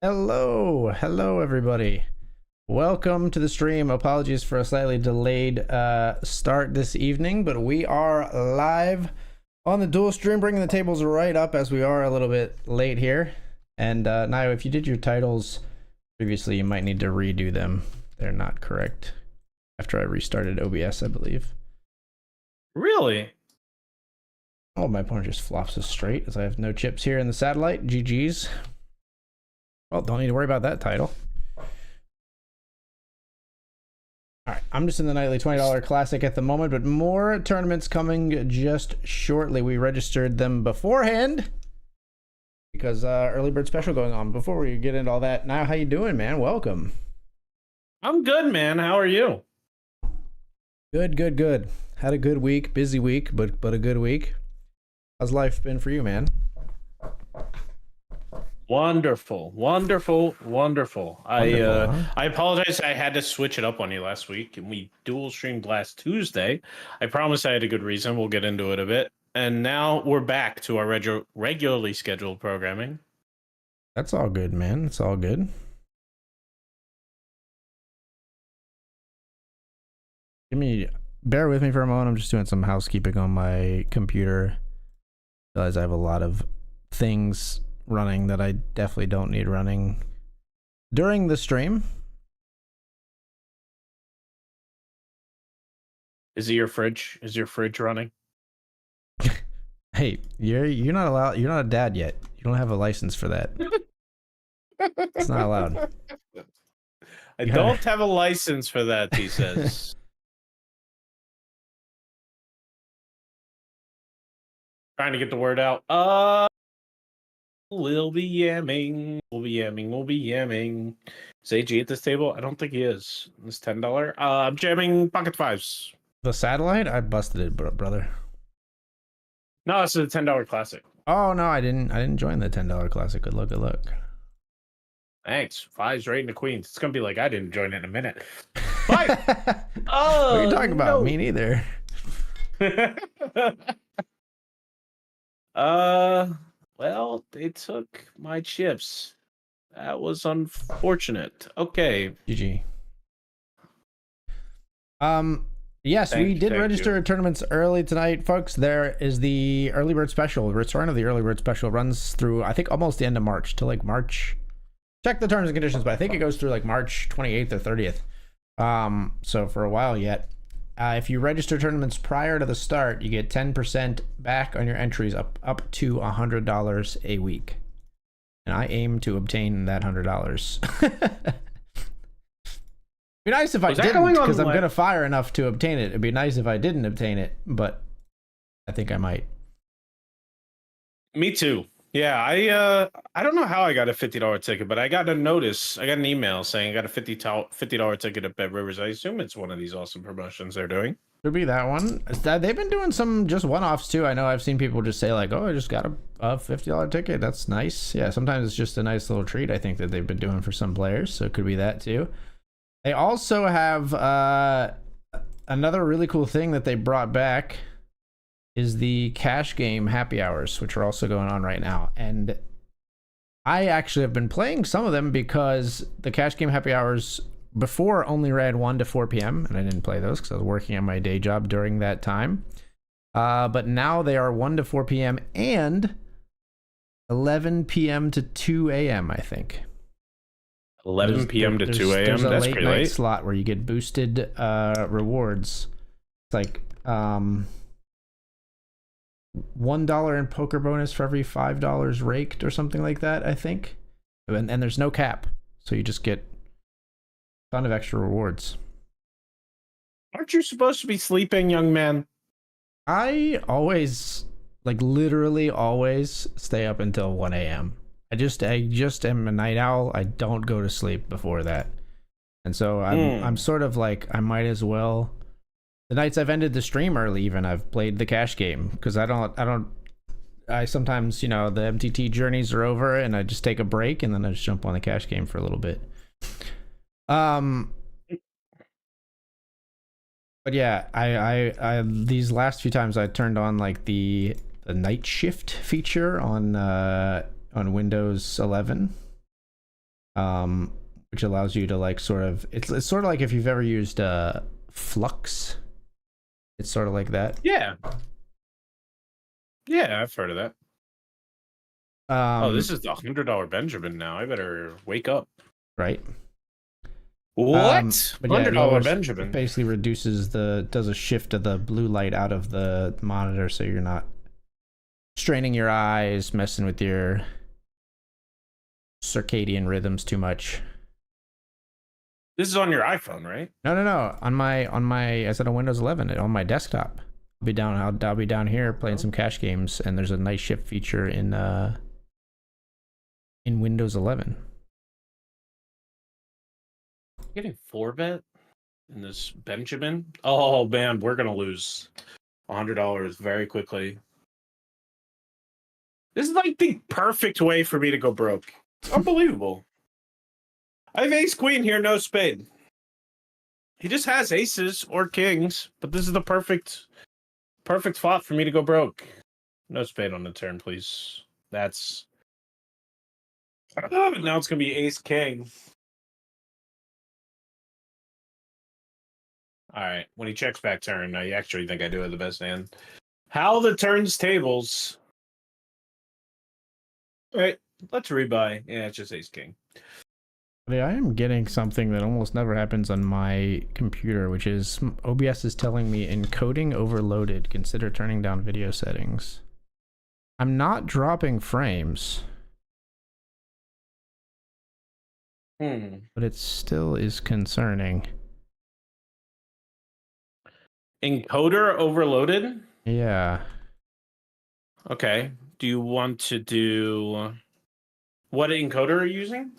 Hello everybody. Welcome to the stream. Apologies for a slightly delayed start this evening, but we are live on the dual stream, bringing the tables right up as we are a little bit late here. And Nio, if you did your titles previously, you might need to redo them. They're not correct after I restarted OBS, I believe. Really? Oh, my opponent just flops us straight as I have no chips here in the satellite. GG's. Well, don't need to worry about that title. All right, I'm just in the nightly $20 classic at the moment, but more tournaments coming just shortly. We registered them beforehand because early bird special going on. Before we get into all that, now how you doing, man? Welcome. I'm good, man. How are you? Good. Had a good week, busy week, but a good week. How's life been for you, man? Wonderful. Huh? I apologize. I had to switch it up on you last week, and we dual streamed last Tuesday. I promised I had a good reason. We'll get into it a bit. And now we're back to our regularly scheduled programming. That's all good, man. It's all good. Bear with me for a moment. I'm just doing some housekeeping on my computer. Realize I have a lot of things running that I definitely don't need running during the stream. Is it your fridge? Is your fridge running? Hey, you're not allowed. You're not a dad yet. You don't have a license for that. It's not allowed. I don't have a license for that, he says. Trying to get the word out. We'll be yamming. Is AG at this table? I don't think he is. This $10. I'm jamming pocket fives. The satellite? I busted it, brother. No, it's a $10 classic. Oh no, I didn't join the $10 classic. Good luck. Thanks. Fives right into queens. It's gonna be like I didn't join in a minute. Five. What are you talking about? No. Me neither. Well, they took my chips. That was unfortunate. Okay. GG. Yes, we did register tournaments early tonight, folks. There is the early bird special. The return of the early bird special runs through, I think, almost the end of March to like March. Check the terms and conditions, but I think it goes through like March 28th or 30th. So for a while yet. If you register tournaments prior to the start, you get 10% back on your entries up to $100 a week. And I aim to obtain that $100. Be nice if I didn't, because I'm gonna fire enough to obtain it. It'd be nice if I didn't obtain it, but I think I might. Me too. Yeah, I don't know how I got a $50 ticket, but I got a notice. I got an email saying I got a $50 ticket at BetRivers. I assume it's one of these awesome promotions they're doing. Could be that one. They've been doing some just one-offs too. I know I've seen people just say like, "Oh, I just got a $50 ticket. That's nice." Yeah, sometimes it's just a nice little treat. I think that they've been doing for some players, so it could be that too. They also have another really cool thing that they brought back is the cash game happy hours, which are also going on right now. And I actually have been playing some of them because the cash game happy hours before only ran 1 to 4 p.m. and I didn't play those because I was working at my day job during that time. But now they are 1 to 4 p.m. and 11 p.m. to 2 a.m. I think. 11 p.m. to 2 a.m. There's a That's late pretty night late. slot where you get boosted rewards. It's like $1 in poker bonus for every $5 raked or something like that, I think. And there's no cap, so you just get a ton of extra rewards. Aren't you supposed to be sleeping, young man? I always, like literally always, stay up until 1 a.m. I just am a night owl. I don't go to sleep before that. And so I'm sort of like, I might as well. The nights I've ended the stream early, even I've played the cash game because I sometimes, you know, the MTT journeys are over and I just take a break and then I just jump on the cash game for a little bit. But yeah, I these last few times I turned on like the night shift feature on Windows 11. which allows you to like sort of it's sort of like if you've ever used Flux. It's sort of like that. Yeah. Yeah, I've heard of that. This is the $100 Benjamin now. I better wake up. Right. What? But yeah, $100 Benjamin. It basically does a shift of the blue light out of the monitor so you're not straining your eyes, messing with your circadian rhythms too much. This is on your iPhone, right? No. On my I said on Windows 11 on my desktop. I'll be down here playing some cash games, and there's a nice shift feature in Windows 11. Getting 4-bet in this Benjamin. Oh man, we're gonna lose $100 very quickly. This is like the perfect way for me to go broke. Unbelievable. I have ace queen here, no spade. He just has aces or kings, but this is the perfect flop for me to go broke. No spade on the turn, please. That's now it's gonna be ace king. All right, when he checks back turn, I actually think I do have the best hand. How the turns tables. All right, let's rebuy. Yeah, it's just ace king. I am getting something that almost never happens on my computer, which is OBS is telling me encoding overloaded. Consider turning down video settings. I'm not dropping frames. But it still is concerning. Encoder overloaded? Yeah. Okay. Do you want to do... What encoder are you using?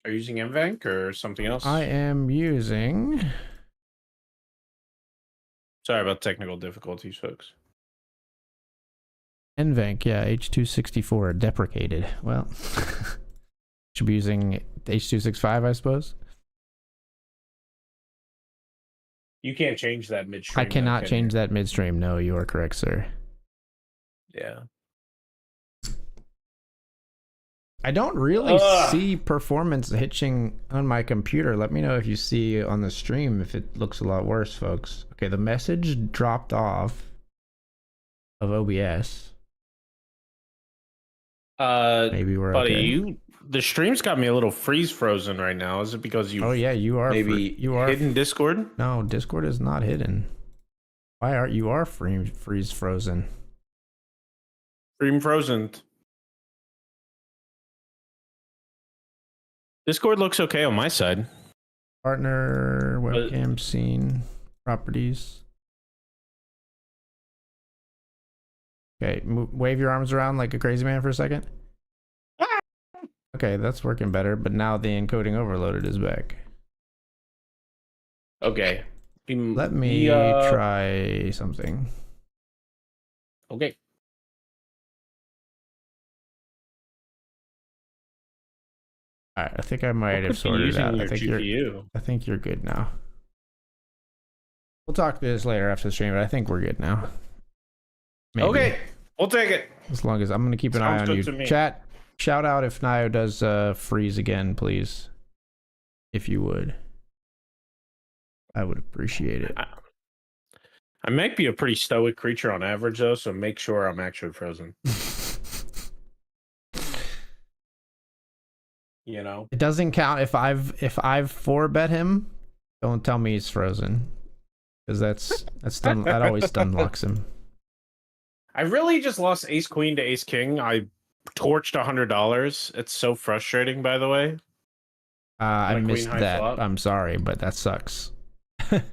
Are you using MVank or something else? I am using... Sorry about technical difficulties, folks. NVank, yeah, H.264 deprecated. Well, should be using H.265, I suppose. You can't change that midstream. I cannot change that midstream. No, you are correct, sir. Yeah. I don't really see performance hitching on my computer. Let me know if you see on the stream if it looks a lot worse, folks. Okay, the message dropped off of OBS. Maybe we're buddy, okay. The stream's got me a little freeze frozen right now. Is it because you? Oh yeah, you are. Maybe you are hidden Discord. No, Discord is not hidden. Why are you are freeze frozen? Stream frozen. Discord looks okay on my side. Partner, webcam, scene, properties. Okay, wave your arms around like a crazy man for a second. Okay, that's working better, but now the encoding overloaded is back. Okay. Let me try something. Okay. All right, I think I might have sorted it out. I think you're good now. We'll talk this later after the stream, but I think we're good now. Maybe. Okay, we'll take it. As long as I'm going to keep an eye on you. Chat, shout out if Nio does freeze again, please. If you would. I would appreciate it. I might be a pretty stoic creature on average, though, so make sure I'm actually frozen. You know, it doesn't count if I've 4-bet him. Don't tell me he's frozen, because that's stun. That always stun locks him. I really just lost ace queen to ace king. I torched $100. It's so frustrating, by the way. I missed that. Flop. I'm sorry, but that sucks. I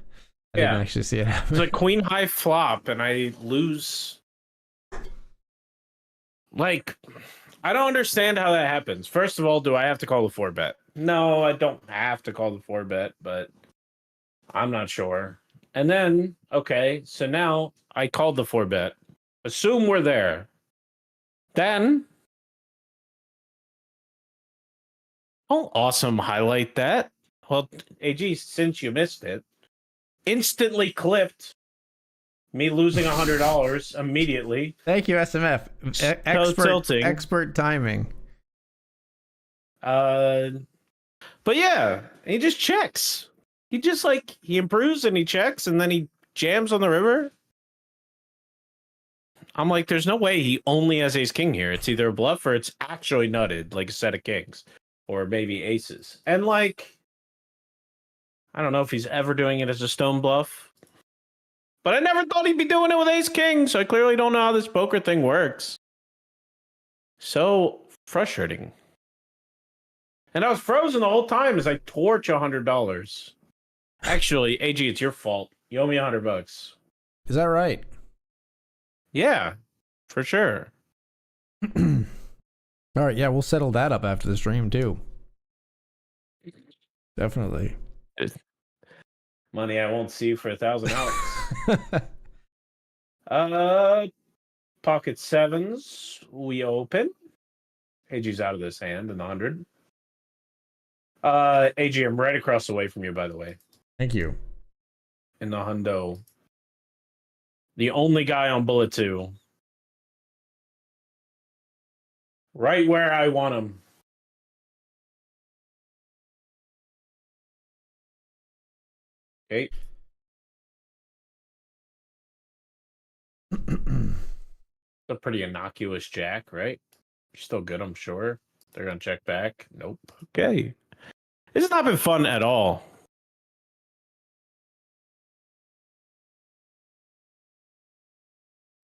didn't actually see it happen. It's a queen high flop, and I lose. Like, I don't understand how that happens. First of all, do I have to call the 4-bet? No, I don't have to call the 4-bet, but I'm not sure. And then, okay, so now I called the 4-bet. Assume we're there. Then, oh, awesome, highlight that. Well, AG, since you missed it, instantly clipped me losing $100 immediately. Expert timing. But yeah, he just checks. He just like he improves and he checks and then he jams on the river. I'm like, there's no way he only has ace king here. It's either a bluff or it's actually nutted, like a set of kings, or maybe aces. And like, I don't know if he's ever doing it as a stone bluff, but I never thought he'd be doing it with ace king. So I clearly don't know how this poker thing works. So frustrating. And I was frozen the whole time as I torch $100. Actually, AG, it's your fault. You owe me $100. Is that right? Yeah, for sure. All right, yeah, we'll settle that up after the stream too. Definitely. Money I won't see for 1,000 hours. Pocket sevens. We open. AG's out of this hand in the 100. AG, I'm right across the way from you, by the way. Thank you. In the hundo. The only guy on bullet 2. Right where I want him. Okay. A pretty innocuous jack, right? Still good, I'm sure. They're going to check back. Nope. Okay. This has not been fun at all.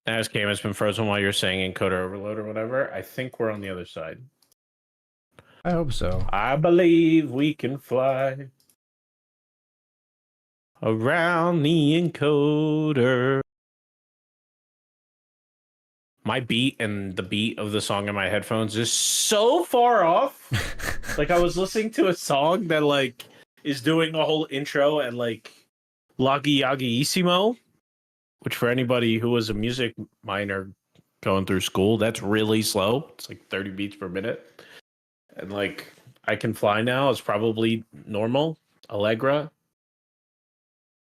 As game has been frozen while you're saying encoder overload or whatever. I think we're on the other side. I hope so. I believe we can fly around the encoder. My beat and the beat of the song in my headphones is so far off. Like I was listening to a song that like is doing a whole intro at like Laggy Yaggyissimo, which for anybody who was a music minor going through school, that's really slow. It's like 30 beats per minute. And like I Can Fly Now is probably normal. Allegra.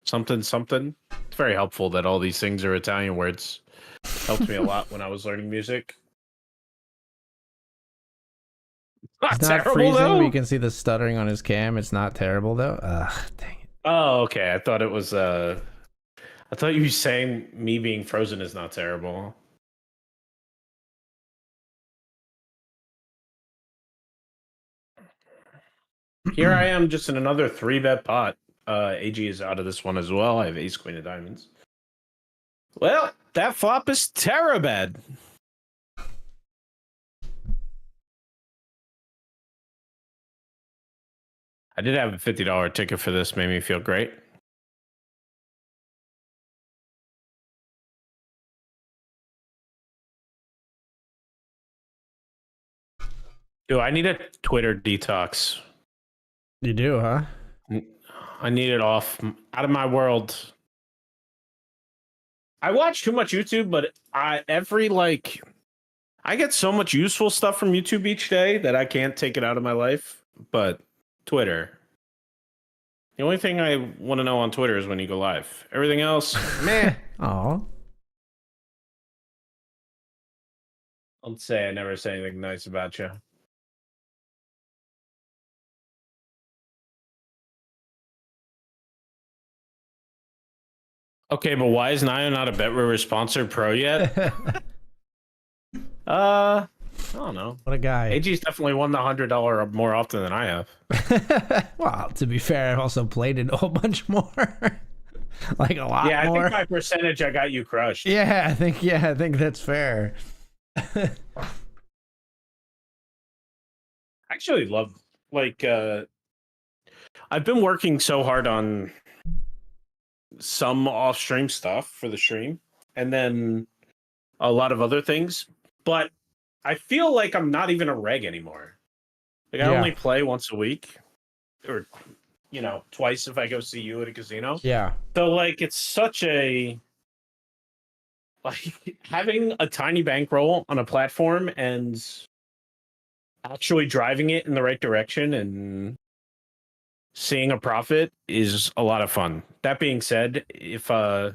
Something. It's very helpful that all these things are Italian words. Helped me a lot when I was learning music. Not It's not terrible, freezing, though. but you can see the stuttering on his cam. It's not terrible though. Dang it. Oh, okay. I thought it was I thought you were saying me being frozen is not terrible. Here I am just in another 3-bet pot. AG is out of this one as well. I have ace queen of diamonds. Well, that flop is terrible. I did have a $50 ticket for this. Made me feel great. Dude, I need a Twitter detox. You do, huh? I need it off. Out of my world. I watch too much YouTube, but I get so much useful stuff from YouTube each day that I can't take it out of my life. But Twitter. The only thing I want to know on Twitter is when you go live. Everything else, meh. Oh. I'll say I never say anything nice about you. Okay, but why is Naigo not a BetRivers sponsored pro yet? I don't know. What a guy. AG's definitely won the $100 more often than I have. Well, to be fair, I've also played it a whole bunch more. Like a lot more. Yeah, I think by percentage I got you crushed. Yeah, I think that's fair. I actually love I've been working so hard on some off-stream stuff for the stream and then a lot of other things, but I feel like I'm not even a reg anymore. Like I only play once a week or twice if I go see you at a casino. Yeah. So like it's such a like having a tiny bankroll on a platform and actually driving it in the right direction and seeing a profit is a lot of fun. That being said, if I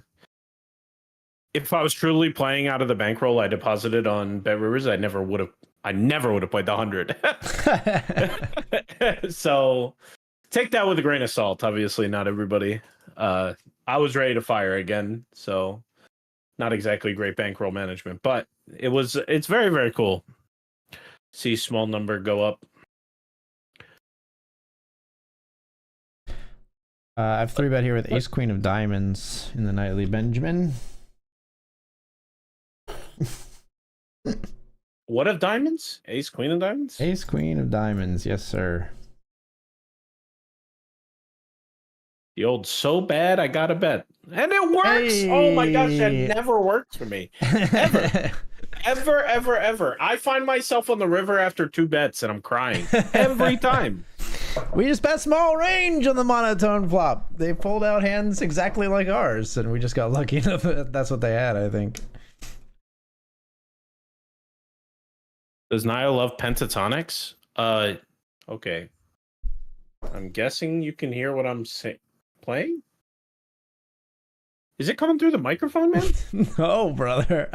was truly playing out of the bankroll I deposited on BetRivers, I never would have. I never would have played the 100. So take that with a grain of salt. Obviously, not everybody. I was ready to fire again, so not exactly great bankroll management, but it's very, very cool. See small number go up. I have 3-bet here with Ace Queen of Diamonds in the nightly Benjamin. What of diamonds? Ace Queen of diamonds? Ace Queen of Diamonds, yes sir. The old so bad I gotta bet. And it works! Hey! Oh my gosh, that never works for me. Ever. Ever. I find myself on the river after 2 bets and I'm crying. Every time. We just bet small range on the monotone flop. They pulled out hands exactly like ours, and we just got lucky enough that that's what they had, I think. Does Nio love pentatonics? Okay. I'm guessing you can hear what I'm playing? Is it coming through the microphone, man? No, brother.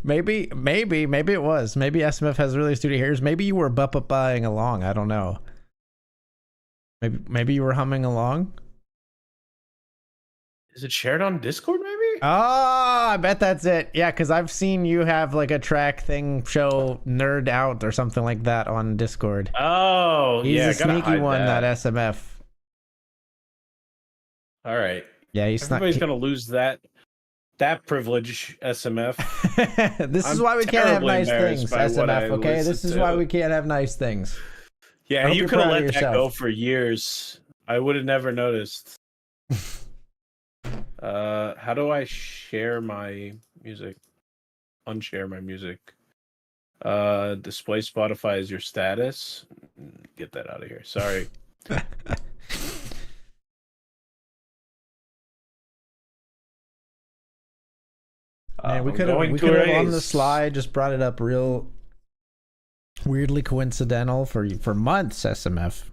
Maybe it was. Maybe SMF has really studio ears. Maybe you were buying along. I don't know. Maybe you were humming along. Is it shared on Discord, maybe? Oh, I bet that's it. Yeah, because I've seen you have like a track thing show Nerd Out or something like that on Discord. Oh, He's yeah. a sneaky one, that SMF. All right. Yeah, he's Everybody's gonna lose that privilege, SMF. This is why we can't have nice things, SMF. Okay, this is why we can't have nice things. Yeah, you could have let that go for years. I would have never noticed. How do I share my music? Unshare my music. Display Spotify as your status. Get that out of here. Sorry. Man, we could have on the slide just brought it up real weirdly coincidental for months, SMF.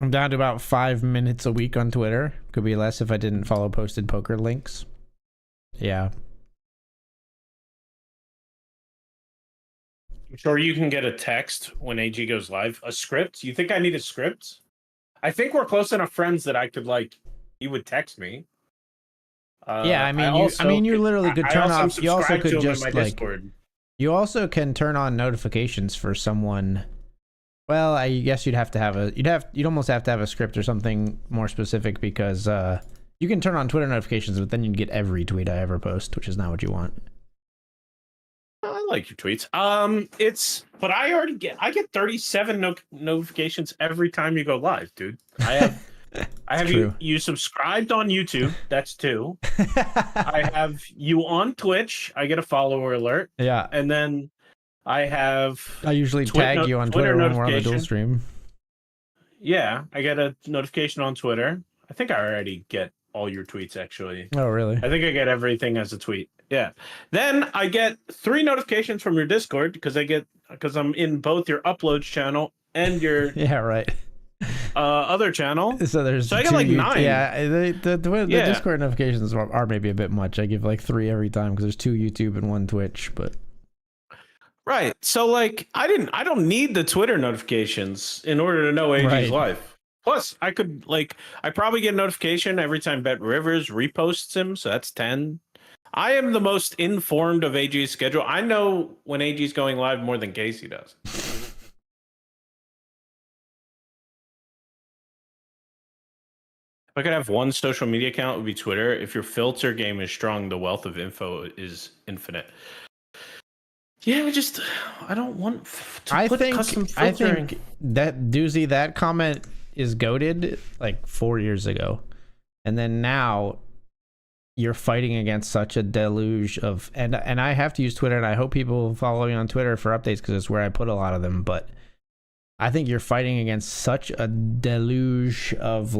I'm down to about 5 minutes a week on Twitter. Could be less if I didn't follow posted poker links. Yeah. I'm sure you can get a text when AG goes live. A script? You think I need a script? I think we're close enough friends that I could he would text me. Yeah, I mean, you literally could turn off. You also could just Discord. You also can turn on notifications for someone. Well, I guess you'd almost have to have a script or something more specific because you can turn on Twitter notifications, but then you'd get every tweet I ever post, which is not what you want. I like your tweets. But I get 37 notifications every time you go live, dude. I have you subscribed on YouTube. That's 2. I have you on Twitch. I get a follower alert. Yeah. And then I usually tag you on Twitter when we're on the dual stream. Yeah, I get a notification on Twitter. I think I already get all your tweets, actually. Oh, really? I think I get everything as a tweet. Yeah. Then I get 3 notifications from your Discord because I'm in both your uploads channel and your yeah, right. Other channel. So I get 9. Yeah, the Discord notifications are maybe a bit much. I give 3 every time because there's 2 YouTube and 1 Twitch, but right. So I don't need the Twitter notifications in order to know AG's live. Plus, I probably get a notification every time BetRivers reposts him, so that's 10. I am the most informed of AG's schedule. I know when AG's going live more than Casey does. If I could have one social media account, it would be Twitter. If your filter game is strong, the wealth of info is infinite. Yeah, I don't want to put custom filtering. I think that Doozy, that comment is goated 4 years ago. And then now you're fighting against such a deluge of, and I have to use Twitter, and I hope people follow me on Twitter for updates because it's where I put a lot of them. But I think you're fighting against such a deluge of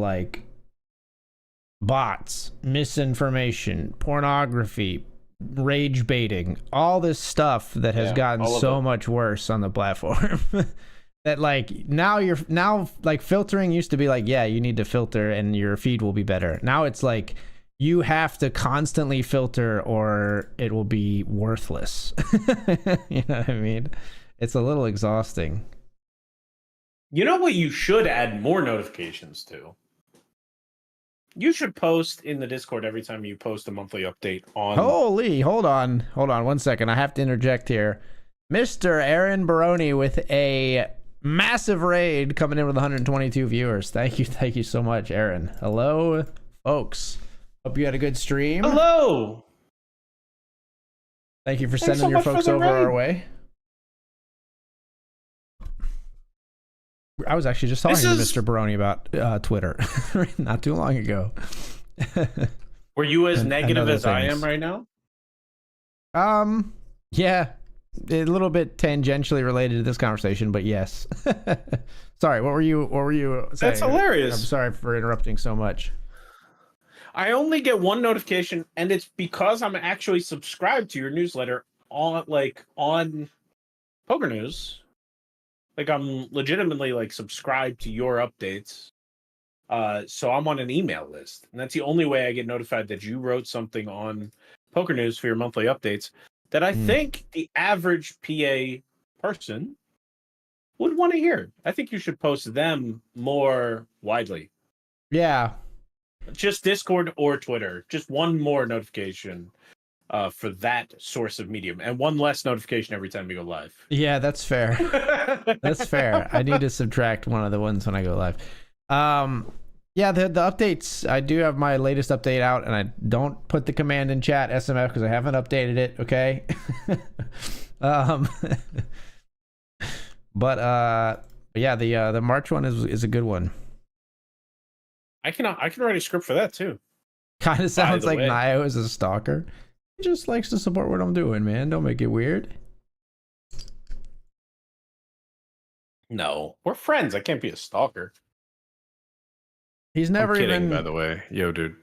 bots, misinformation, pornography, rage baiting, all this stuff that has gotten so much worse on the platform. That now filtering used to be you need to filter and your feed will be better. Now it's you have to constantly filter or it will be worthless. You know what I mean? It's a little exhausting. You know what you should add more notifications to? You should post in the Discord every time you post a monthly update on... Holy, hold on 1 second. I have to interject here. Mr. Aaron Baroni with a massive raid coming in with 122 viewers. Thank you so much, Aaron. Hello, folks. Hope you had a good stream. Hello! Thank you for sending your folks over our way. I was actually just talking to Mr. Baroni about Twitter not too long ago. Were you as negative as I am right now? Yeah, a little bit tangentially related to this conversation, but yes. Sorry, what were you saying? That's hilarious. I'm sorry for interrupting so much. I only get one notification, and it's because I'm actually subscribed to your newsletter on Poker News. Like, I'm legitimately subscribed to your updates. So I'm on an email list, and that's the only way I get notified that you wrote something on Poker News for your monthly updates that I think the average PA person would want to hear. I think you should post them more widely. Yeah. Just Discord or Twitter. Just one more notification for that source of medium, and one less notification every time you go live. Yeah, that's fair. That's fair. I need to subtract one of the ones when I go live. Yeah, the updates. I do have my latest update out, and I don't put the command in chat SMF because I haven't updated it. Okay. But yeah, the March one is a good one. I can write a script for that too. Kind of sounds like Naigo is a stalker. He just likes to support what I'm doing, man. Don't make it weird. No, we're friends. I can't be a stalker. He's never I'm kidding, even. By the way, yo, dude.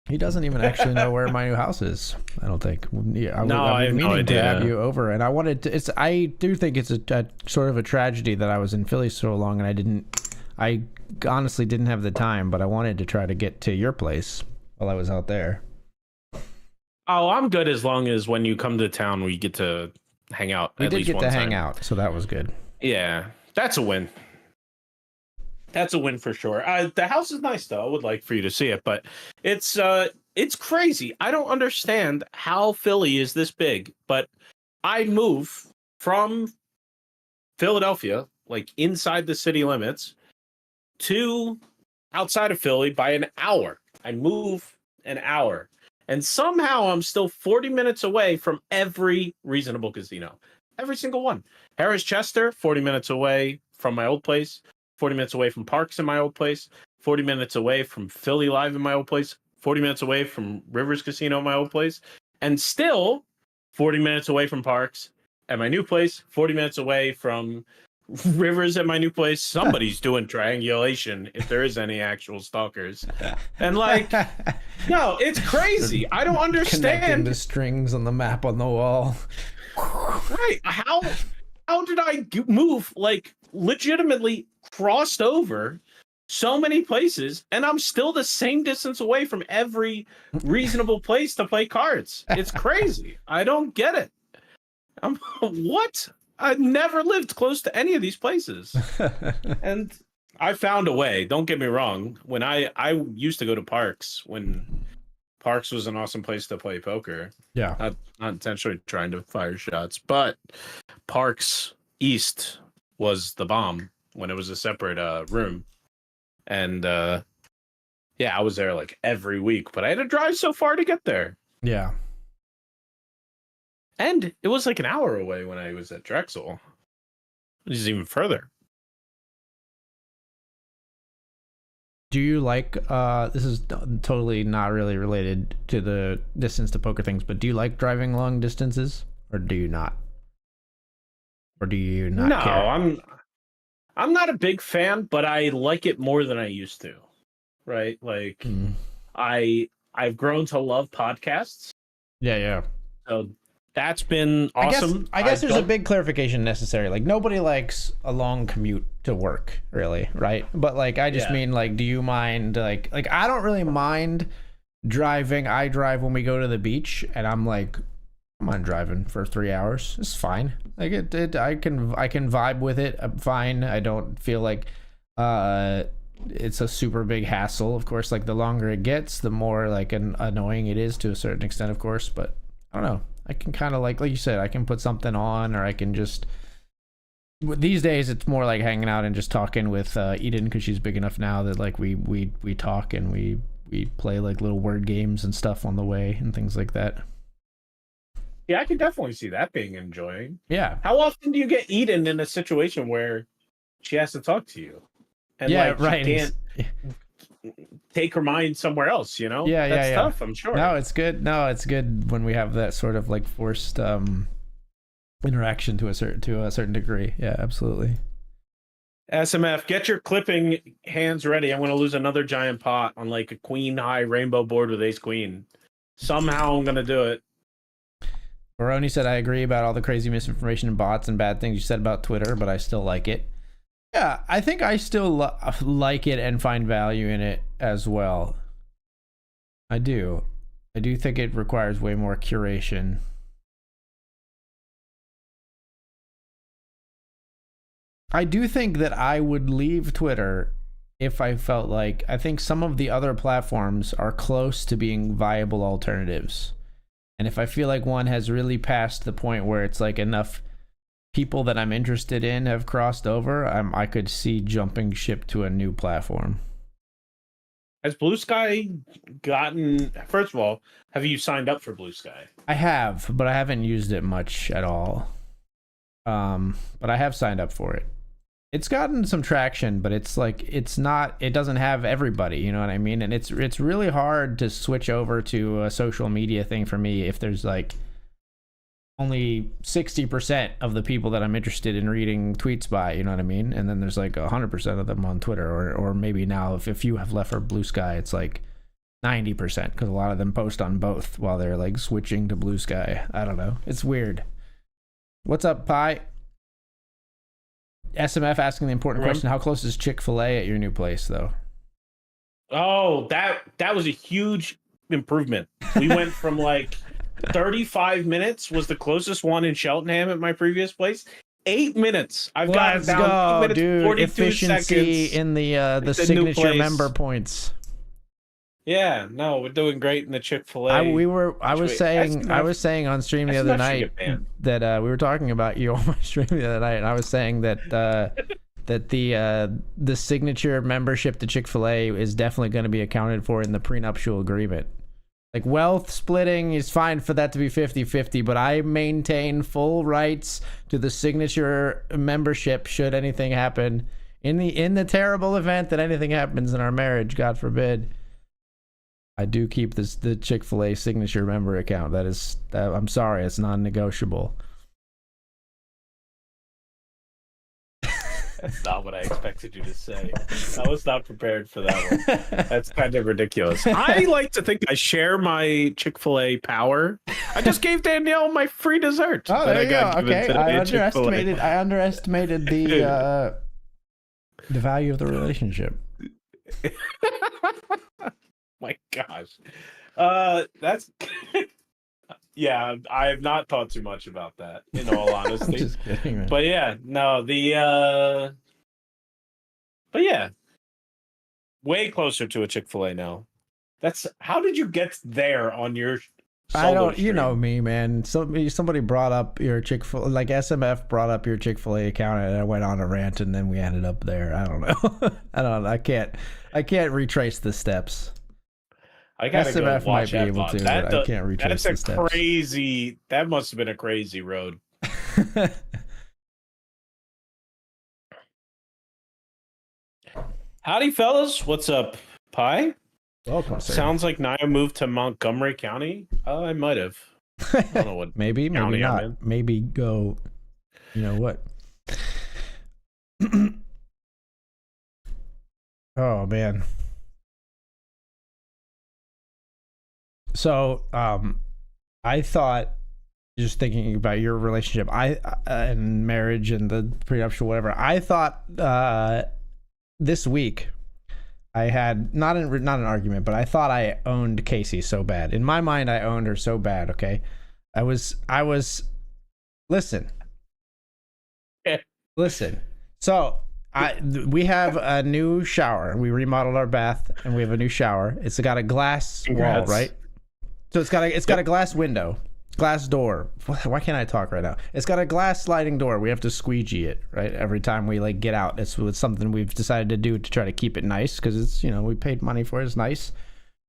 He doesn't even actually know where my new house is. I don't think. Yeah, I have no meaning to idea. have you over, and I wanted to. I do think it's a sort of a tragedy that I was in Philly so long, and I honestly didn't have the time, but I wanted to try to get to your place while I was out there. Oh, I'm good as long as when you come to town, we get to hang out. We did get to hang out, so that was good. Yeah, that's a win. That's a win for sure. The house is nice, though. I would like for you to see it, but it's crazy. I don't understand how Philly is this big, but I move from Philadelphia, like inside the city limits, to outside of Philly by an hour. I move an hour. And somehow I'm still 40 minutes away from every reasonable casino. Every single one. Harris Chester, 40 minutes away from my old place. 40 minutes away from Parks in my old place. 40 minutes away from Philly Live in my old place. 40 minutes away from Rivers Casino in my old place. And still 40 minutes away from Parks at my new place. 40 minutes away from Rivers at my new place. Somebody's doing triangulation if there is any actual stalkers. And no, it's crazy. I don't understand. Connecting the strings on the map on the wall. Right. How did I move legitimately crossed over so many places, and I'm still the same distance away from every reasonable place to play cards? It's crazy. I don't get it. What? I never lived close to any of these places. And I found a way. Don't get me wrong. When I used to go to Parks when Parks was an awesome place to play poker. Yeah. Not intentionally trying to fire shots, but Parks East was the bomb when it was a separate room. And yeah, I was there every week, but I had to drive so far to get there. Yeah. And it was an hour away when I was at Drexel. Which is even further. Do you like, this is totally not really related to the distance to poker things, but do you like driving long distances, or do you not? Or do you not care? I'm not a big fan, but I like it more than I used to. Right? I've grown to love podcasts. Yeah. So that's been awesome. I guess there's a big clarification necessary. Nobody likes a long commute to work, really, right? But I just mean do you mind I don't really mind I drive when we go to the beach, and I'm like, I'm not driving for 3 hours. It's fine. Like I can vibe with it. I'm fine. I don't feel like it's a super big hassle. Of course, like the longer it gets, the more like annoying it is to a certain extent, of course. But I don't know. I can kind of like you said, I can put something on, or I can just. These days, it's more like hanging out and just talking with Eden, because she's big enough now that like we talk and we play like little word games and stuff on the way and things like that. Yeah, I can definitely see that being enjoying. Yeah. How often do you get Eden in a situation where she has to talk to you? And yeah, like, right. She can't take her mind somewhere else, you know? Yeah, That's yeah. tough, I'm sure. No, it's good. No, it's good when we have that sort of like forced interaction to a certain degree. Yeah, absolutely. SMF, get your clipping hands ready. I'm going to lose another giant pot on like a queen high rainbow board with ace queen. Somehow I'm going to do it. Baroni said, I agree about all the crazy misinformation and bots and bad things you said about Twitter, but I still like it. Yeah, I think I still like it and find value in it as well. I do think it requires way more curation. I do think that I would leave Twitter if I felt like, I think some of the other platforms are close to being viable alternatives. And if I feel like one has really passed the point where it's like enough people that I'm interested in have crossed over, I could see jumping ship to a new platform. Has Blue Sky gotten, first of all, have you signed up for Blue Sky? I have, but I haven't used it much at all. But I have signed up for it. It's gotten some traction, but it's like it doesn't have everybody, you know what I mean? And it's really hard to switch over to a social media thing for me if there's like only 60% of the people that I'm interested in reading tweets by, you know what I mean? And then there's like 100% of them on Twitter, or maybe now if you have left for Blue Sky, it's like 90%, because a lot of them post on both while they're like switching to Blue Sky. I don't know. It's weird. What's up, Pi? SMF asking the important question: how close is Chick-fil-A at your new place, though? Oh, that was a huge improvement. We went from like 35 minutes was the closest one in Cheltenham at my previous place. 8 minutes. I've gotten down 8 minutes, dude. 42 Efficiency seconds in the signature member points. Yeah, no, we're doing great in the Chick-fil-A. I was saying on stream the other night that we were talking about you on my stream the other night, and I was saying that that the signature membership to Chick-fil-A is definitely going to be accounted for in the prenuptial agreement. Like, wealth splitting is fine for that to be 50-50, but I maintain full rights to the signature membership should anything happen in the terrible event that anything happens in our marriage, God forbid. I do keep the Chick-fil-A signature member account. I'm sorry, it's non-negotiable. That's not what I expected you to say. I was not prepared for that one. That's kind of ridiculous. I like to think I share my Chick-fil-A power. I just gave Danielle my free dessert. Oh, there you go. Okay, I underestimated the value of the relationship. My gosh. That's yeah, I have not thought too much about that, in all honesty. I'm just kidding, man. But yeah, no, but yeah, way closer to a Chick-fil-A now. That's, how did you get there on your I don't stream? You know me, man. Somebody brought up your Chick-fil-A, like SMF brought up your Chick-fil-A account, and I went on a rant, and then we ended up there. I don't know. I don't know. I can't retrace the steps. I gotta SMF go watch might be able to, but I can't retrace the steps. That's crazy. That must have been a crazy road. Howdy, fellas. What's up, Pi? Welcome, sir. Sounds like Naya moved to Montgomery County. I might have. I don't know what. Maybe not. Maybe go. You know what? Oh man. So, I thought, just thinking about your relationship, and marriage and the prenuptial whatever, I thought this week I had not an argument, but I thought I owned Casey so bad. In my mind, I owned her so bad. Okay, I was. Listen. Listen. So we have a new shower. We remodeled our bath, and we have a new shower. It's got a glass wall, right? So it's got a glass window, glass door. Why can't I talk right now? It's got a glass sliding door. We have to squeegee it, right? Every time we like get out. It's something we've decided to do to try to keep it nice because it's, you know, we paid money for it. It's nice.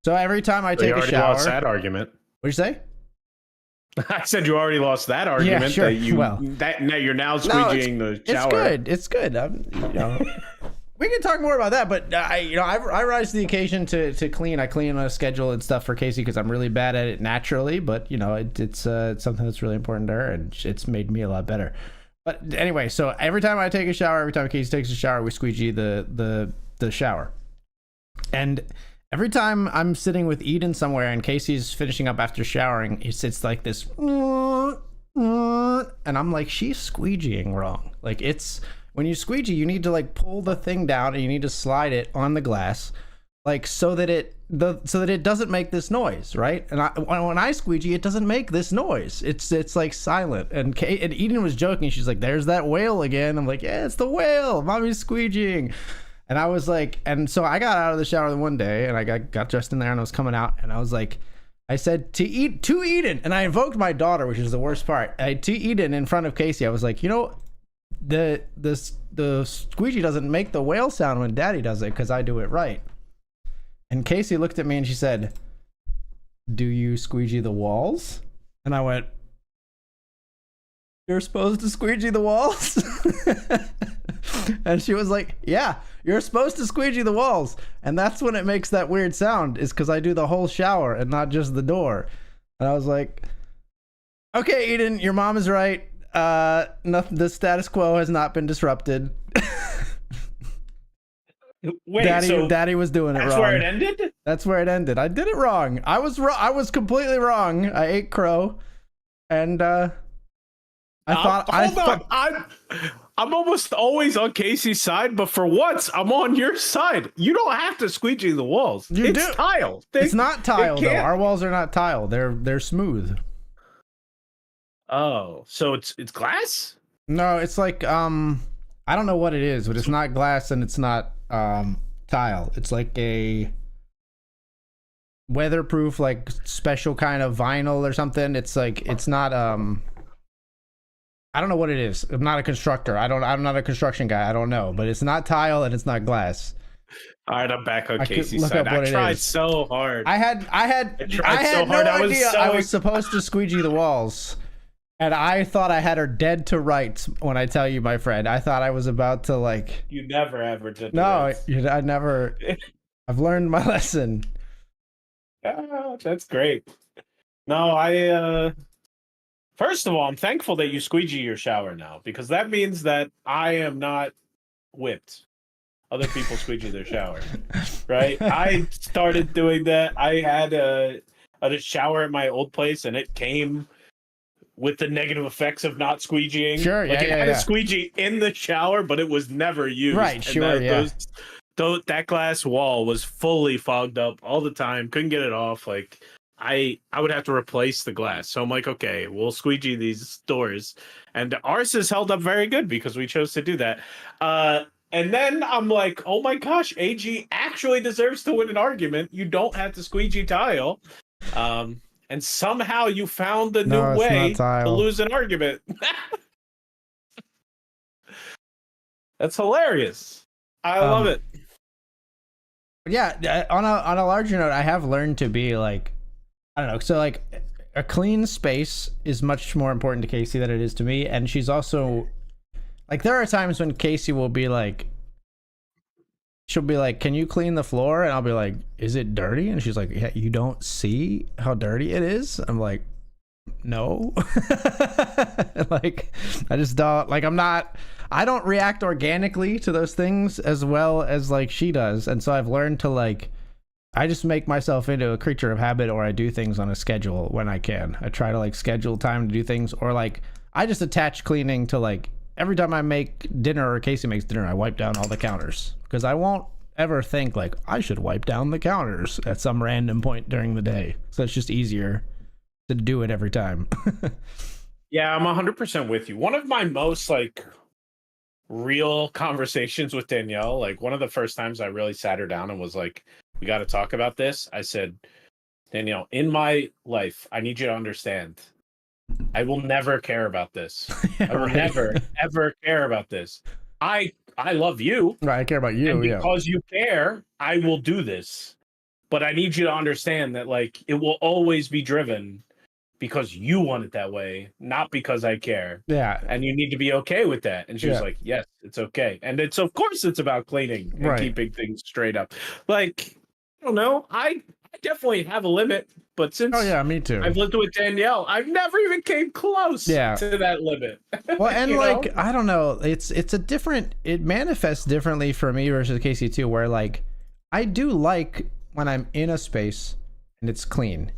So every time I take a shower. Lost that argument. What'd you say? I said you already lost that argument. Yeah, sure. Now you're now squeegeeing the shower. It's good. You know, we can talk more about that, but I rise to the occasion to clean. I clean on a schedule and stuff for Casey because I'm really bad at it naturally. But you know, it's something that's really important to her, and it's made me a lot better. But anyway, so every time I take a shower, every time Casey takes a shower, we squeegee the shower, and every time I'm sitting with Eden somewhere and Casey's finishing up after showering, it's like this, and I'm like, she's squeegeeing wrong. Like, it's when you squeegee, you need to like pull the thing down and you need to slide it on the glass, like so that it doesn't make this noise, right? And when I squeegee, it doesn't make this noise. It's like silent. And Eden was joking. She's like, "There's that whale again." I'm like, "Yeah, it's the whale. Mommy's squeegeeing." And I was like, and so I got out of the shower one day and I got dressed in there and I was coming out and I was like, I said to Eden, and I invoked my daughter, which is the worst part. To Eden in front of Casey, I was like, you know, the squeegee doesn't make the whale sound when Daddy does it because I do it right. And Casey looked at me and she said, "Do you squeegee the walls?" And I went, "You're supposed to squeegee the walls?" And she was like, "Yeah, you're supposed to squeegee the walls." And that's when it makes that weird sound, is because I do the whole shower and not just the door. And I was like, "Okay, Eden, your mom is right. Nothing, the status quo has not been disrupted." Wait, Daddy was doing it wrong. That's where it ended? That's where it ended. I did it wrong. I was completely wrong. I ate crow. And I'm almost always on Casey's side, but for once, I'm on your side. You don't have to squeegee the walls. It's tile. It's not tile though. Our walls are not tile. They're smooth. Oh, so it's glass? No, it's like I don't know what it is, but it's not glass and it's not tile. It's like a weatherproof, like special kind of vinyl or something. It's like, it's not I don't know what it is. I'm not a constructor. I'm not a construction guy. I don't know, but it's not tile and it's not glass. All right, I'm back on Casey's side. I tried so hard. I had no idea I was supposed to squeegee the walls. And I thought I had her dead to rights when I tell you, my friend. I thought I was about to like. You never ever did. No, I never. I've learned my lesson. Oh, that's great. No, first of all, I'm thankful that you squeegee your shower now, because that means that I am not whipped. Other people squeegee their shower, right? I started doing that. I had a shower at my old place, and it came with the negative effects of not squeegeeing. Sure, yeah, it had a squeegee in the shower, but it was never used. Right, sure, that glass wall was fully fogged up all the time. Couldn't get it off. Like, I would have to replace the glass. So I'm like, okay, we'll squeegee these doors. And ours is held up very good because we chose to do that. And then I'm like, oh my gosh, AG actually deserves to win an argument. You don't have to squeegee tile. And somehow you found the new way to lose an argument. That's hilarious. I love it. Yeah, on a larger note, I have learned to be like, I don't know. So like, a clean space is much more important to Casey than it is to me. And she's also like, there are times when Casey will be like, she'll be like, "Can you clean the floor?" And I'll be like, "Is it dirty?" And she's like, "Yeah, you don't see how dirty it is?" I'm like, "No." Like, I just don't, like, I don't react organically to those things as well as like she does. And so I've learned to like, I just make myself into a creature of habit, or I do things on a schedule when I can. I try to like schedule time to do things, or like I just attach cleaning to like, every time I make dinner or Casey makes dinner, I wipe down all the counters, because I won't ever think like I should wipe down the counters at some random point during the day. So it's just easier to do it every time. Yeah, I'm 100% with you. One of my most like real conversations with Danielle, like one of the first times I really sat her down and was like, we got to talk about this. I said, Danielle, in my life, I need you to understand, I will never care about this. Yeah, I will right. never, ever care about this. I love you. Right, I care about you. And Yeah. because you care, I will do this. But I need you to understand that like it will always be driven because you want it that way, not because I care. Yeah. And you need to be okay with that. And she was Yeah. like, yes, it's okay. And it's, of course, it's about cleaning and Right. keeping things straight up. Like, I don't know. I definitely have a limit, but since Oh yeah, me too. I've lived with Danielle, I've never even came close to that limit. Well, and You like, know? I don't know, it's a different, it manifests differently for me versus Casey too, where like I do like when I'm in a space and it's clean.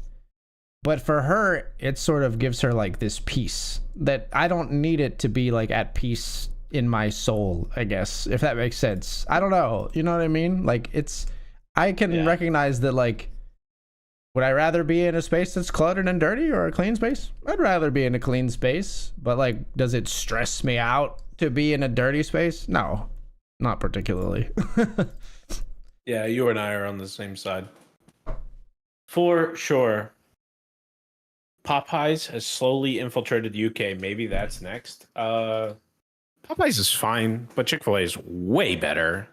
But for her, it sort of gives her like this peace that I don't need it to be like at peace in my soul, I guess, if that makes sense. I don't know. You know what I mean? Like I can recognize that like, would I rather be in a space that's cluttered and dirty or a clean space? I'd rather be in a clean space. But like, does it stress me out to be in a dirty space? No, not particularly. Yeah, you and I are on the same side. For sure. Popeyes has slowly infiltrated the UK. Maybe that's next. Popeyes is fine, but Chick-fil-A is way better.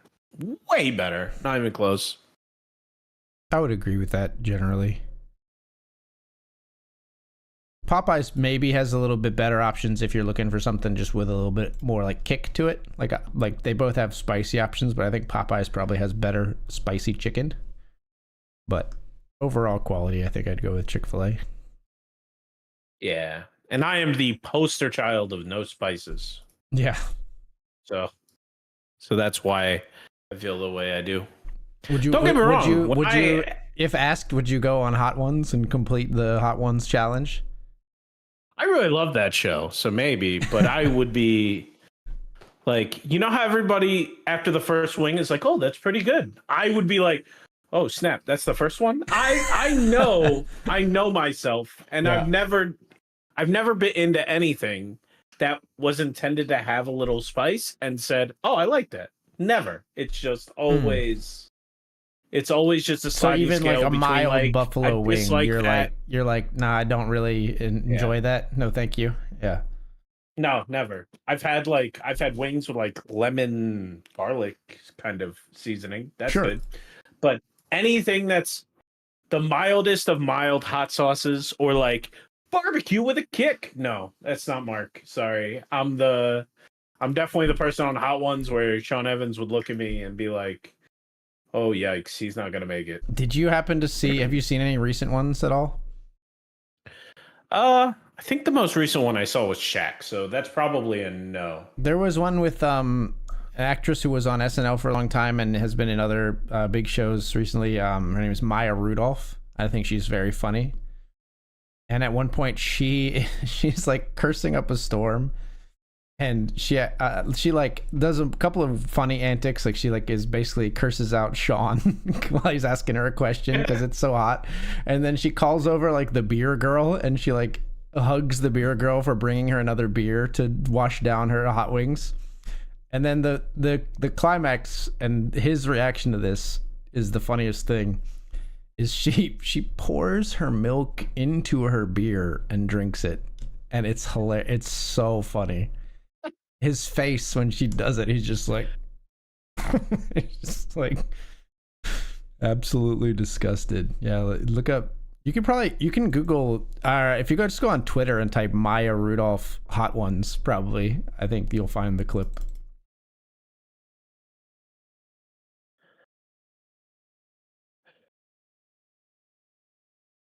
Way better. Not even close. I would agree with that generally. Popeyes maybe has a little bit better options if you're looking for something just with a little bit more like kick to it. Like they both have spicy options, but I think Popeyes probably has better spicy chicken. But overall quality, I think I'd go with Chick-fil-A. Yeah. And I am the poster child of no spices. Yeah. So that's why I feel the way I do. Would you? Don't get me wrong. Would you, if asked, would you go on Hot Ones and complete the Hot Ones challenge? I really love that show, so maybe, but I would be like, you know how everybody after the first wing is like, oh, that's pretty good. I would be like, oh snap, that's the first one. I know myself, and Yeah. I've never been into anything that was intended to have a little spice and said, oh, I like that. Never. It's just always. It's always just a sliding even scale like a between, mild like, buffalo I wing, dislike you're that. like, nah, I don't really enjoy that. No, thank you. Yeah. No, never. I've had wings with like lemon garlic kind of seasoning. That's Sure. good. But anything that's the mildest of mild hot sauces or like barbecue with a kick. No, that's not Mark. Sorry. I'm definitely the person on Hot Ones where Sean Evans would look at me and be like, oh yikes, he's not gonna make it. Did you happen to see, have you seen any recent ones at all? I think the most recent one I saw was Shaq, so that's probably a no. There was one with an actress who was on SNL for a long time and has been in other big shows recently. Her name is Maya Rudolph. I think she's very funny. And at one point she's like cursing up a storm, and she like does a couple of funny antics. Like she like is basically curses out Sean while he's asking her a question because it's so hot. And then she calls over like the beer girl, and she like hugs the beer girl for bringing her another beer to wash down her hot wings. And then the climax and his reaction to this is the funniest thing. Is she pours her milk into her beer and drinks it, and it's hilarious. It's so funny. His face when she does it, he's just like, he's just like absolutely disgusted. Yeah, look up. You can Google. If you just go on Twitter and type Maya Rudolph Hot Ones, probably I think you'll find the clip.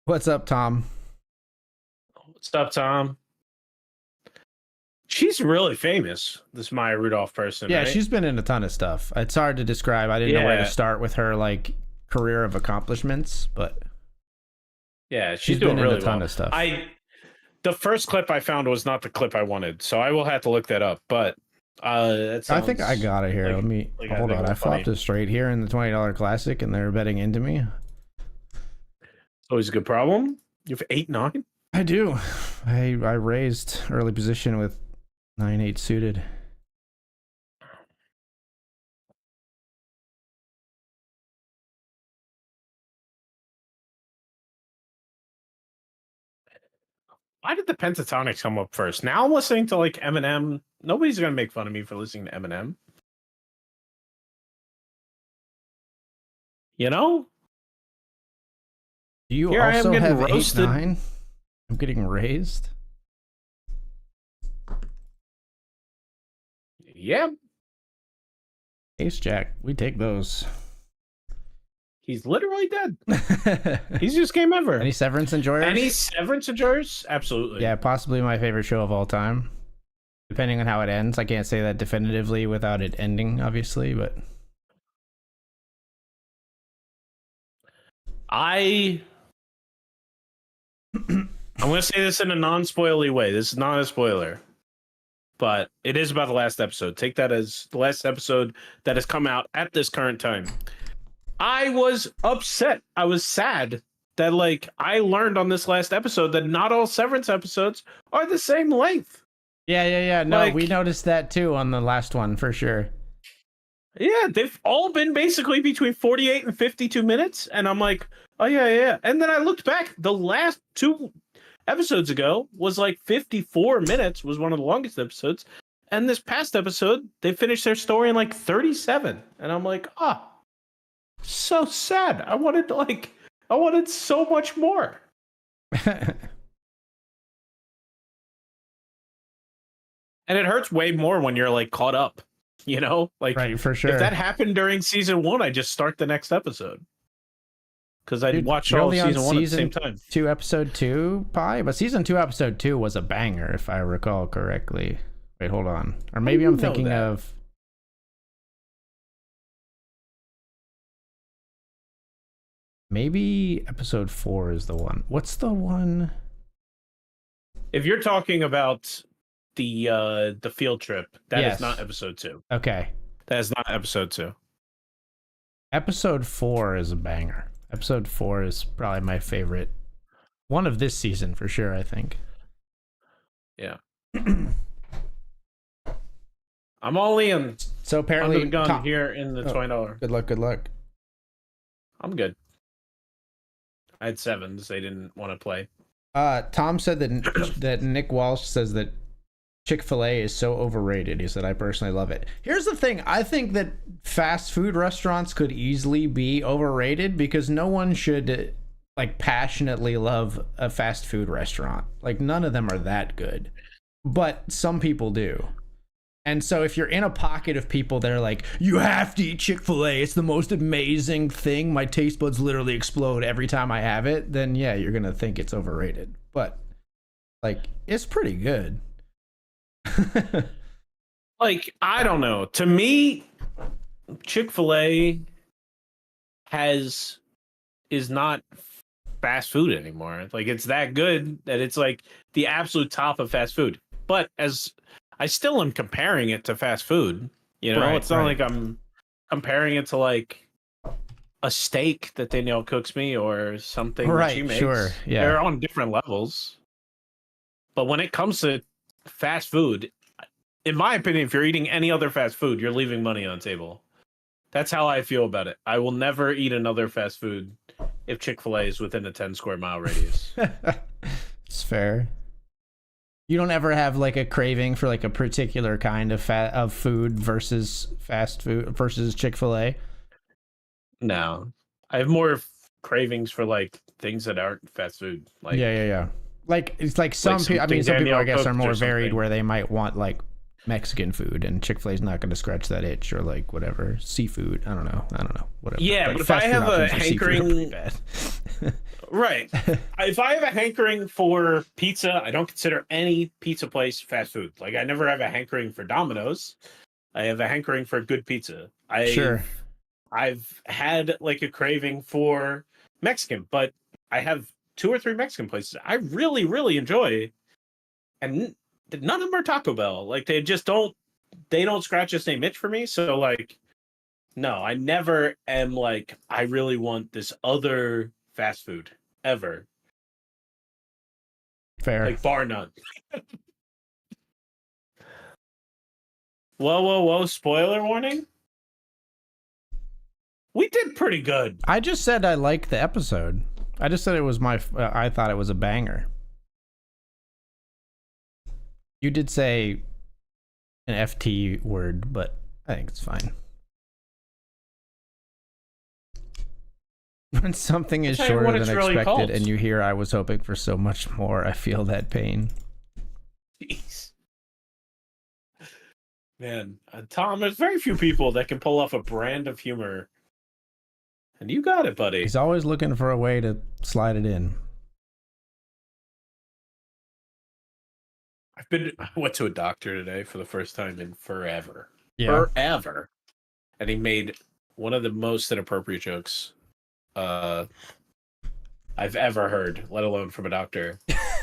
What's up, Tom? What's up, Tom? She's really famous, this Maya Rudolph person. Yeah, right? she's been in a ton of stuff. It's hard to describe. I didn't know where to start with her like career of accomplishments, but yeah, she's doing been really in a ton well. of stuff. The first clip I found was not the clip I wanted, so I will have to look that up. But That I think I sounds got it here. like, Let me I hold think on. it'll I be funny. flopped it straight here in the $20 classic, and they're betting into me. It's always a good problem. You have 8-9. I do. I raised early position with 9-8 suited. Why did the pentatonics come up first? Now I'm listening to like Eminem. Nobody's gonna make fun of me for listening to Eminem. You know? Do you Here I am also getting have roasted. 8-9? I'm getting raised. Yeah, Ace Jack. We take those. he's literally dead. He's just game over. Any Severance enjoyers? Any Severance enjoyers? Absolutely. Yeah, possibly my favorite show of all time. Depending on how it ends. I can't say that definitively without it ending, obviously, but I'm gonna say this in a non-spoily way. This is not a spoiler, but it is about the last episode. Take that as the last episode that has come out at this current time. I was upset. I was sad that like I learned on this last episode that not all Severance episodes are the same length. yeah. No, Like, we noticed that too on the last one for sure. yeah, they've all been basically between 48 and 52 minutes. And I'm like, oh, yeah. And then I looked back. The last 2 episodes ago was like 54 minutes, was one of the longest episodes. And this past episode, they finished their story in like 37. And I'm like, so sad. I wanted so much more. And it hurts way more when you're like caught up, you know? Like, Right, for sure. if that happened during season 1, I just start the next episode. Because I watched you're all only of on season 1 at the same time. 2 episode 2, Pi? But season 2 episode 2 was a banger, if I recall correctly. Wait, hold on. Or maybe I'm thinking of... Maybe episode 4 is the one. What's the one? If you're talking about the field trip, that Yes. is not episode 2. Okay. That is not episode 2. Episode 4 is a banger. Episode 4 is probably my favorite one of this season for sure, I think. Yeah. I'm all in. So apparently under the gun here in the $20. Good luck. I'm good. I had 7s. They didn't want to play. Tom said that Nick Walsh says that Chick-fil-A is so overrated. He said, I personally love it. Here's the thing. I think that fast food restaurants could easily be overrated because no one should like passionately love a fast food restaurant. Like none of them are that good, but some people do. And so if you're in a pocket of people that are like, you have to eat Chick-fil-A, it's the most amazing thing, my taste buds literally explode every time I have it, then yeah, you're going to think it's overrated. But like, it's pretty good. Like, I don't know. To me, Chick-fil-A is not fast food anymore. Like, it's that good that it's like the absolute top of fast food. But as I still am comparing it to fast food, you know, Right, it's not right. like I'm comparing it to like a steak that Danielle cooks me or something that she Right, makes. sure, yeah. They're on different levels. But when it comes to fast food, in my opinion, if you're eating any other fast food, you're leaving money on the table. That's how I feel about it. I will never eat another fast food if Chick-fil-A is within a 10 square mile radius. It's fair. You don't ever have like a craving for like a particular kind of food versus fast food versus Chick-fil-A? No. I have more cravings for like things that aren't fast food. Like, Yeah. Like it's like some people. I mean, some people I guess are more varied where they might want like Mexican food, and Chick-fil-A is not going to scratch that itch, or like whatever seafood. I don't know. Whatever. Yeah, like, but if I have a hankering, right? If I have a hankering for pizza, I don't consider any pizza place fast food. Like I never have a hankering for Domino's. I have a hankering for good pizza. Sure. I've had like a craving for Mexican, but I have 2 or 3 Mexican places I really, really enjoy, and none of them are Taco Bell. Like they just don't they don't scratch the same itch for me. So like, no, I never am like, I really want this other fast food ever. Fair. Like bar none. Whoa. Spoiler warning. We did pretty good. I just said I liked the episode. I just said it was I thought it was a banger. You did say an FT word, but I think it's fine. When something is shorter than expected and you hear I was hoping for so much more, I feel that pain. Jeez. Man, Tom, there's very few people that can pull off a brand of humor. And you got it, buddy. He's always looking for a way to slide it in. I went to a doctor today for the first time in forever. Yeah. Forever. And he made one of the most inappropriate jokes I've ever heard, let alone from a doctor.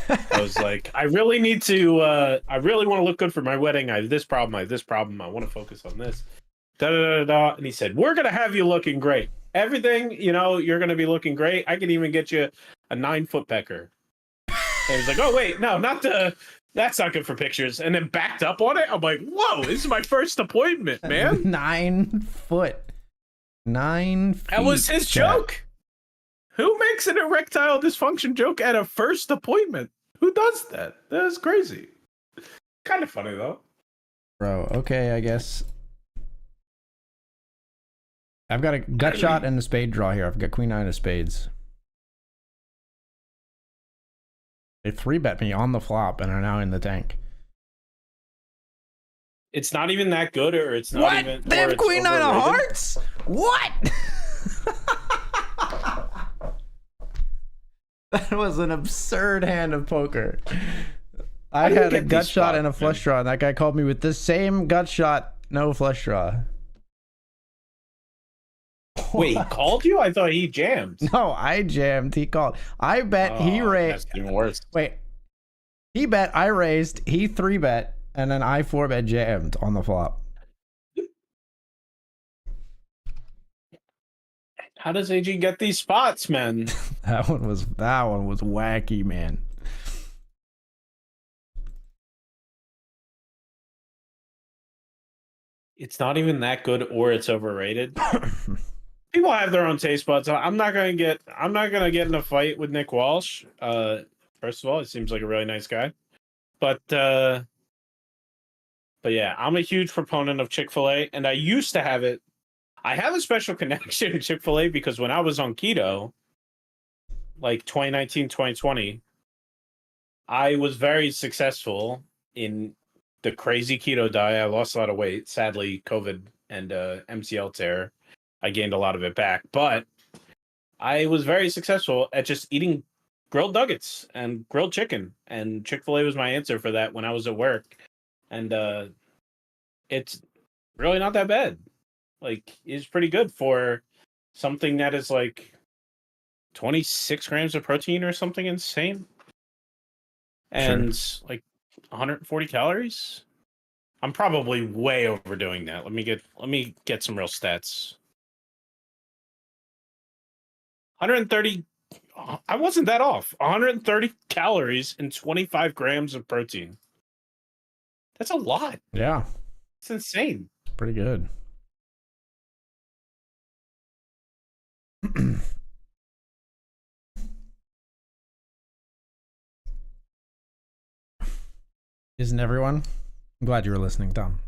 I was like, I really need to I really want to look good for my wedding. I have this problem, I want to focus on this. And he said, we're gonna have you looking great. Everything, you're gonna be looking great. I can even get you a 9-foot pecker. And he's like, oh wait, no, that's not good for pictures. And then backed up on it. I'm like, whoa, this is my first appointment, man. 9 foot. 9 feet. That was his joke. Who makes an erectile dysfunction joke at a first appointment? Who does that? That is crazy. Kind of funny, though. Bro, okay, I guess. I've got a gut shot and a spade draw here. I've got queen nine of spades. They 3-bet me on the flop and are now in the tank. It's not even that good, or it's not what? even... They have queen nine of hearts? What? That was an absurd hand of poker. I had a gut shot and a flush draw, and that guy called me with the same gut shot, no flush draw. Wait, he called you? I thought he jammed. No, I jammed. He called. I bet he raised. That's even worse. Wait. He bet, I raised, he 3-bet, and then I 4-bet jammed on the flop. How does AG get these spots, man? That one was wacky, man. It's not even that good, or it's overrated. People have their own taste buds. I'm not gonna get in a fight with Nick Walsh. First of all, he seems like a really nice guy. But yeah, I'm a huge proponent of Chick-fil-A, and I used to have it. I have a special connection to Chick-fil-A because when I was on keto, like 2019, 2020, I was very successful in the crazy keto diet. I lost a lot of weight. Sadly, COVID and MCL tear, I gained a lot of it back. But I was very successful at just eating grilled nuggets and grilled chicken. And Chick-fil-A was my answer for that when I was at work. And it's really not that bad. Like, it's pretty good for something that is like 26 grams of protein or something insane. And like 140 calories. I'm probably way overdoing that. Let me get some real stats. 130. I wasn't that off. 130 calories and 25 grams of protein. That's a lot. Yeah. It's insane. Pretty good. Isn't everyone? I'm glad you were listening, Tom.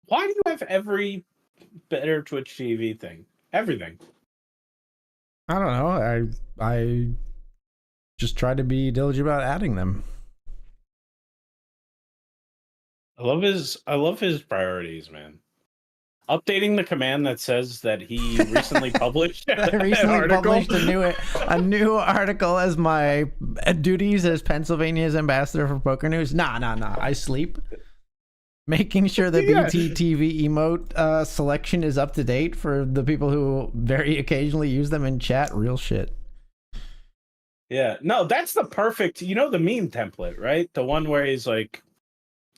Why do you have every better Twitch TV thing? Everything. I don't know. I just try to be diligent about adding them. I love his priorities, man. Updating the command that says that he recently published published a new article as my duties as Pennsylvania's ambassador for Poker News. Nah. I sleep. Making sure the Yeah. BTTV emote selection is up to date for the people who very occasionally use them in chat. Real shit. Yeah. No, that's the perfect, the meme template, right? The one where he's like,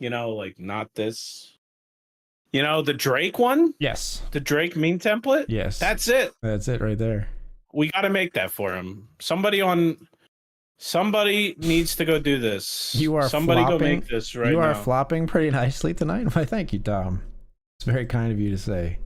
like not this. The Drake one? Yes. The Drake meme template? Yes. That's it. That's it right there. We got to make that for him. Somebody needs to go do this. You are Somebody flopping. go make this right You are now. flopping pretty nicely tonight. Why, thank you, Tom. It's very kind of you to say.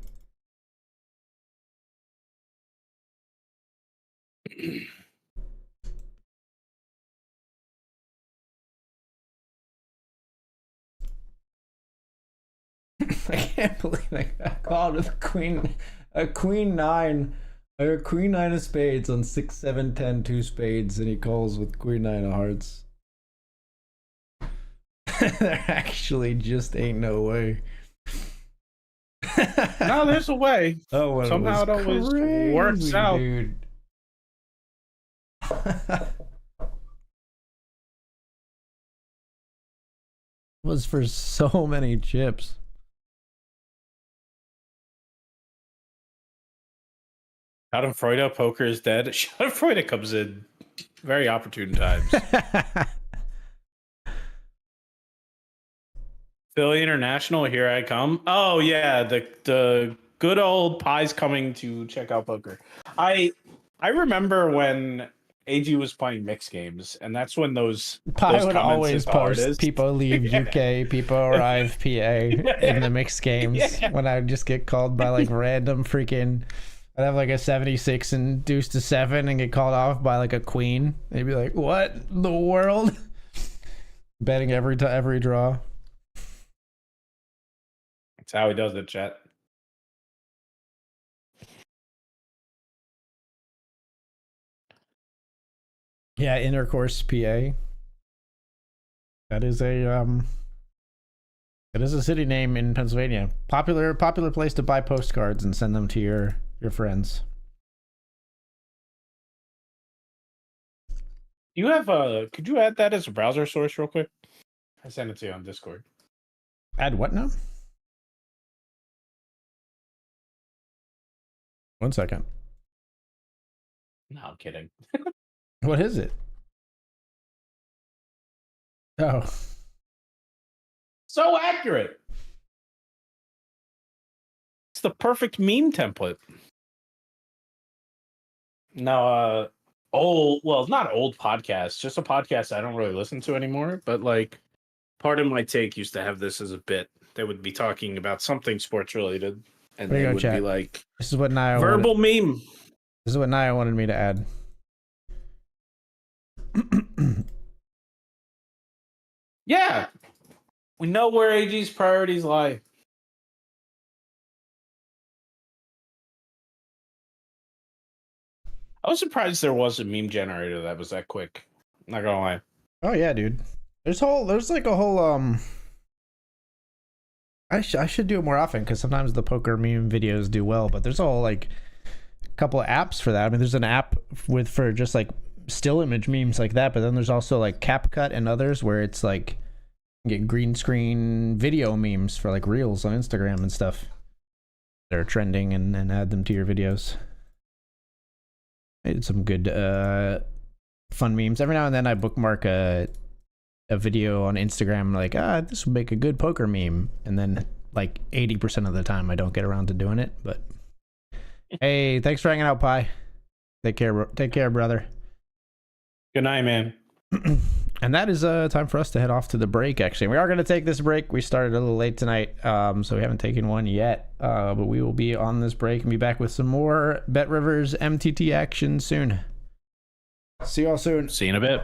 I can't believe I got called with a queen nine of spades on 6, 7, 10, 2 spades, and he calls with queen nine of hearts. There actually just ain't no way. No, there's a way. Oh, somehow it always works out. Dude. Was for so many chips. Schadenfreude, poker is dead. Schadenfreude comes in very opportune times. Philly International, here I come. Oh yeah, the good old Pie's coming to check out poker. I remember when AG was playing mixed games, and that's when those Pie would comments always his post hardest. people leave Yeah. UK, people arrive PA in the mixed games when I would just get called by like random freaking. I'd have like a 76 and deuce to 7 and get called off by like a queen. They'd be like, "What in the world?" Betting every draw. That's how he does it, chat. Yeah, Intercourse PA. That is a city name in Pennsylvania. Popular place to buy postcards and send them to your friends. You have could you add that as a browser source real quick? I sent it to you on Discord. Add what now? 1 second. No, I'm kidding. What is it? Oh. So accurate. It's the perfect meme template. No, not old podcasts, just a podcast I don't really listen to anymore, but like Part of My Take used to have this as a bit. They would be talking about something sports related, and they would be like, "This is what Naya verbal meme. This is what Naya wanted me to add." Yeah, we know where AG's priorities lie. I was surprised there was a meme generator that was that quick. Not gonna lie. Oh yeah, dude. There's like a whole I should do it more often because sometimes the poker meme videos do well, but there's a whole like couple of apps for that. I mean, there's an app for just like still image memes like that, but then there's also like CapCut and others where it's like you get green screen video memes for like reels on Instagram and stuff. They're trending and add them to your videos. Made some good fun memes. Every now and then I bookmark a video on Instagram like, this would make a good poker meme, and then like 80% of the time I don't get around to doing it. But hey, thanks for hanging out, Pi. Take care, brother. Good night, man. And that is time for us to head off to the break. Actually, we are going to take this break. We started a little late tonight, so we haven't taken one yet, but we will be on this break and be back with some more BetRivers MTT action soon. See y'all soon. See you in a bit.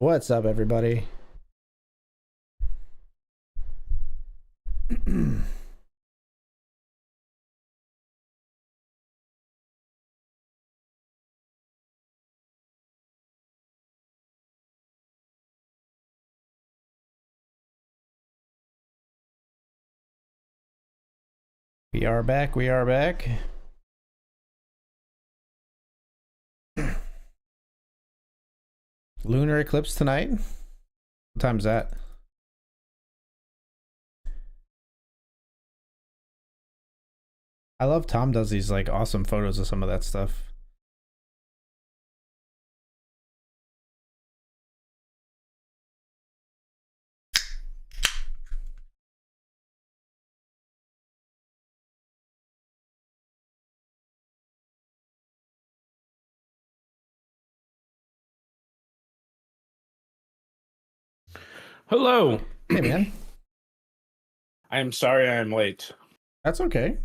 What's up, everybody? We are back. We are back. Lunar eclipse tonight. What time's that? I love Tom does these like awesome photos of some of that stuff. Hello. Hey, man. I am sorry I am late. That's okay.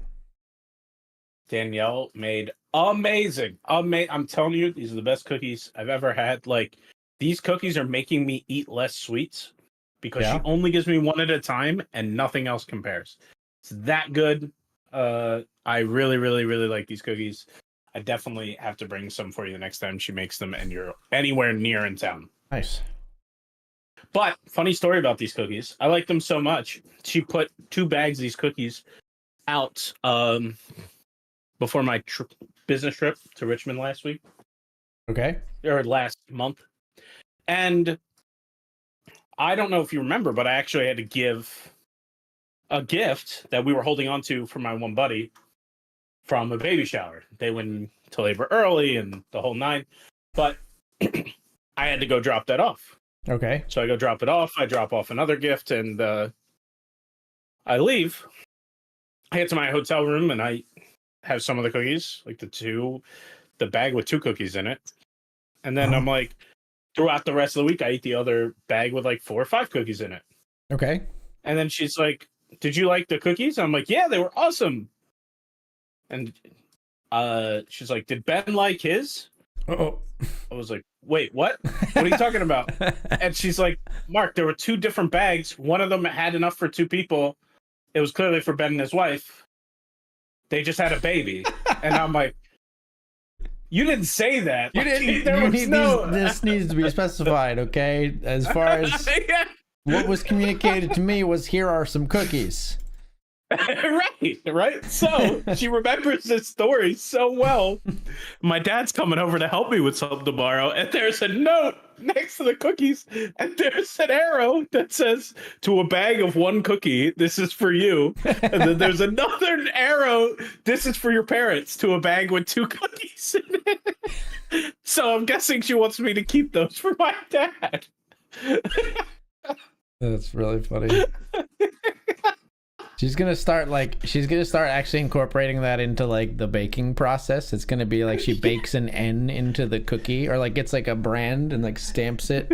Danielle made amazing. I'm telling you, these are the best cookies I've ever had. Like, these cookies are making me eat less sweets because she only gives me one at a time and nothing else compares. It's that good. I really, really, really like these cookies. I definitely have to bring some for you the next time she makes them and you're anywhere near in town. Nice. But funny story about these cookies. I like them so much. She put 2 bags of these cookies out before my business trip to Richmond last week. Okay. Or last month. And I don't know if you remember, but I actually had to give a gift that we were holding on to for my one buddy from a baby shower. They went to labor early and the whole 9. But I had to go drop that off. Okay. So I go drop it off. I drop off another gift and I leave. I get to my hotel room and I have some of the cookies, like the bag with 2 cookies in it. And then I'm like, throughout the rest of the week, I eat the other bag with like 4 or 5 cookies in it. Okay. And then she's like, did you like the cookies? I'm like, yeah, they were awesome. And she's like, did Ben like his? Uh-oh. I was like, wait, what? What are you talking about? And she's like, Mark, there were 2 different bags. One of them had enough for 2 people. It was clearly for Ben and his wife. They just had a baby. And I'm like, you didn't say that. You didn't. This needs to be specified, okay? As far as what was communicated to me was, here are some cookies. right. So she remembers this story so well. My dad's coming over to help me with something tomorrow, and there's a note next to the cookies, and there's an arrow that says, to a bag of 1 cookie, this is for you. And then there's another arrow, this is for your parents, to a bag with 2 cookies in it. So I'm guessing she wants me to keep those for my dad. That's really funny. She's gonna start actually incorporating that into like the baking process. It's gonna be like she bakes an N into the cookie, or like gets like a brand and like stamps it.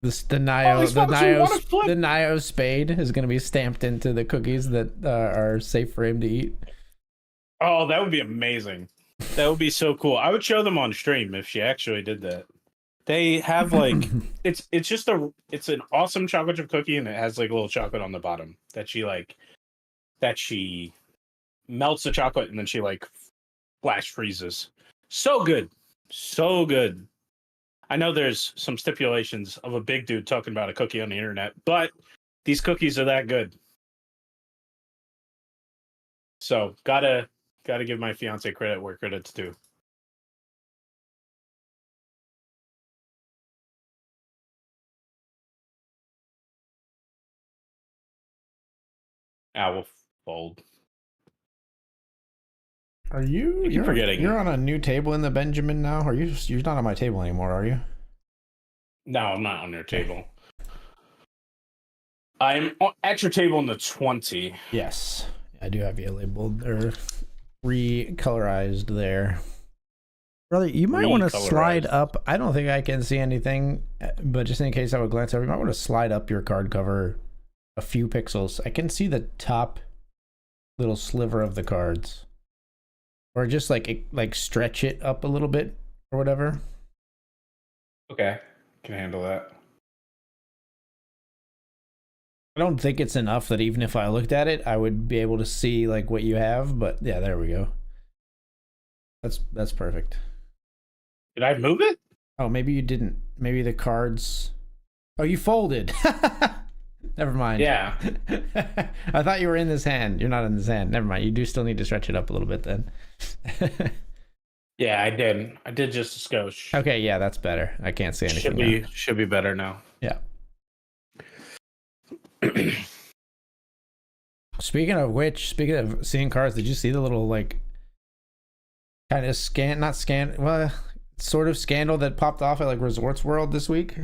The Nio spade is gonna be stamped into the cookies that are safe for him to eat. Oh, that would be amazing. That would be so cool. I would show them on stream if she actually did that. They have like it's an awesome chocolate chip cookie, and it has like a little chocolate on the bottom that she melts the chocolate and then she like flash freezes. So good. So good. I know there's some stipulations of a big dude talking about a cookie on the internet, but these cookies are that good. So gotta give my fiance credit where credit's due. Owl fold. Are you? You're forgetting. You're on a new table in the Benjamin now. Are you? You're not on my table anymore, are you? No, I'm not on your table. I'm at your table in the 20. Yes, I do have you labeled or recolorized there. Brother, you might want to slide up. I don't think I can see anything, but just in case I would glance over, you might want to slide up your card cover a few pixels. I can see the top little sliver of the cards, or just like stretch it up a little bit or whatever. Okay, can handle that. I don't think it's enough that even if I looked at it, I would be able to see like what you have. But yeah, there we go. That's perfect. Did I move it? Oh, maybe you didn't. Maybe the cards. Oh, you folded. Never mind. Yeah. I thought you were in this hand. You're not in this hand. Never mind. You do still need to stretch it up a little bit then. Yeah, I did. I did just a skosh. Okay, yeah, that's better. I can't see anything. Should be better now. Yeah. Speaking of which, speaking of seeing cards, did you see the little like kind of sort of scandal that popped off at like Resorts World this week?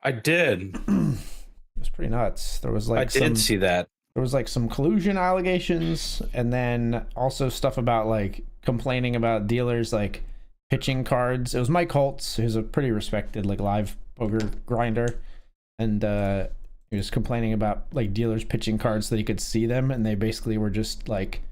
I did. It was pretty nuts. There was like I did see that. There was like some collusion allegations, and then also stuff about like complaining about dealers like pitching cards. It was Mike Holtz, who's a pretty respected like live poker grinder, and he was complaining about like dealers pitching cards so that he could see them, and they basically were just like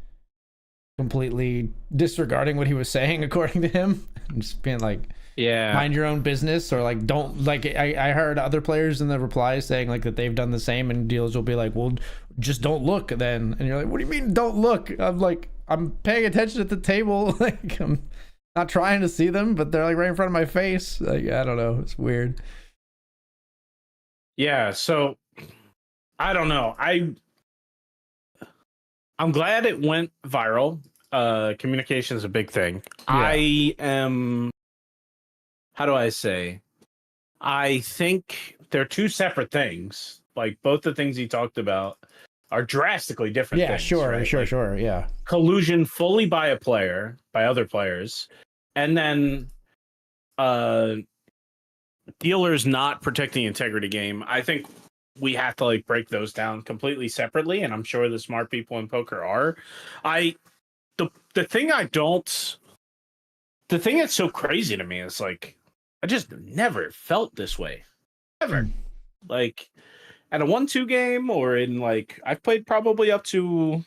completely disregarding what he was saying according to him, and just being like, yeah, mind your own business, or like don't like. I heard other players in the replies saying like that they've done the same, and dealers will be like, well, just don't look then, and you're like, what do you mean don't look? I'm like, I'm paying attention at the table. Like, I'm not trying to see them, but they're like right in front of my face. Like, I don't know, it's weird. Yeah, so I don't know. I'm glad it went viral. Communication is a big thing. Yeah. I am, how do I say? I think they're two separate things. Like both the things he talked about are drastically different things. Sure, right? Sure. Yeah. Collusion fully by other players, and then dealers not protecting the integrity game. I think we have to like break those down completely separately, and I'm sure the smart people in poker are. The thing that's so crazy to me is like I just never felt this way. Ever. Like at a 1-2 game, or in like I've played probably up to,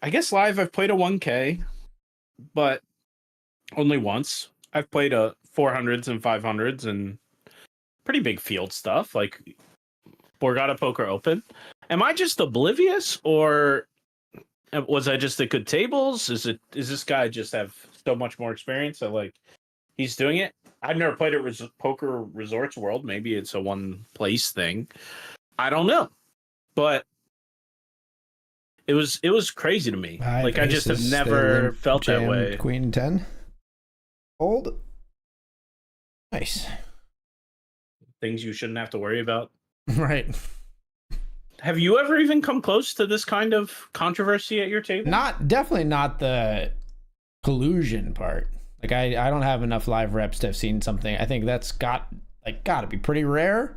I guess live I've played a 1K, but only once. I've played a 400s and 500s and pretty big field stuff like Borgata Poker Open. Am I just oblivious, or was I just at good tables? Is this guy just have so much more experience that like he's doing it? I've never played at Poker Resorts World. Maybe it's a one place thing. I don't know, but it was crazy to me. Like I just have never felt that way. Queen 10. Old. Nice. Things you shouldn't have to worry about. Right. Have you ever even come close to this kind of controversy at your table? Definitely not the collusion part. Like I don't have enough live reps to have seen something. I think that's got to be pretty rare.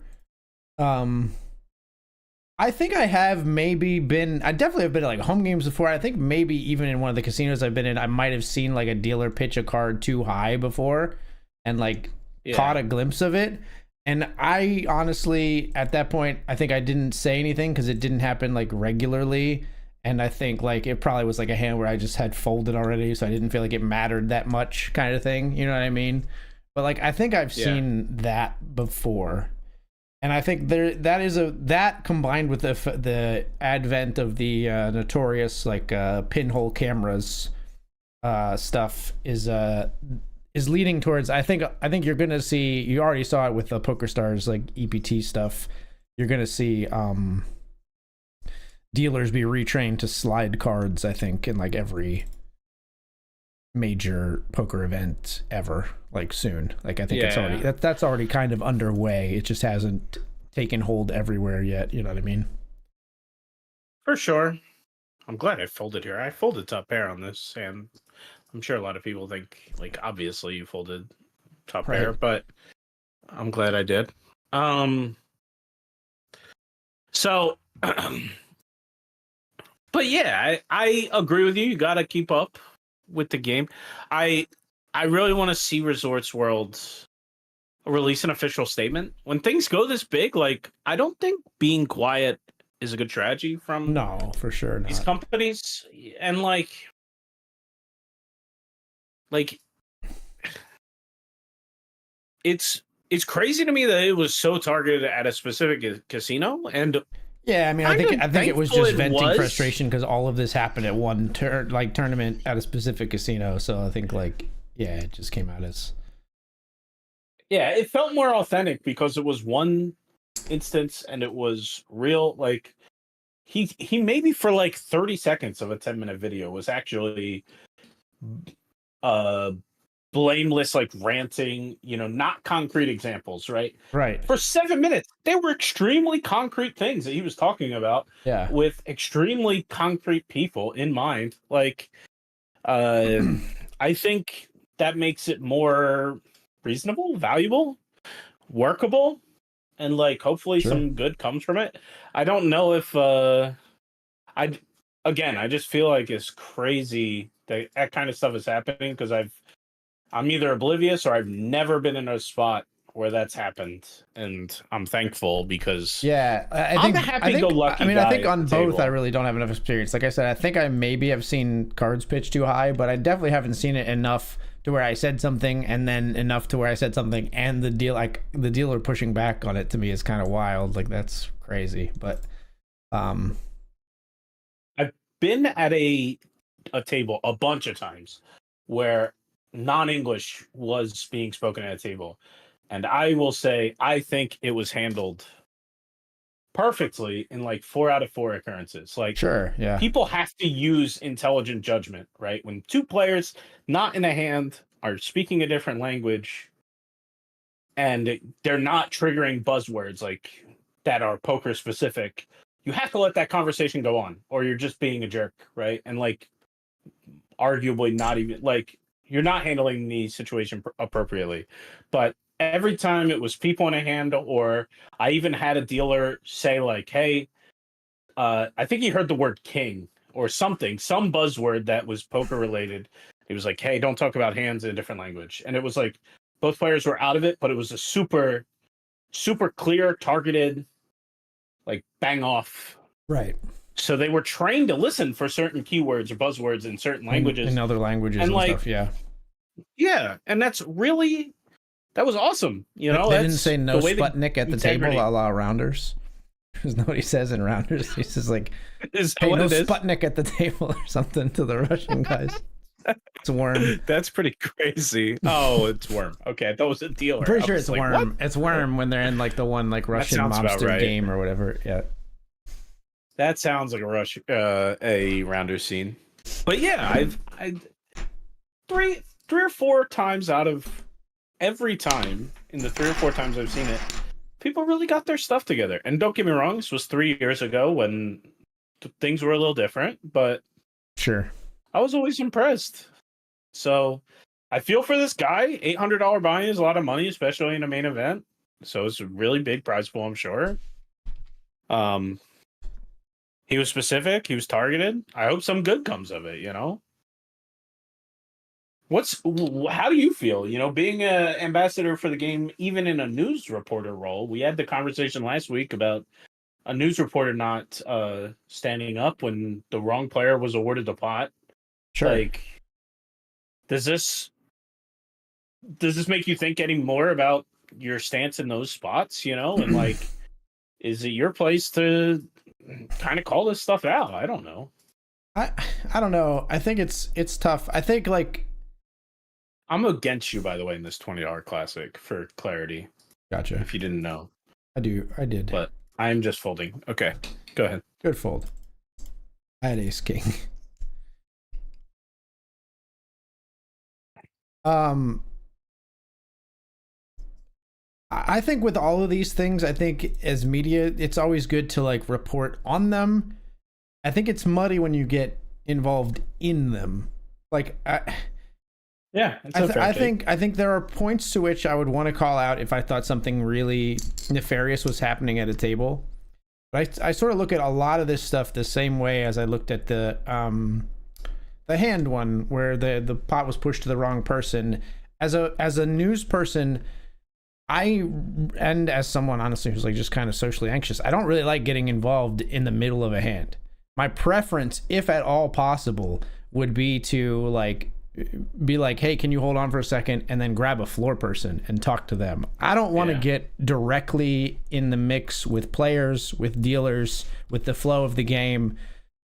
I think I have I definitely have been to like home games before. I think maybe even in one of the casinos I've been in, I might have seen like a dealer pitch a card too high before and like caught a glimpse of it. And I honestly, at that point, I think I didn't say anything because it didn't happen like regularly. And I think like it probably was like a hand where I just had folded already, so I didn't feel like it mattered that much, kind of thing. You know what I mean? But like I think I've seen that before, and I think that combined with the advent of the notorious like pinhole cameras stuff is leading towards. I think you're gonna see. You already saw it with the PokerStars like EPT stuff. You're gonna see dealers be retrained to slide cards, I think, in like every major poker event ever, like soon. Like I think it's already that's already kind of underway. It just hasn't taken hold everywhere yet. You know what I mean? For sure. I'm glad I folded here. I folded top pair on this, and I'm sure a lot of people think like obviously you folded top pair, but I'm glad I did. So but yeah, I agree with you. You got to keep up with the game. I really want to see Resorts World release an official statement. When things go this big, like I don't think being quiet is a good strategy from for sure not. These companies. And like it's crazy to me that it was so targeted at a specific casino. And yeah, I mean, I think it was just venting was. frustration because all of this happened at one tournament at a specific casino. So I think it just came out as It felt more authentic because it was one instance and it was real. Like he maybe for like 30 seconds of a 10-minute video was actually blameless, like ranting, not concrete examples, right? right. For 7 minutes, they were extremely concrete things that he was talking about with extremely concrete people in mind. Like, I think that makes it more reasonable, valuable, workable, and like hopefully some good comes from it. I don't know if I just feel like it's crazy that kind of stuff is happening because I'm either oblivious or I've never been in a spot where that's happened, and I'm thankful because I'm a happy-go-lucky guy. I think on both I really don't have enough experience. Like I said, I think I maybe have seen cards pitched too high, but I definitely haven't seen it enough to where I said something and then enough to where I said something and the dealer pushing back on it to me is kind of wild. Like that's crazy. But I've been at a table a bunch of times where non-English was being spoken at a table, and I will say I think it was handled perfectly in like 4 out of 4 occurrences. Like, people have to use intelligent judgment, right? When two players not in a hand are speaking a different language and they're not triggering buzzwords like that are poker specific, you have to let that conversation go on, or you're just being a jerk, right? And like, arguably not even like you're not handling the situation appropriately. But every time it was people in a hand, or I even had a dealer say like, hey, I think he heard the word king or something, some buzzword that was poker related. He was like, hey, don't talk about hands in a different language. And it was like both players were out of it, but it was a super, super clear, targeted, like bang off. Right. So they were trained to listen for certain keywords or buzzwords in certain languages. In other languages and like, stuff, yeah. And that was awesome. They didn't say no Sputnik at the table a la Rounders. Because nobody says in Rounders. He says like, hey, no Sputnik at the table or something to the Russian guys. It's Worm. That's pretty crazy. Oh, it's Worm. Okay, that was a dealer. I'm pretty sure it's like, Worm. What? It's Worm when they're in like the one like Russian mobster game or whatever. Yeah. That sounds like a Rounder scene. But yeah, I've three or four times out of every time in the 3 or 4 times I've seen it, people really got their stuff together. And don't get me wrong, this was 3 years ago when things were a little different, but sure, I was always impressed. So I feel for this guy. $800 buy-in is a lot of money, especially in a main event. So it's a really big prize pool, I'm sure. He was specific. He was targeted. I hope some good comes of it, How do you feel, being an ambassador for the game, even in a news reporter role? We had the conversation last week about a news reporter not standing up when the wrong player was awarded the pot. Sure. Like, does this make you think any more about your stance in those spots, and like, is it your place to kind of call this stuff out? I don't know. I don't know. I think it's tough. I think like I'm against you, by the way, in this $20 classic for clarity. Gotcha. If you didn't know. I did. But I'm just folding. Okay. Go ahead. Good fold. I had ace king. I think with all of these things, I think as media, it's always good to like report on them. I think it's muddy when you get involved in them. Like, I think there are points to which I would want to call out if I thought something really nefarious was happening at a table. But I sort of look at a lot of this stuff the same way as I looked at the hand one where the pot was pushed to the wrong person. As a news person, and as someone honestly who's like just kind of socially anxious, I don't really like getting involved in the middle of a hand. My preference, if at all possible, would be to like be like, hey, can you hold on for a second, and then grab a floor person and talk to them. I don't want to get directly in the mix with players, with dealers, with the flow of the game.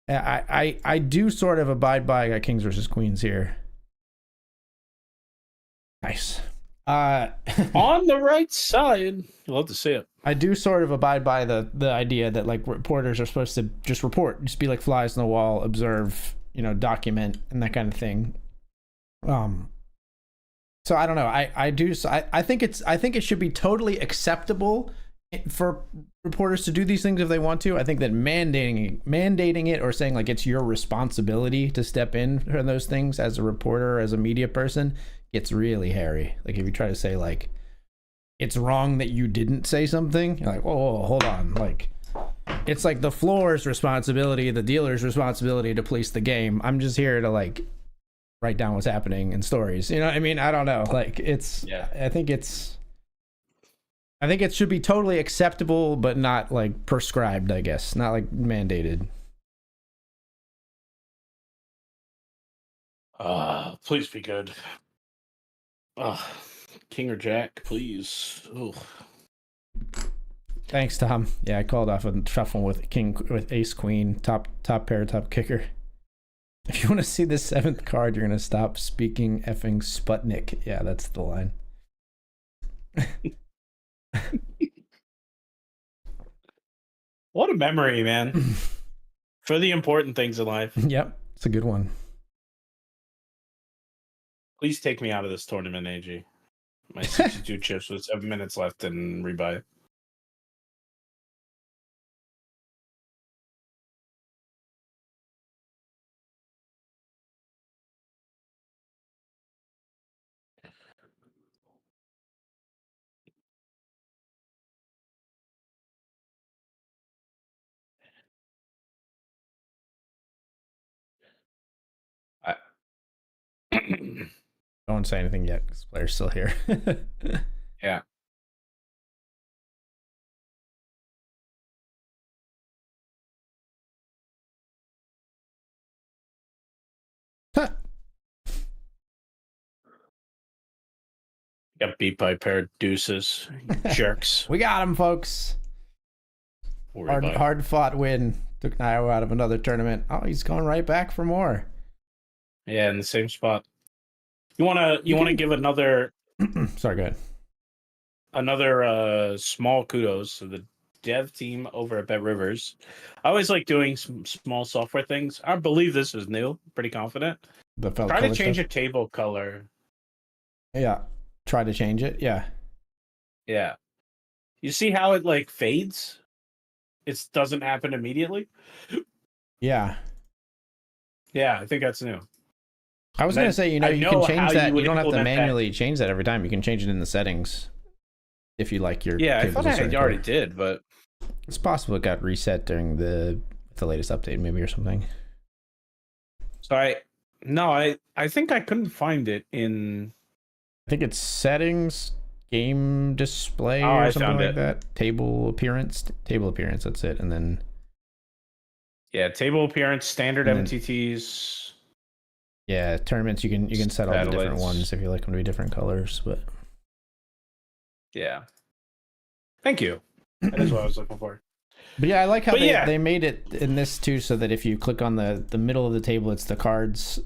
I do sort of abide by. I got kings versus queens here. Nice. On the right side. Love to see it. I do sort of abide by the idea that like reporters are supposed to just report, just be like flies on the wall, observe, document, and that kind of thing. So I don't know. I think it should be totally acceptable for reporters to do these things if they want to. I think that mandating it or saying like it's your responsibility to step in for those things as a reporter, as a media person, gets really hairy. Like if you try to say like it's wrong that you didn't say something, you're like, whoa, hold on. Like it's like the floor's responsibility, the dealer's responsibility to police the game. I'm just here to like write down what's happening in stories. You know what I mean? I don't know. Like it's, I think it should be totally acceptable, but not like prescribed, I guess. Not like mandated. Please be good. King or jack, please. Ooh. Thanks, Tom. Yeah, I called off a tough one with ace queen, top pair, top kicker. If you want to see the 7th card, you're gonna stop speaking effing Sputnik. Yeah, that's the line. What a memory, man. For the important things in life. Yep, it's a good one. Please take me out of this tournament, AG. My 62 chips with 7 minutes left and rebuy. Don't say anything yet because player's still here. Yeah. Got beat by a pair of deuces. Jerks. We got him, folks. Hard fought win. Took Naigo out of another tournament. Oh, he's going right back for more. Yeah, in the same spot. You wanna give another sorry, go ahead. Another small kudos to the dev team over at BetRivers. I always like doing some small software things. I believe this is new. Pretty confident. Try to change a table color. Yeah. Try to change it. Yeah. Yeah. You see how it like fades? It doesn't happen immediately. Yeah. Yeah, I think that's new. I was going to say, you can change that. You don't have to manually change that every time. You can change it in the settings if you like your. Yeah, I thought I already did, but it's possible it got reset during the latest update, maybe, or something. So I think I couldn't find it in. I think it's settings, game display, or something like that. Table appearance. That's it, and then. Yeah, table appearance, standard MTTs. Yeah, tournaments you can set all the different ones if you like them to be different colors, but yeah. Thank you. That is what I was looking for. But yeah, I like how they made it in this too, so that if you click on the middle of the table, it's the cards,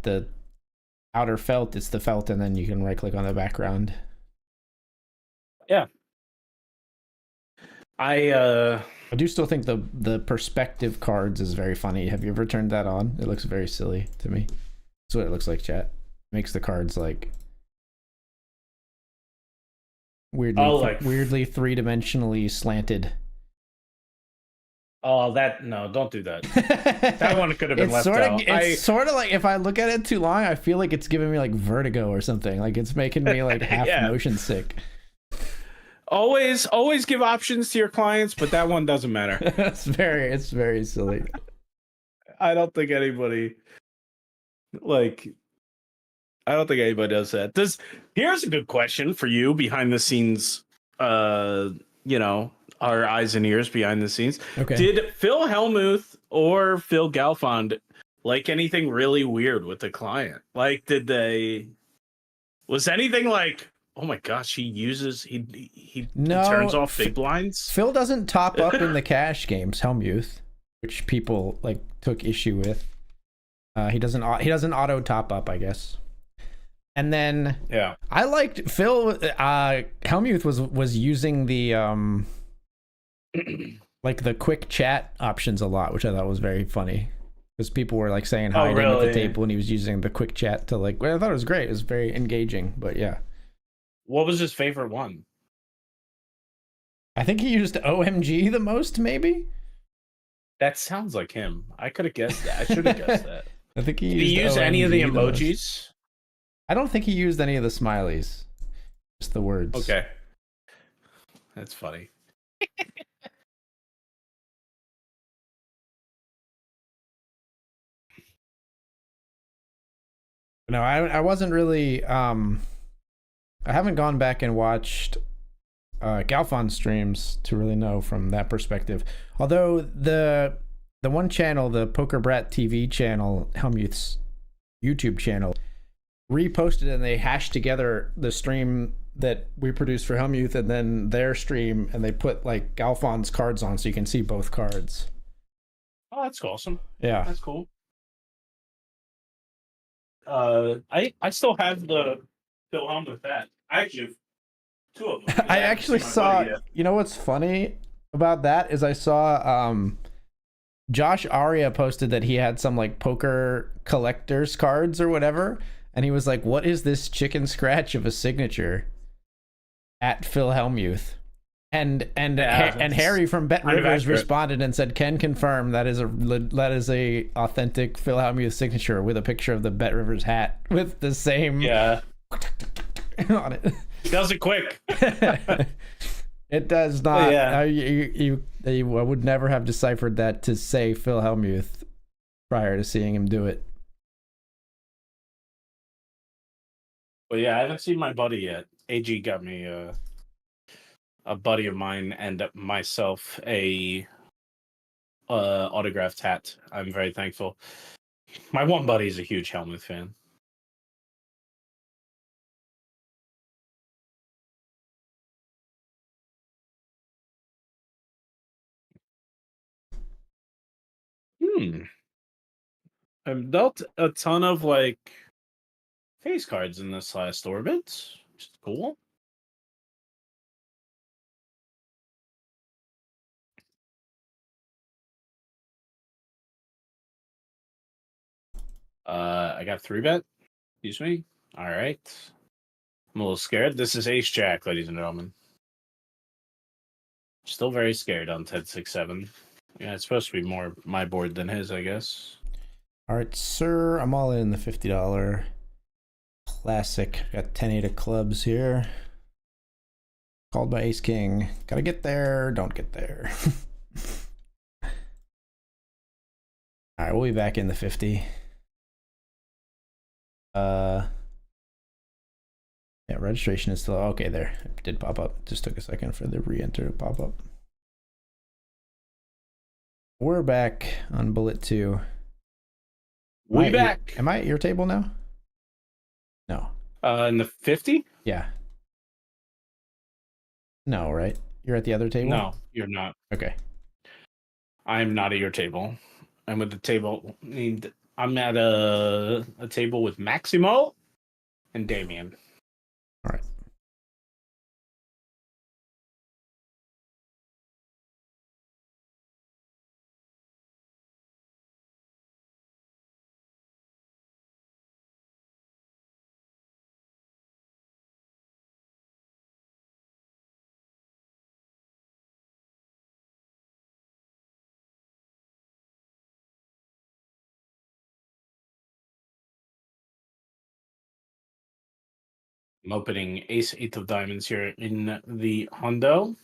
the outer felt, it's the felt, and then you can right click on the background. Yeah. I do still think the perspective cards is very funny. Have you ever turned that on? It looks very silly to me. That's what it looks like, chat. It makes the cards like weirdly three-dimensionally slanted. Oh, don't do that. That one could have been left out. It's sort of like if I look at it too long, I feel like it's giving me like vertigo or something. Like it's making me like half motion sick. Always give options to your clients, but that one doesn't matter. It's very silly. I don't think anybody does that. Here's a good question for you behind the scenes, our eyes and ears behind the scenes. Okay. Did Phil Hellmuth or Phil Galfond like anything really weird with the client? Like, was anything like, oh my gosh, he turns No, off big blinds? Phil doesn't top up in the cash games, Helmuth, which people like took issue with. He doesn't auto top up, I guess. And then Yeah. I liked Phil. Helmuth was using the like the quick chat options a lot, which I thought was very funny because people were like saying hi to him at the table, and he was using the quick chat to like. Well, I thought it was great. It was very engaging. But yeah, What was his favorite one? I think he used OMG the most, maybe. That sounds like him. I could have guessed that. I should have guessed that. I think he Did he use any of the emojis? I don't think he used any of the smileys. Just the words. Okay. That's funny. No, I wasn't really I haven't gone back and watched Galfon streams to really know from that perspective. Although the one channel, the Poker Brat TV channel, Helmuth's YouTube channel, reposted and they hashed together the stream that we produced for Helmuth and then their stream, and they put like Galfon's cards on so you can see both cards. Oh, that's awesome. Yeah. That's cool. I still have the Phil with that. I actually have two of them. I actually saw, you know what's funny about that is I saw Josh Aria posted that he had some like poker collector's cards or whatever, and he was like, what is this chicken scratch of a signature at Phil Helmuth? And Harry from BetRivers responded and said, can confirm that is a authentic Phil Helmuth signature with a picture of the BetRivers hat with the same on it. He does it quick. It does not. Yeah. I would never have deciphered that to say Phil Helmuth prior to seeing him do it. Well, yeah, I haven't seen my buddy yet. AG got me a buddy of mine and myself a autographed hat. I'm very thankful. My one buddy is a huge Helmuth fan. I've dealt a ton of like face cards in this last orbit, which is cool. I got 3-bet. Excuse me. All right. I'm a little scared. This is Ace Jack, ladies and gentlemen. Still very scared on 10-6-7. Yeah, it's supposed to be more my board than his, I guess. All right, sir. I'm all in the $50 classic. Got 10-8 of clubs here. Called by Ace King. Gotta get there. Don't get there. All right, we'll be back in the 50. Yeah, registration is still okay. There, it did pop up. Just took a second for the re-enter to pop up. We're back on bullet 2. We back. Am I at your table now? No. In the 50? Yeah. No, right? You're at the other table? No, you're not. Okay. I'm not at your table. I'm at the table. I'm at a table with Maximo and Damien. All right. I'm opening Ace 8 of Diamonds here in the Hundo.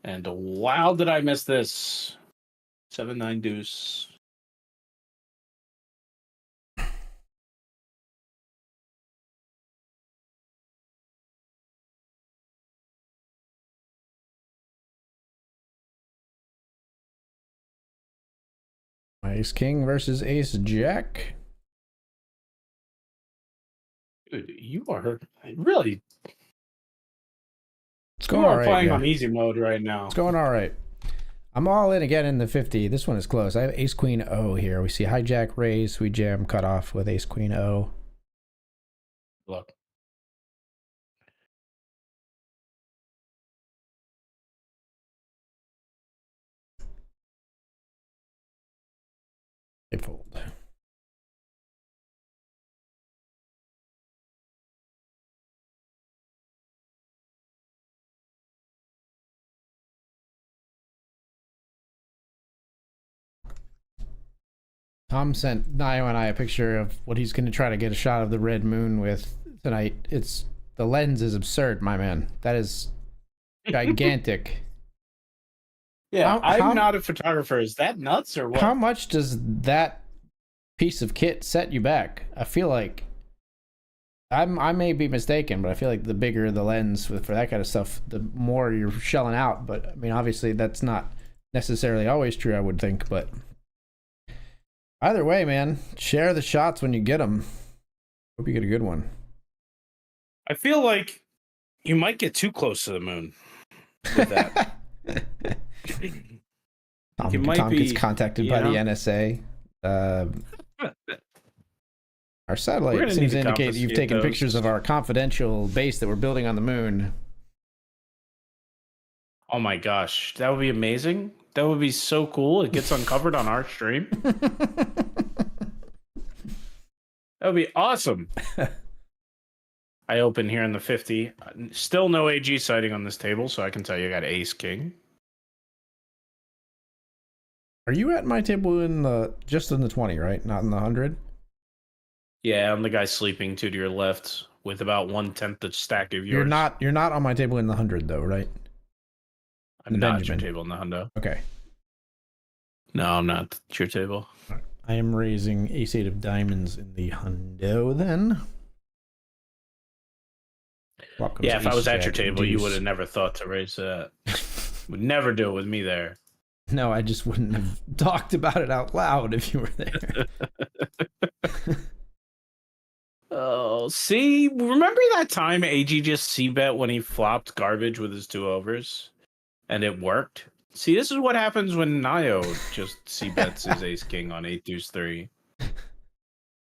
And wow, did I miss this? 7-9 deuce. Ace king versus ace jack. Dude, you are really. It's going You all are right. playing Yeah. on easy mode right now. It's going all right. I'm all in again in the 50. This one is close. I have ace queen O here. We see hijack raise. We jam cut off with ace queen O. Look. They fold. Tom sent Nio and I a picture of what he's going to try to get a shot of the red moon with tonight. It's the lens is absurd, my man. That is gigantic. Yeah, I'm not a photographer. Is that nuts or what? How much does that piece of kit set you back? I feel like I may be mistaken, but I feel like the bigger the lens for that kind of stuff, the more you're shelling out. But I mean, obviously, that's not necessarily always true, I would think. But either way, man, share the shots when you get them. Hope you get a good one. I feel like you might get too close to the moon with that. Tom gets contacted by the NSA. Our satellite seems to indicate you've taken pictures of our confidential base that we're building on the moon. Oh my gosh, that would be amazing. That would be so cool. It gets uncovered on our stream. That would be awesome. I open here in the 50. Still no AG sighting on this table, so I can tell you I got ace king. Are you at my table just in the 20, right? Not in the 100? Yeah, I'm the guy sleeping 2 to your left with about 1/10 the stack of yours. You're not on my table in the 100 though, right? I'm not at your table in the hundo. Okay. No, I'm not at your table. I am raising ace-8 of diamonds in the hundo then. Yeah, if I was at your table, you would have never thought to raise that. Would never do it with me there. No, I just wouldn't have talked about it out loud if you were there. Oh, see, remember that time AG just c-bet when he flopped garbage with his 2 overs? And it worked? See, this is what happens when Nio just c-bets his ace-king on 8-3.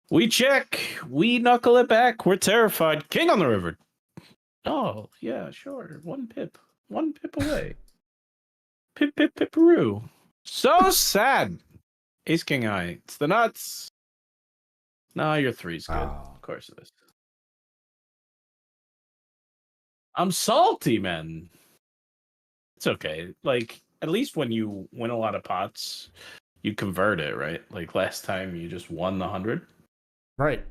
We check. We knuckle it back. We're terrified. King on the river. Oh, yeah, sure. 1 pip. 1 pip away. Pip, pip, pipperoo. So sad. Ace-king high. It's the nuts. No, your 3's good. Oh. Of course it is. I'm salty, man. It's okay. Like, at least when you win a lot of pots, you convert it, right? Like last time you just won the 100. Right. You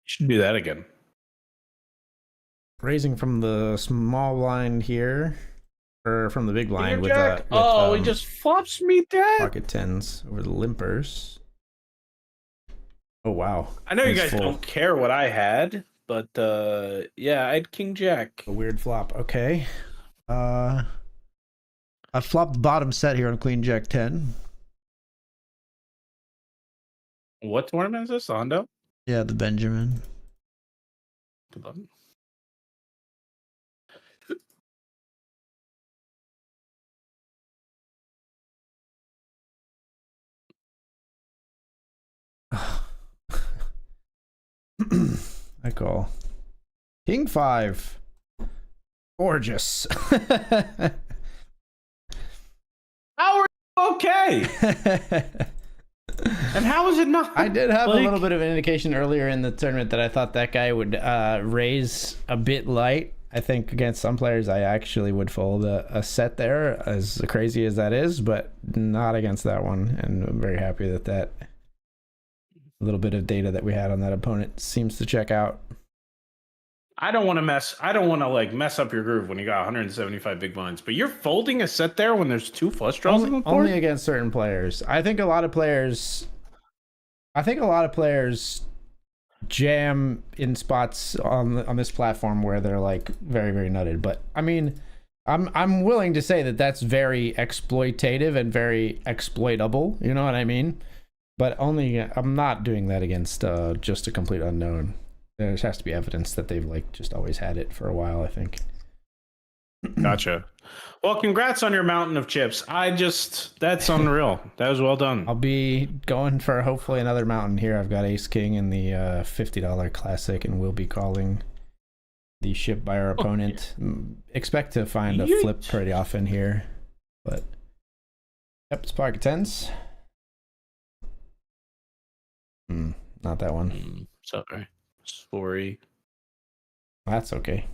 should do that again. Raising from the small blind here. Or from the big blind with he just flops me dead. Pocket 10s over the limpers. Oh, wow. I know you guys don't care what I had, but yeah, I had King Jack. A weird flop. Okay. I flopped the bottom set here on Queen Jack 10. What tournament is this? Hondo? Yeah, the Benjamin. Good luck. I call. King 5. Gorgeous. How are you okay? And how is it not? I did have a little bit of an indication earlier in the tournament that I thought that guy would raise a bit light. I think against some players I actually would fold a set there, as crazy as that is, but not against that one. And I'm very happy that little bit of data that we had on that opponent seems to check out. I don't want to like mess up your groove when you got 175 big blinds, but you're folding a set there when there's 2 flush draws on the board? Only against certain players. I think a lot of players jam in spots on this platform where they're like very, very nutted. But I mean, I'm willing to say that that's very exploitative and very exploitable. You know what I mean? But only I'm not doing that against just a complete unknown. There has to be evidence that they've like just always had it for a while, I think. Gotcha. Well, congrats on your mountain of chips. That's unreal. That was well done. I'll be going for hopefully another mountain here. I've got Ace King in the $50 classic, and we'll be calling the ship by our opponent. Expect to find a flip pretty often here, but yep, it's pocket tens. Not that one. Sorry. Sorry. That's okay.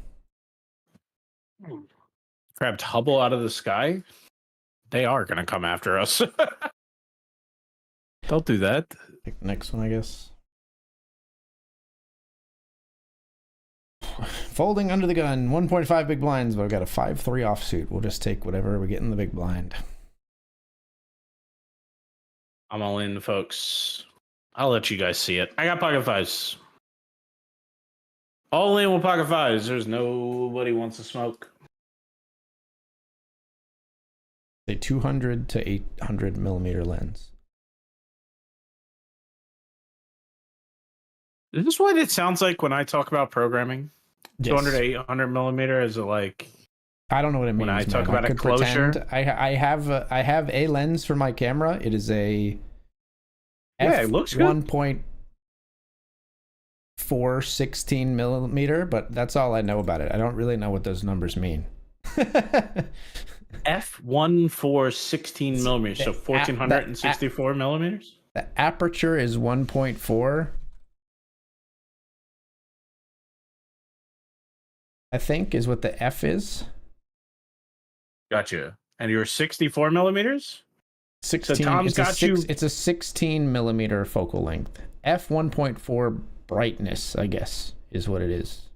Grabbed Hubble out of the sky. They are going to come after us. Don't do that. Pick the next one, I guess. Folding under the gun, 1.5 big blinds, but I've got a 5-3 offsuit. We'll just take whatever we get in the big blind. I'm all in, folks. I'll let you guys see it. I got pocket fives. All in with pocket fives. There's nobody wants to smoke. A 200 to 800 millimeter lens. Is this what it sounds like when I talk about programming? Yes. 200 to 800 millimeter is it like? I don't know what it means. When I talk about a closure, I have a lens for my camera. It is a it looks good. 1.416 millimeter, but that's all I know about it. I don't really know what those numbers mean. f1.416 millimeters, so 1464 millimeters. The aperture is 1.4. I think is what the f is. Gotcha. And you're 64 millimeters. 16. So Tom's got you. It's a 16 millimeter focal length. F 1.4 brightness, I guess, is what it is.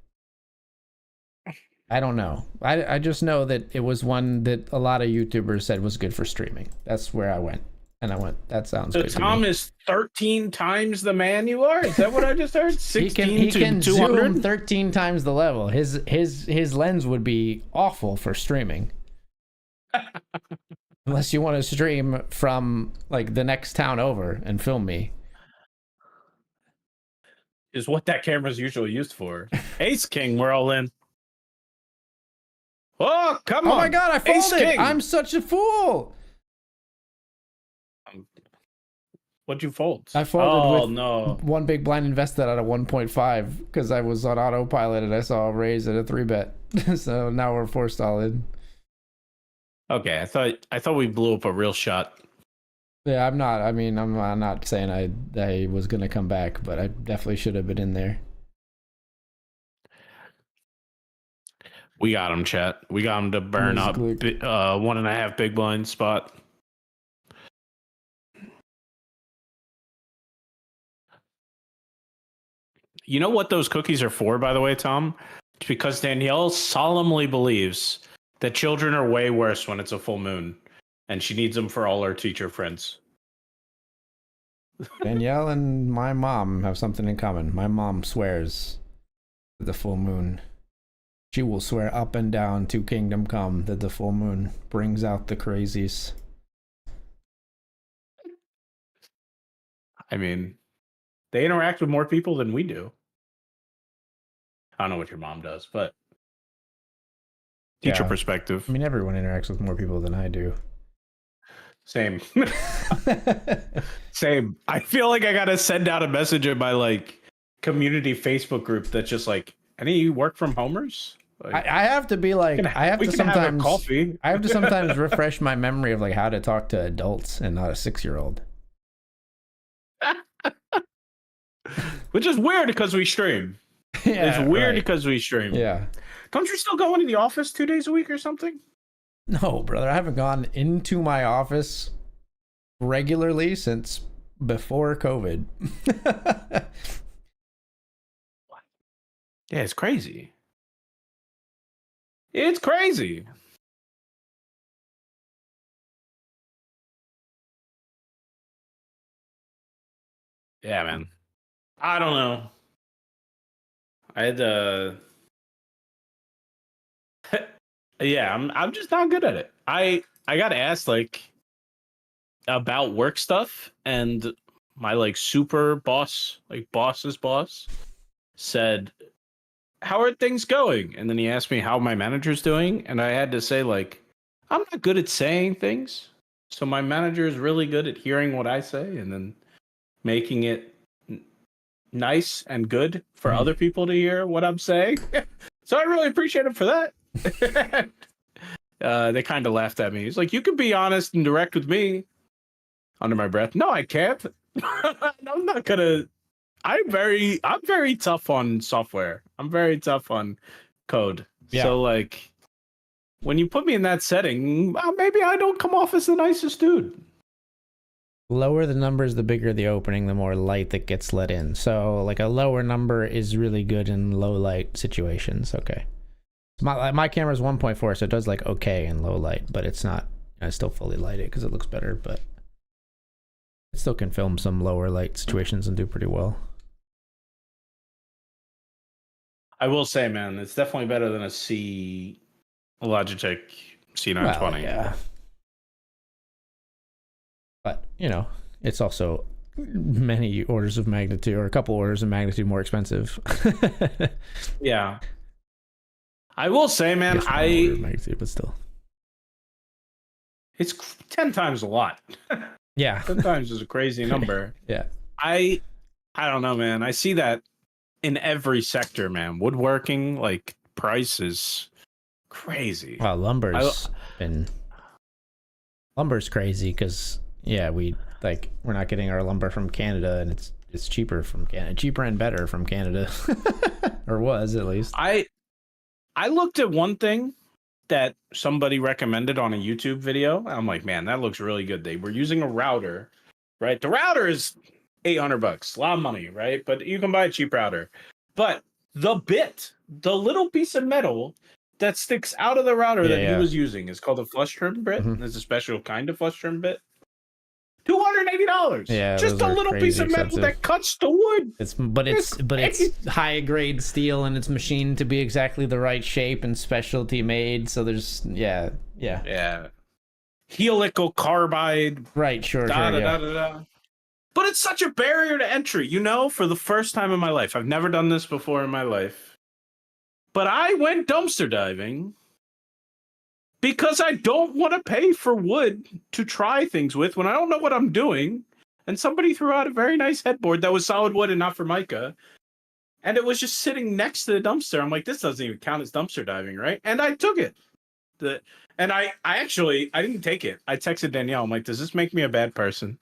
I don't know. I just know that it was one that a lot of YouTubers said was good for streaming. That's where I went. And I went, that sounds good. So Tom is 13 times the man you are? Is that what I just heard? 16 he can to 200? zoom 13 times the level. His lens would be awful for streaming. Unless you want to stream from like the next town over and film me. Is what that camera's usually used for. Ace King, we're all in. Oh, come on. Oh my god, I folded. I'm such a fool. What'd you fold? I folded with one big blind invested at a 1.5 because I was on autopilot and I saw a raise at a 3-bet. So now we're 4 solid. Okay, I thought we blew up a real shot. Yeah, I'm not. I mean, I'm not saying I was gonna come back, but I definitely should have been in there. We got him, chat. We got him to burn up 1.5 big blind spot. You know what those cookies are for, by the way, Tom? It's because Danielle solemnly believes that children are way worse when it's a full moon, and she needs them for all her teacher friends. Danielle and my mom have something in common. My mom swears that the full moon. She will swear up and down to kingdom come that the full moon brings out the crazies. I mean, they interact with more people than we do. I don't know what your mom does, but teacher perspective. I mean, everyone interacts with more people than I do. Same. Same. I feel like I gotta send out a message in my like community Facebook group that's just like, any work from homers? Like, I have to be like, I have to sometimes coffee. I have to sometimes refresh my memory of like how to talk to adults and not a 6-year-old. Which is weird because we stream. Yeah, it's weird because we stream. Yeah. Don't you still go into the office 2 days a week or something? No, brother. I haven't gone into my office regularly since before COVID. Yeah, it's crazy. It's crazy. Yeah, man. I don't know. I had Yeah, I'm just not good at it. I got asked like about work stuff, and my like super boss, like boss's boss, said, "How are things going?" And then he asked me how my manager's doing, and I had to say like, "I'm not good at saying things." So my manager is really good at hearing what I say and then making it nice and good for other people to hear what I'm saying. So I really appreciate him for that. They kind of laughed at me. He's like, "You can be honest and direct with me." Under my breath, "No, I can't. I'm not gonna. I'm very tough on software. I'm very tough on code. Yeah. So like, when you put me in that setting, maybe I don't come off as the nicest dude." Lower the numbers, the bigger the opening, the more light that gets let in. So like a lower number is really good in low light situations. Okay. My camera's 1.4, so it does like okay in low light, but it's not. I still fully light it because it looks better, but it still can film some lower light situations and do pretty well. I will say, man, it's definitely better than a Logitech C920. Well, yeah. But, you know, it's also many orders of magnitude, or a couple orders of magnitude more expensive. Yeah. I will say, man, order of magnitude, but still. It's 10 times a lot. Yeah. 10 times is a crazy number. Yeah. I don't know, man. I see that in every sector, man. Woodworking, like, price is crazy. Well, lumber's crazy because we're not getting our lumber from Canada, and it's cheaper from Canada, cheaper and better from Canada, or was at least. I looked at one thing that somebody recommended on a YouTube video. I'm like, man, that looks really good. They were using a router, right? The router is $800, a lot of money, right? But you can buy a cheap router. But the little piece of metal that sticks out of the router he was using is called a flush trim bit. Mm-hmm. It's a special kind of flush trim bit. $280. Yeah, just a little piece of metal that cuts the wood. It's high grade steel, and it's machined to be exactly the right shape and specialty made. So there's helical carbide. Right, sure. But it's such a barrier to entry, for the first time in my life. I've never done this before in my life. But I went dumpster diving because I don't want to pay for wood to try things with when I don't know what I'm doing. And somebody threw out a very nice headboard that was solid wood and not Formica. And it was just sitting next to the dumpster. I'm like, this doesn't even count as dumpster diving, right? And I took it. I didn't take it. I texted Danielle. I'm like, does this make me a bad person?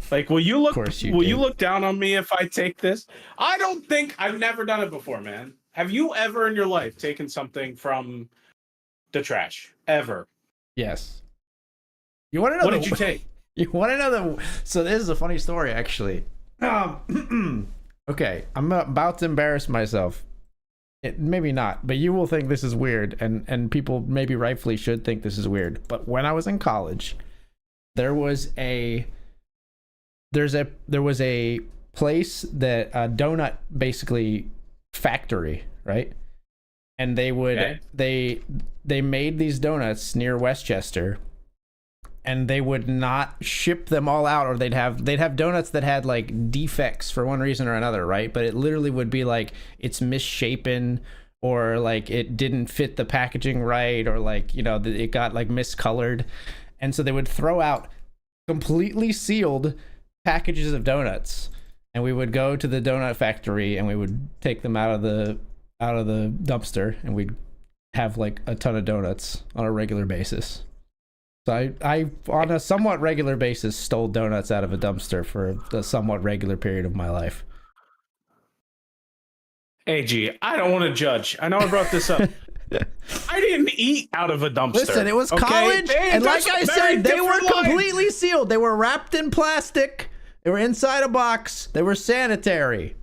Like, will you look down on me if I take this? I've never done it before, man. Have you ever in your life taken something from the trash? Ever? Yes. You want to know what did you take? You want to know so this is a funny story, actually. Okay, I'm about to embarrass myself. Maybe not, but you will think this is weird, and people maybe rightfully should think this is weird. But when I was in college, there was a place that a donut basically factory, right? And they would they made these donuts near Westchester, and they would not ship them all out, or they'd have donuts that had like defects for one reason or another, right? But it literally would be like it's misshapen, or like it didn't fit the packaging right, or like it got like miscolored, and so they would throw out completely sealed packages of donuts, and we would go to the donut factory and we would take them out of the dumpster, and we'd have like a ton of donuts on a regular basis. So I on a somewhat regular basis stole donuts out of a dumpster for a somewhat regular period of my life. AG, I don't want to judge. I know I brought this up. I didn't eat out of a dumpster. Listen, it was college, and like I said, they were completely sealed. They were wrapped in plastic. They were inside a box. They were sanitary.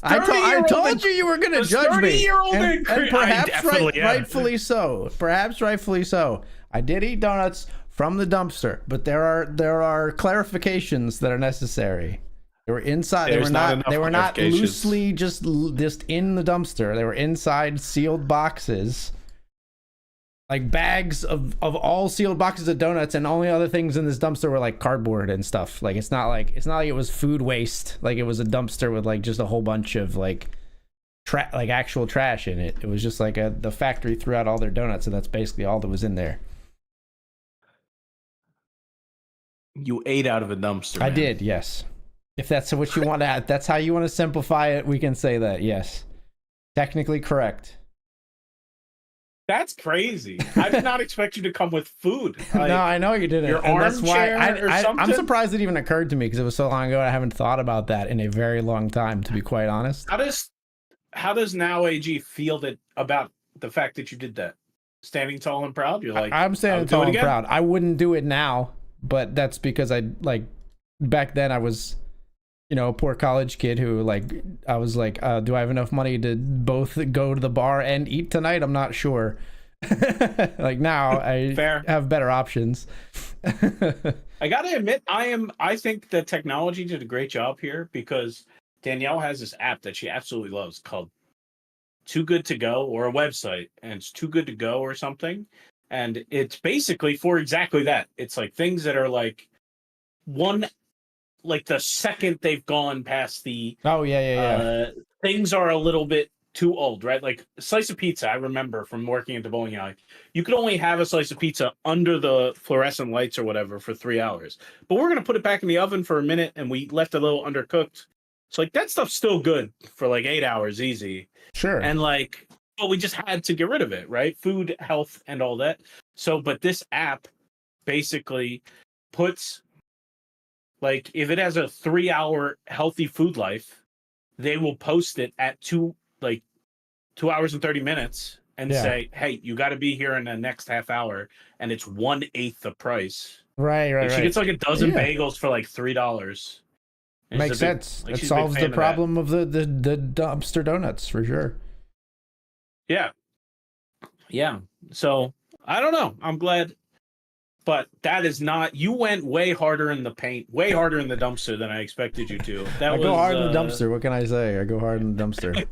I told you were going to judge me. And perhaps rightfully so. Perhaps rightfully so. I did eat donuts from the dumpster, but there are clarifications that are necessary. They were inside. There's They were not clarifications. loosely just in the dumpster. They were inside sealed boxes, like bags of all sealed boxes of donuts, and only other things in this dumpster were like cardboard and stuff. Like it's not like it was food waste. Like it was a dumpster with like just a whole bunch of like actual trash in it. It was just like the factory threw out all their donuts, and that's basically all that was in there. You ate out of a dumpster. I did, yes. If that's what you want to, that's how you want to simplify it, we can say that, yes. Technically correct. That's crazy. I did not expect you to come with food. Like, no, I know you didn't. Your and that's why I'm surprised it even occurred to me because it was so long ago. I haven't thought about that in a very long time, to be quite honest. How does Now AG feel about the fact that you did that? Standing tall and proud? You're like, I'm standing tall and proud. I wouldn't do it now, but that's because back then I was, a poor college kid who I was like, do I have enough money to both go to the bar and eat tonight? I'm not sure. Like now I have better options. I gotta admit, I think the technology did a great job here because Danielle has this app that she absolutely loves called Too Good to Go, or a website, and it's Too Good to Go or something. And it's basically for exactly that. It's like things that are like the second they've gone past the things are a little bit too old, right? Like a slice of pizza, I remember from working at the bowling alley, you could only have a slice of pizza under the fluorescent lights or whatever for 3 hours. But we're gonna put it back in the oven for a minute, and we left it a little undercooked. So like that stuff's still good for like 8 hours easy. Sure. And but we just had to get rid of it, right? Food, health, and all that. So, but this app basically puts, like, if it has a 3 hour healthy food life, they will post it at 2 hours and 30 minutes and say, hey, you got to be here in the next half hour. And it's 1/8 the price. Right. She gets like a dozen bagels for like $3. Makes sense. It solves the problem of the dumpster donuts for sure. Yeah. So I don't know. I'm glad. But that is not. You went way harder in the paint, way harder in the dumpster than I expected you to. I go hard in the dumpster. What can I say? I go hard in the dumpster.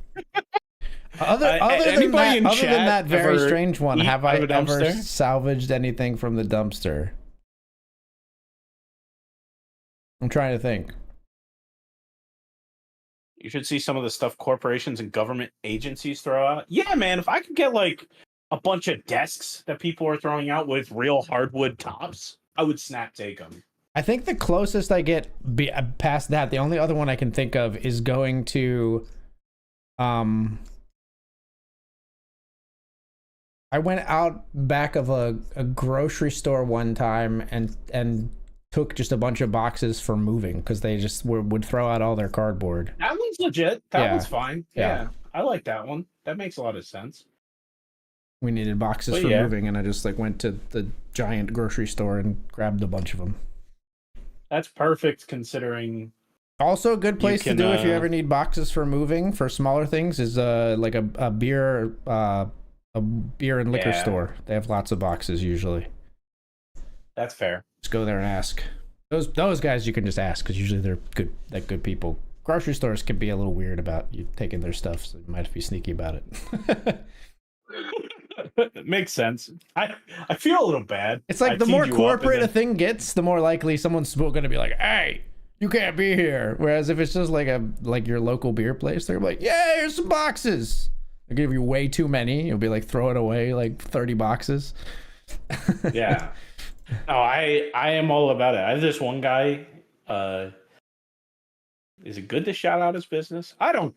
Other than that very strange one, have I ever salvaged anything from the dumpster? I'm trying to think. You should see some of the stuff corporations and government agencies throw out. Yeah, man, if I could get like a bunch of desks that people are throwing out with real hardwood tops, I would snap take them. I think the closest I get past that, the only other one I can think of is going to, I went out back of a grocery store one time and took just a bunch of boxes for moving because they just would throw out all their cardboard. That one's legit. That one's fine. Yeah, I like that one. That makes a lot of sense. We needed boxes for moving, and I just went to the giant grocery store and grabbed a bunch of them. That's perfect considering. Also, a good place to do if you ever need boxes for moving for smaller things is like a beer and liquor store. They have lots of boxes usually. That's fair. Just go there and ask. Those guys you can just ask because usually they're good people. Grocery stores can be a little weird about you taking their stuff, so you might have to be sneaky about it. It makes sense. I feel a little bad. It's like the more corporate a thing gets, the more likely someone's going to be like, "Hey, you can't be here." Whereas if it's just like your local beer place, they're like, "Yeah, here's some boxes." They give you way too many. You'll be like, throw it away, like 30 boxes. Yeah. No, I am all about it. I have this one guy. Is it good to shout out his business? I don't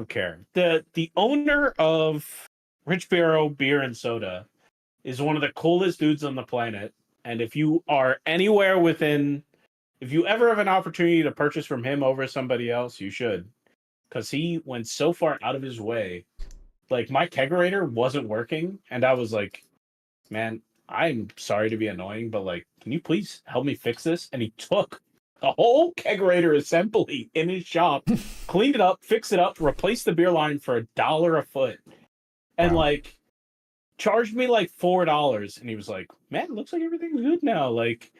care. The owner of Rich Barrow Beer and Soda is one of the coolest dudes on the planet. And if you are anywhere if you ever have an opportunity to purchase from him over somebody else, you should. Because he went so far out of his way. Like, my kegerator wasn't working, and I was like, man, I'm sorry to be annoying, but like, can you please help me fix this? And he took a whole kegerator assembly in his shop, cleaned it up, fixed it up, replaced the beer line for $1 a foot. And like charged me like $4, and he was like, "Man, it looks like everything's good now." Like,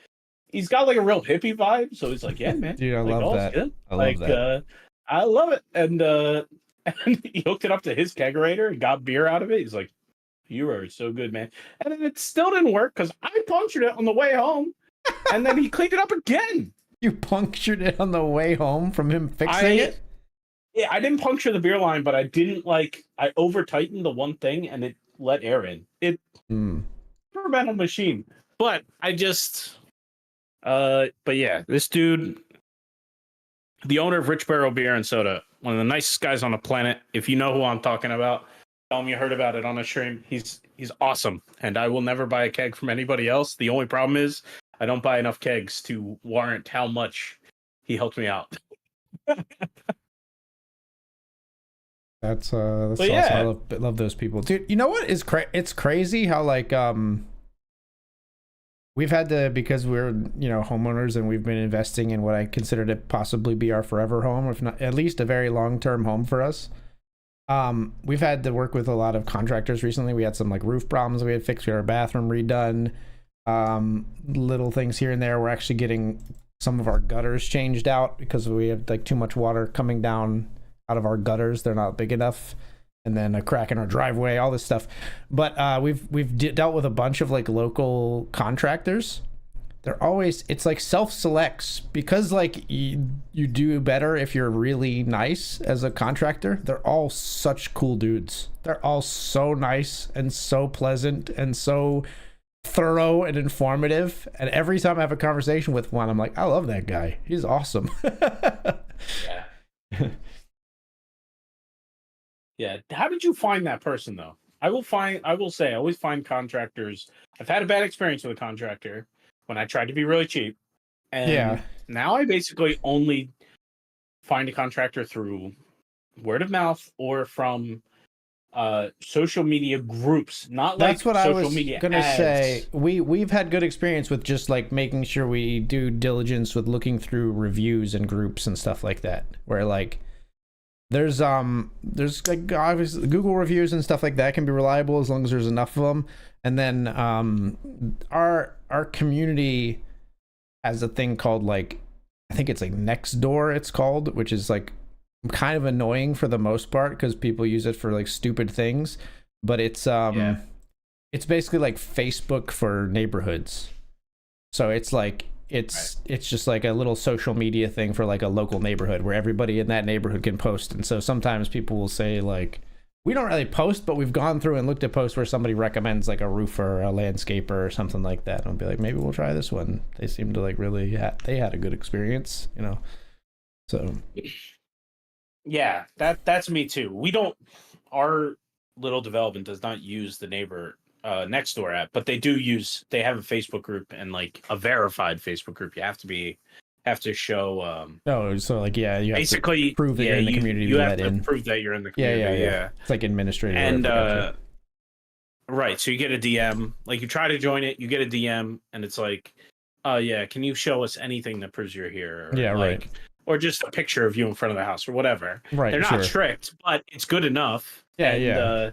he's got like a real hippie vibe. So he's like, yeah, man, Dude, I like, love all's that. good. I love Like, that. I love it. And and he hooked it up to his kegerator and got beer out of it. He's like, you are so good, man. And then it still didn't work because I punctured it on the way home, and then he cleaned it up again. You punctured it on the way home from him fixing it? Yeah, I didn't puncture the beer line, but I didn't I over tightened the one thing and it let air in. It experimental machine. But I just but yeah, this dude, the owner of Rich Barrel Beer and Soda, one of the nicest guys on the planet. If you know who I'm talking about, tell him you heard about it on a stream. He's awesome. And I will never buy a keg from anybody else. The only problem is I don't buy enough kegs to warrant how much he helped me out. That's awesome. Yeah. I love those people, dude. You know what is it's crazy how like we've had to, because we're homeowners and we've been investing in what I consider to possibly be our forever home, if not at least a very long-term home for us. We've had to work with a lot of contractors recently. We had some like roof problems we had fixed. We had our bathroom redone. Little things here and there. We're actually getting some of our gutters changed out because we have like too much water coming down out of our gutters. They're not big enough. And then a crack in our driveway, all this stuff. But we've dealt with a bunch of like local contractors. They're always, it's like self-selects because like you do better if you're really nice as a contractor. They're all such cool dudes. They're all so nice and so pleasant and so thorough and informative. And every time I have a conversation with one, I'm like, I love that guy. He's awesome. Yeah. Yeah. How did you find that person though? I will say, I always find contractors. I've had a bad experience with a contractor when I tried to be really cheap. And now I basically only find a contractor through word of mouth or from social media groups, not like that's what social I was media gonna ads. say. We've had good experience with just like making sure we do diligence with looking through reviews and groups and stuff like that, where like there's like obviously Google reviews and stuff like that can be reliable as long as there's enough of them. And then our community has a thing called like, I think it's like Nextdoor it's called, which is like kind of annoying for the most part because people use it for like stupid things, but it's it's basically like Facebook for neighborhoods. So it's like it's just like a little social media thing for like a local neighborhood where everybody in that neighborhood can post. And so sometimes people will say like, we don't really post, but we've gone through and looked at posts where somebody recommends like a roofer or a landscaper or something like that, and I'll be like, maybe we'll try this one. They seem to like really they had a good experience, so Yeah, that's me too. Our little development does not use the neighbor Nextdoor app, but they have a Facebook group and like a verified Facebook group. You have to show so like you have basically to prove that you're in the community. You have to prove that you're in the community. Yeah. It's like administrative. And right, so you get a DM, like you try to join it, you get a DM, and it's like, can you show us anything that proves you're here? Or, right. Or just a picture of you in front of the house or whatever. Right. They're not strict, but it's good enough. Yeah.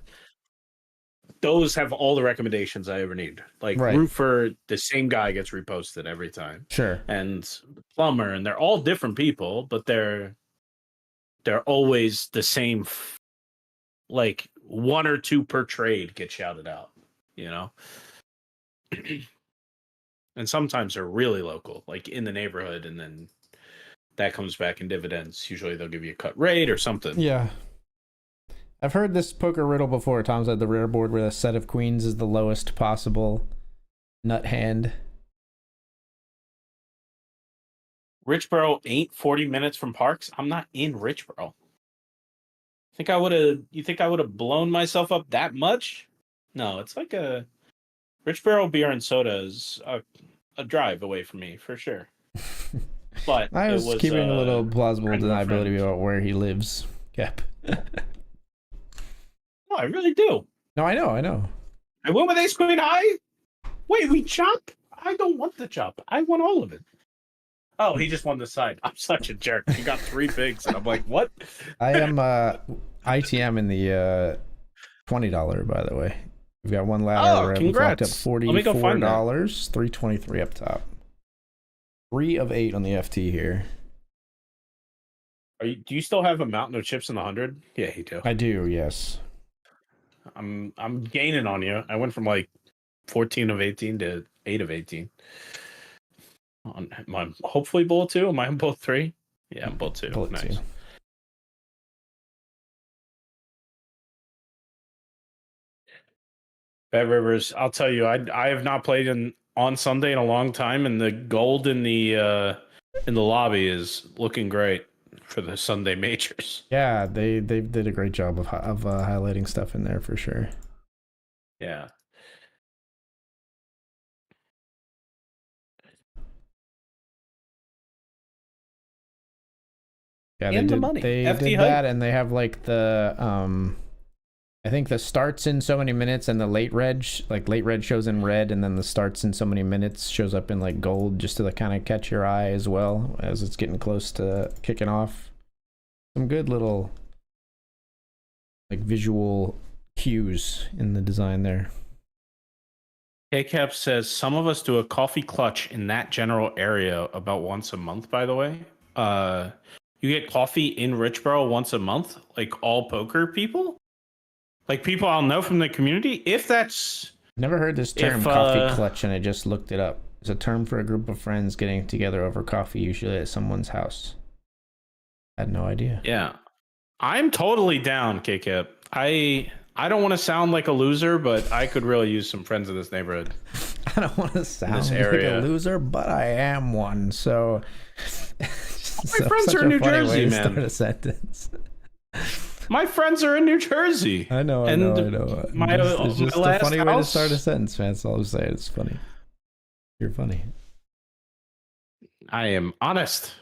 Those have all the recommendations I ever need. Like roofer, the same guy gets reposted every time. Sure. And plumber, and they're all different people, but they're always the same. Like one or two per trade get shouted out, and sometimes they're really local, like in the neighborhood, and then that comes back in dividends. Usually they'll give you a cut rate or something. Yeah. I've heard this poker riddle before. Tom's had the rare board where the set of queens is the lowest possible nut hand. Richboro ain't 40 minutes from Parks. I'm not in Richboro. You think I would have blown myself up that much? No, it's like Richboro Beer and Soda is a drive away from me for sure. But I was keeping a little plausible deniability about where he lives. Yep. No, I really do. No, I know. I went with Ace Queen High. Wait, we chop? I don't want the chop. I want all of it. Oh, he just won the side. I'm such a jerk. He got 3 bigs, and I'm like, what? I am ITM in the $20, by the way. We've got one ladder where we fucked up $44, $323 up top. 3 of 8 on the FT here. Do you still have a mountain of chips in the 100? Yeah, you do. I do, yes. I'm gaining on you. I went from like 14 of 18 to 8 of 18. Am I hopefully bullet 2? Am I on bullet 3? Yeah, I'm bullet 2. Bullet nice. 2. BetRivers, I'll tell you, I have not played on Sunday in a long time, and the gold in the lobby is looking great for the Sunday majors. Yeah, they did a great job of highlighting stuff in there for sure. Yeah. Yeah, And they the money. They FT did hype. that, and they have like the I think the starts in so many minutes and the late reg shows in red, and then the starts in so many minutes shows up in like gold, just to kind of catch your eye as well as it's getting close to kicking off. Some good little like visual cues in the design there. KCAP says some of us do a coffee clutch in that general area about once a month, by the way. You get coffee in Richboro once a month, like all poker people? Like people I'll know from the community? If that's... Never heard this term, coffee clutch, and I just looked it up. It's a term for a group of friends getting together over coffee, usually at someone's house. I had no idea. Yeah. I'm totally down, KCAP. I don't want to sound like a loser, but I could really use some friends in this neighborhood. I don't want to sound like a loser, but I am one. So, my friends are in New Jersey, man. Start a sentence. My friends are in New Jersey. I know. It's just a funny way to start a sentence, man. That's all I'm saying. It's funny. You're funny. I am honest.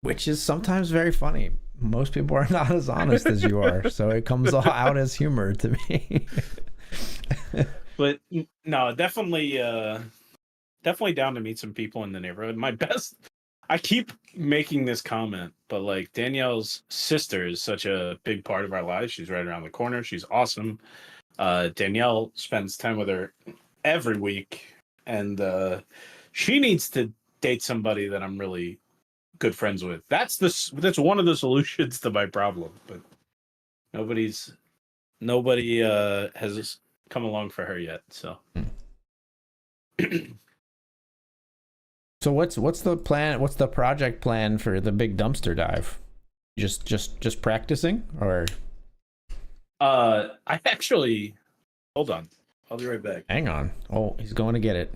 Which is sometimes very funny. Most people are not as honest as you are, so it comes all out as humor to me. But no, definitely down to meet some people in the neighborhood. I keep making this comment, but like Danielle's sister is such a big part of our lives. She's right around the corner. She's awesome. Danielle spends time with her every week, and she needs to date somebody that I'm really good friends with. That's one of the solutions to my problem, but nobody has come along for her yet. So So what's the plan? What's the project plan for the big dumpster dive? Just practicing, or I actually, hold on, I'll be right back. Hang on. Oh, he's going to get it.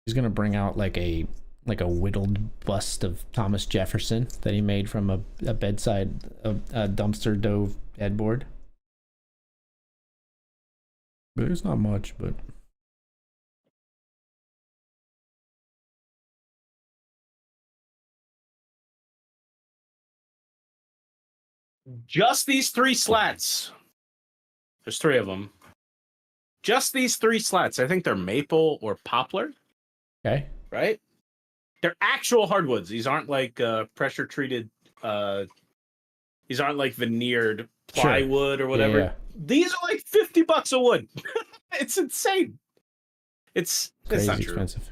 He's gonna bring out like a whittled bust of Thomas Jefferson that he made from a bedside a dumpster dove headboard. There's not much, but Just these 3 slats. There's 3 of them. Just these 3 slats. I think they're maple or poplar. okay. Right? They're actual hardwoods. These aren't like pressure treated. These aren't like veneered plywood or whatever. Yeah. These are like $50 a wood. It's insane. It's not true. Expensive.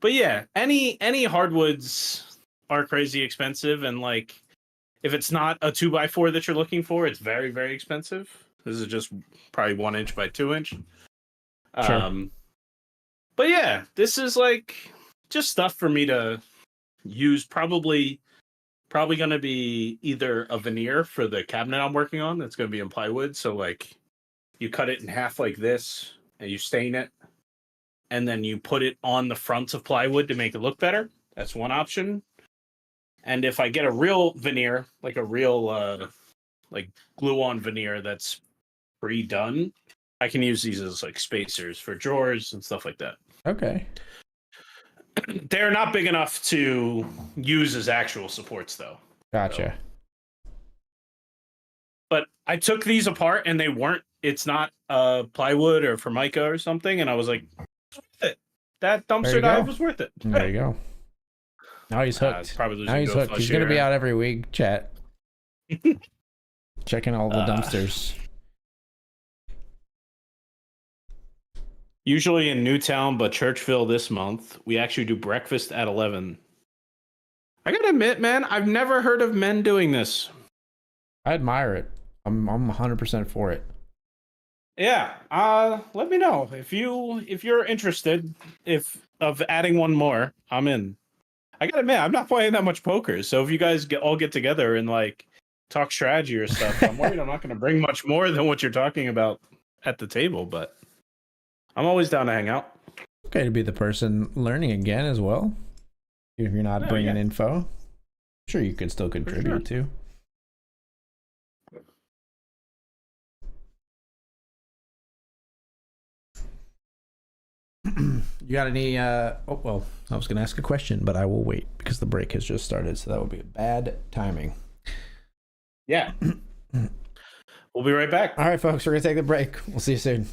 But yeah, any hardwoods are crazy expensive, and like if it's not a 2x4 that you're looking for, it's very, very expensive. This is just probably 1 inch by 2 inch. Sure. But yeah, this is like just stuff for me to use. Probably going to be either a veneer for the cabinet I'm working on. That's going to be in plywood. So like you cut it in half like this and you stain it, and then you put it on the fronts of plywood to make it look better. That's one option. And if I get a real veneer, like a real like glue-on veneer that's pre-done, I can use these as like spacers for drawers and stuff like that. Okay. They're not big enough to use as actual supports, though. Gotcha. So. But I took these apart, and they weren't. It's not plywood or Formica or something, and I was like, it's worth it. That dumpster dive was worth it. There you go. Now he's hooked. Now he's hooked. He's going to be out every week, chat. Checking all the dumpsters. Usually in Newtown, but Churchville this month. We actually do breakfast at 11. I gotta admit, man, I've never heard of men doing this. I admire it. I'm 100% for it. Yeah, let me know if you're interested of adding one more. I'm in. I gotta admit, I'm not playing that much poker, so if you guys all get together and like talk strategy or stuff, I'm worried I'm not going to bring much more than what you're talking about at the table. But I'm always down to hang out. Okay, to be the person learning again as well. If you're not bringing info, sure you could still contribute too. You got any oh well, I was gonna ask a question, but I will wait because the break has just started, so that would be bad timing. Yeah. We'll be right back. All right, folks, we're gonna take the break. We'll see you soon.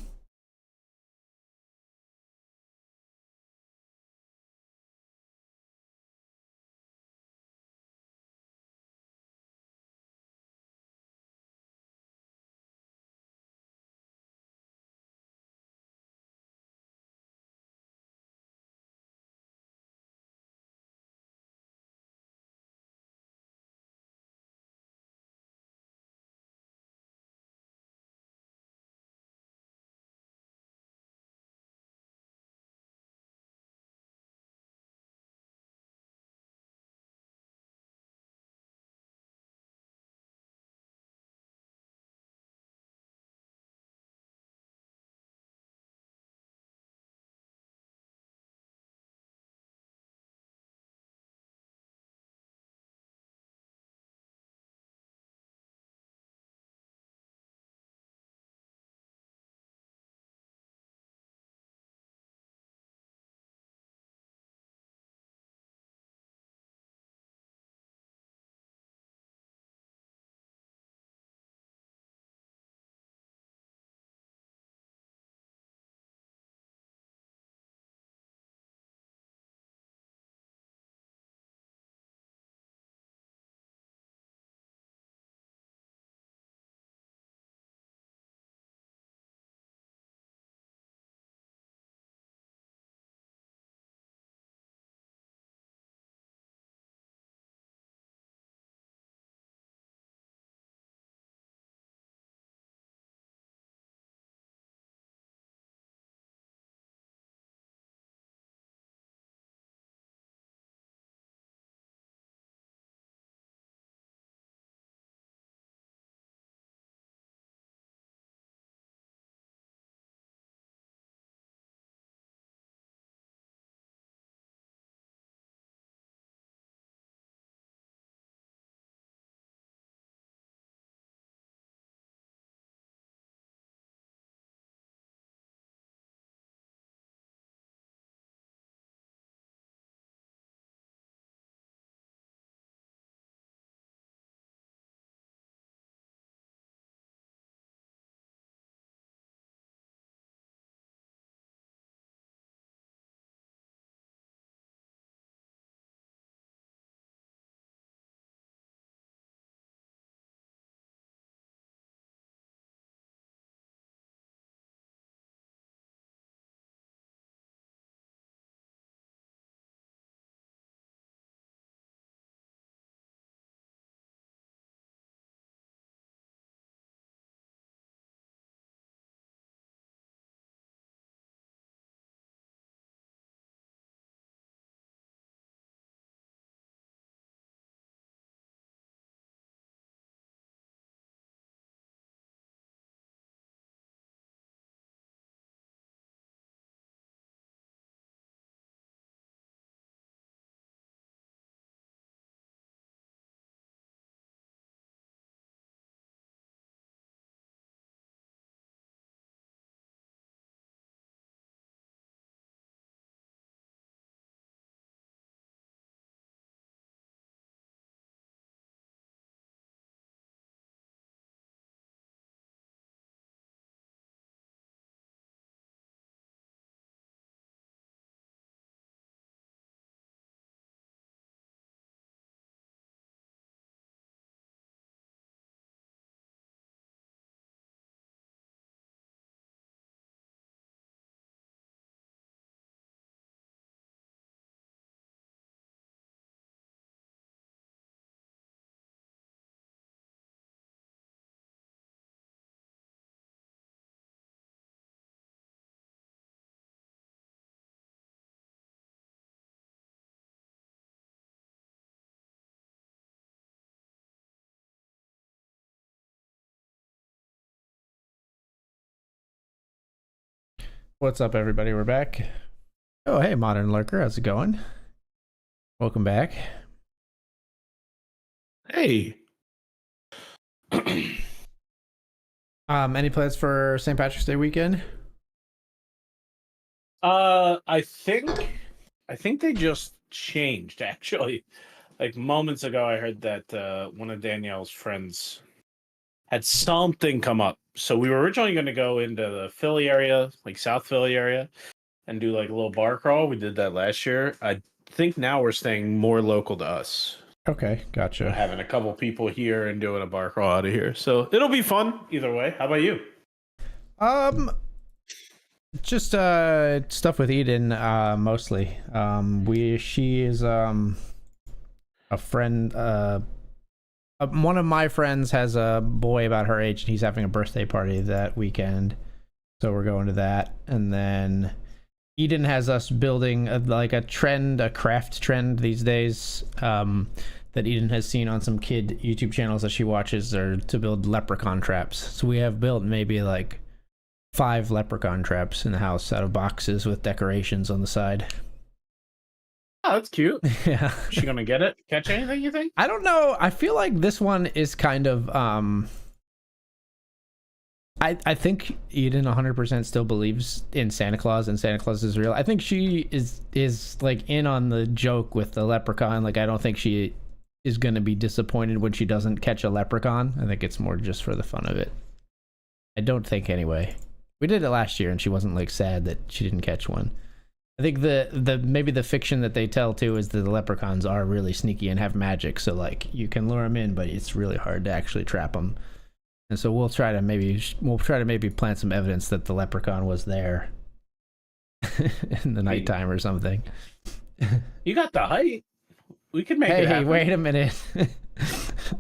What's up, everybody? We're back. Oh, hey, Modern Lurker. How's it going? Welcome back. Hey. Any plans for St. Patrick's Day weekend? I think they just changed actually. Like moments ago I heard that one of Danielle's friends had something come up. So we were originally going to go into the Philly area, like South Philly area, and do like a little bar crawl. We did that last year. I think now we're staying more local to us. Okay, gotcha. Having a couple people here and doing a bar crawl out of here. So it'll be fun either way. How about you? Just stuff with Eden, mostly. She is a friend. One of my friends has a boy about her age, and he's having a birthday party that weekend, so we're going to that. And then Eden has us building a craft trend these days. That Eden has seen on some kid YouTube channels that she watches, are to build leprechaun traps. So we have built maybe like 5 leprechaun traps in the house out of boxes with decorations on the side. Oh, that's cute. Yeah. Is she gonna get it? Catch anything, you think? I don't know. I feel like this one is kind of I think Eden 100% still believes in Santa Claus and Santa Claus is real. I think she is like in on the joke with the leprechaun. Like I don't think she is going to be disappointed when she doesn't catch a leprechaun. I think it's more just for the fun of it. I don't think anyway. We did it last year and she wasn't like sad that she didn't catch one. I think the maybe the fiction that they tell too is that the leprechauns are really sneaky and have magic, so like you can lure them in, but it's really hard to actually trap them. And so we'll try to maybe plant some evidence that the leprechaun was there in the nighttime or something. You got the height. We can make it Hey, happen. wait a minute.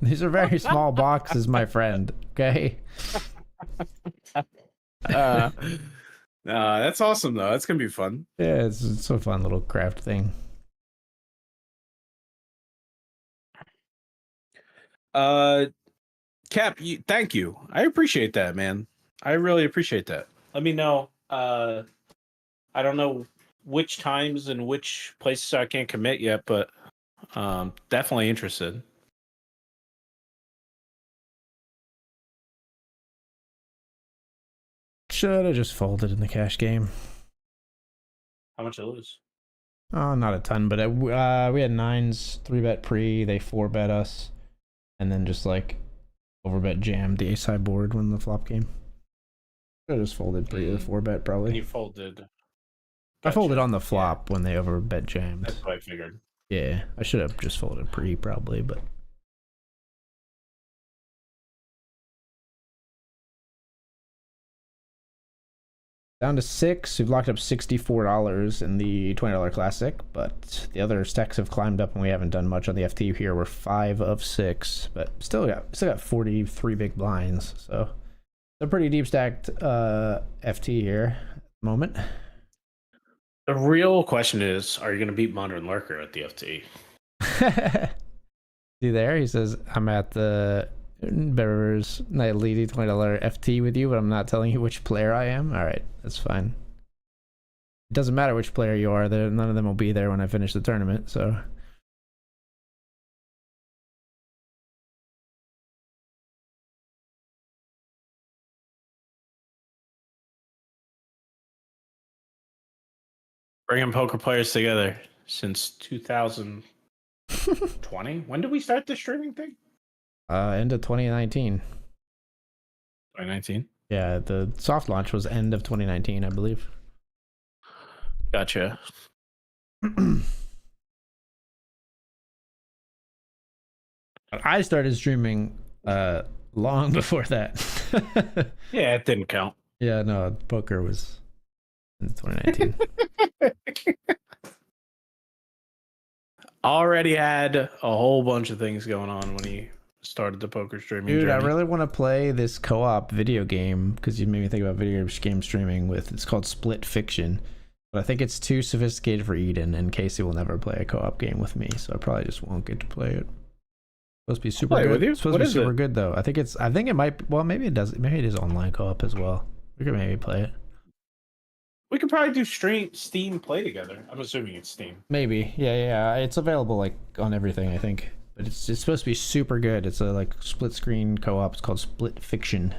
These are very small boxes, my friend. Okay. That's awesome though. That's gonna be fun. Yeah, it's a fun little craft thing. Cap, thank you. I appreciate that, man. I really appreciate that. Let me know. I don't know which times and which places I can't commit yet, but definitely interested. Should have just folded in the cash game. How much I lose? Oh, not a ton, but we had 9s, 3-bet pre, they 4-bet us, and then just like overbet jammed the ace high board when the flop came. I just folded pre or 4-bet probably. You folded. Gotcha. I folded on the flop when they overbet jammed. That's what I figured. Yeah, I should have just folded pre probably, but. Down to 6. We've locked up $64 in the $20 classic, but the other stacks have climbed up and we haven't done much on the FT here. We're 5 of 6, but still got 43 big blinds, so a pretty deep stacked FT here at the moment. The real question is, are you going to beat Modern Lurker at the FT? See there? He says, I'm at the BetRivers Night Leading $20 FT with you, but I'm not telling you which player I am. All right, that's fine. It doesn't matter which player you are. None of them will be there when I finish the tournament, so. Bringing poker players together since 2020. When did we start the streaming thing? End of 2019. 2019. Yeah, the soft launch was end of 2019, I believe. Gotcha. I started streaming long before that. Yeah, it didn't count. Yeah, no, poker was in 2019. Already had a whole bunch of things going on when he started the poker streaming Dude, journey. I really want to play this co-op video game because you made me think about video game streaming it's called Split Fiction. But I think it's too sophisticated for Eden, and Casey will never play a co-op game with me, so I probably just won't get to play it. Supposed to be super play good. with you? It's supposed to be super good though. I think it might, well, maybe it does. Maybe it is online co-op as well. We could maybe play it. We could probably do Steam play together. I'm assuming it's Steam. Maybe. Yeah. It's available like on everything, I think. But it's supposed to be super good. It's a like split screen co-op. It's called Split Fiction.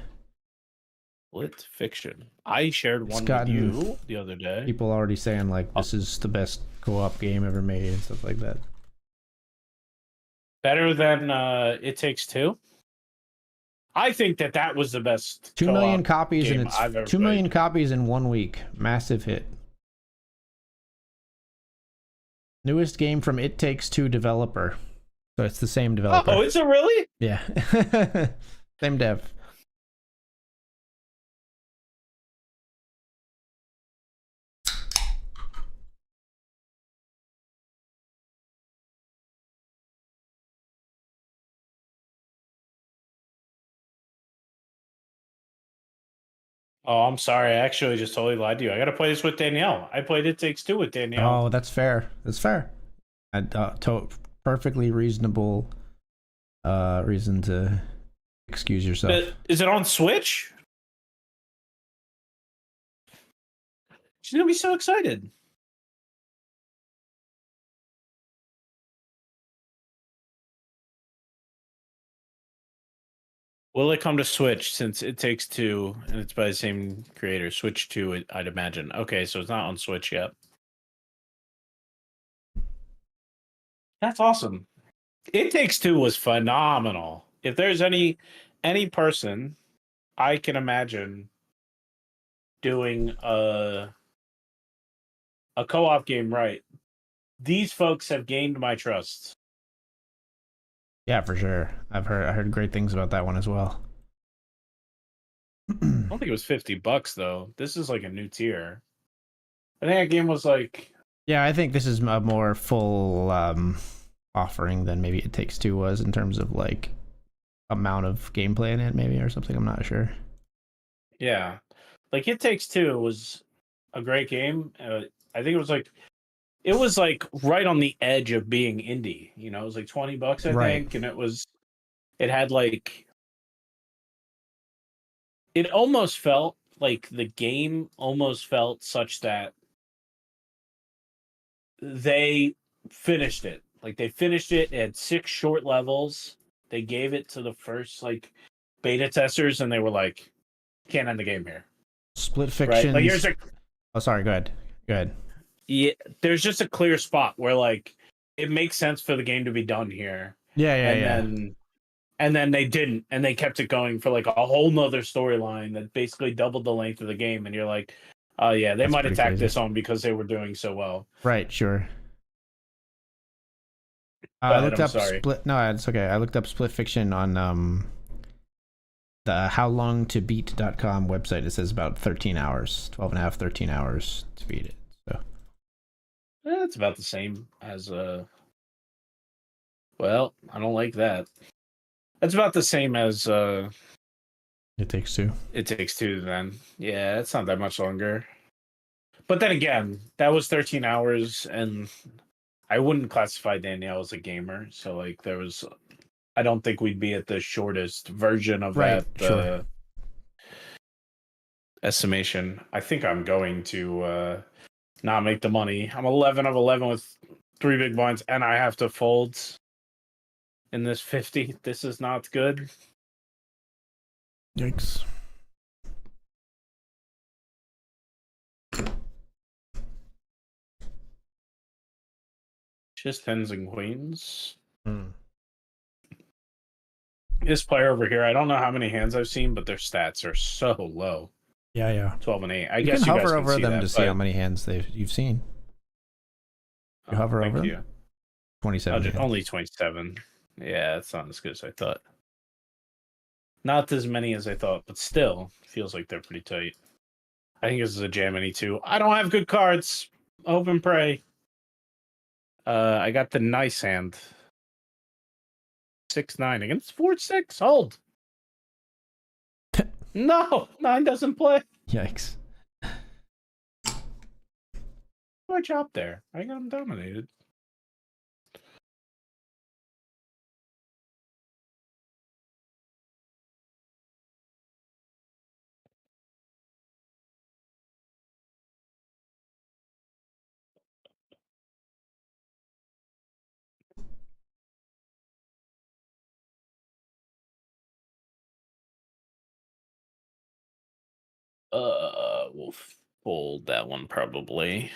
Split Fiction. I shared one with you the other day. People already saying like this is the best co-op game ever made and stuff like that. Better than It Takes Two. I think that was the best. 2 million copies game and it's I've ever 2 million played. copies in 1 week. Massive hit. Newest game from It Takes Two developer. So it's the same developer. Oh, is it really? Yeah. Same dev. Oh, I'm sorry. I actually just totally lied to you. I got to play this with Danielle. I played It Takes Two with Danielle. Oh, that's fair. That's fair. Perfectly reasonable reason to excuse yourself. Is it on Switch? She's gonna be so excited. Will it come to Switch since It Takes Two and it's by the same creator? Switch 2, I'd imagine. Okay, so it's not on Switch yet. That's awesome. It Takes Two was phenomenal. If there's any person I can imagine doing a co-op game right, these folks have gained my trust. Yeah, for sure. I heard great things about that one as well. I don't think it was $50 though. This is like a new tier. I think that game was like. Yeah, I think this is a more full offering than maybe It Takes Two was in terms of like amount of gameplay in it, maybe, or something. I'm not sure. Yeah, like It Takes Two was a great game. I think it was like right on the edge of being indie. You know, it was like $20, I think, and it had like. It almost felt like the game almost felt such that they finished it. Like they finished it. It had 6 short levels. They gave it to the first like beta testers, and they were like, "Can't end the game here." Split Fiction. Right? Like here's Oh, sorry. Go ahead. Go ahead. Yeah, there's just a clear spot where like it makes sense for the game to be done here. Yeah. And then they didn't, and they kept it going for like a whole nother storyline that basically doubled the length of the game, and you're like, oh yeah, they might have tacked this on because they were doing so well. Right, sure. I looked up sorry. Split. No, it's okay. I looked up Split Fiction on the howlongtobeat.com website. It says about 13 hours, 12 and a half, 13 hours to beat it. So It's about the same as well, I don't like that. That's about the same as It Takes Two. It Takes Two then. Yeah, it's not that much longer. But then again, that was 13 hours, and I wouldn't classify Danielle as a gamer. So like I don't think we'd be at the shortest version of that sure. estimation. I think I'm going to not make the money. I'm 11 of 11 with 3 big blinds, and I have to fold in this 50. This is not good. Yikes. Just 10s and queens. Hmm. This player over here, I don't know how many hands I've seen, but their stats are so low. Yeah. 12 and 8. I You guess can you hover guys over can see them that, to see how many hands you've seen. You hover over them? You. 27. Only 27. Yeah, it's not as good as I thought. Not as many as I thought, but still feels like they're pretty tight. I think this is a Jamini too. I don't have good cards. Hope and pray. I got the nice hand. 6-9 against 4-6. Hold. No, 9 doesn't play. Yikes. I chopped there. I got him dominated. We'll fold that one probably.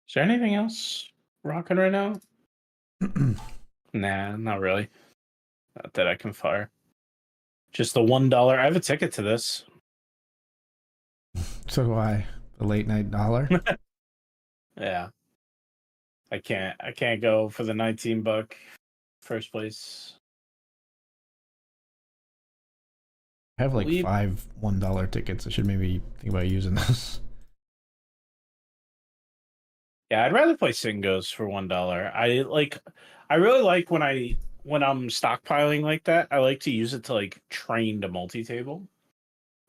Is there anything else rocking right now? Nah, not really. Not that I can fire. Just the $1. I have a ticket to this. So do I. The late night dollar. Yeah. I can't go for the $19 first place. I have like 5 $1 tickets. I should maybe think about using those. Yeah, I'd rather play singos for $1. I really like when I'm stockpiling like that, I like to use it to like train to multi-table.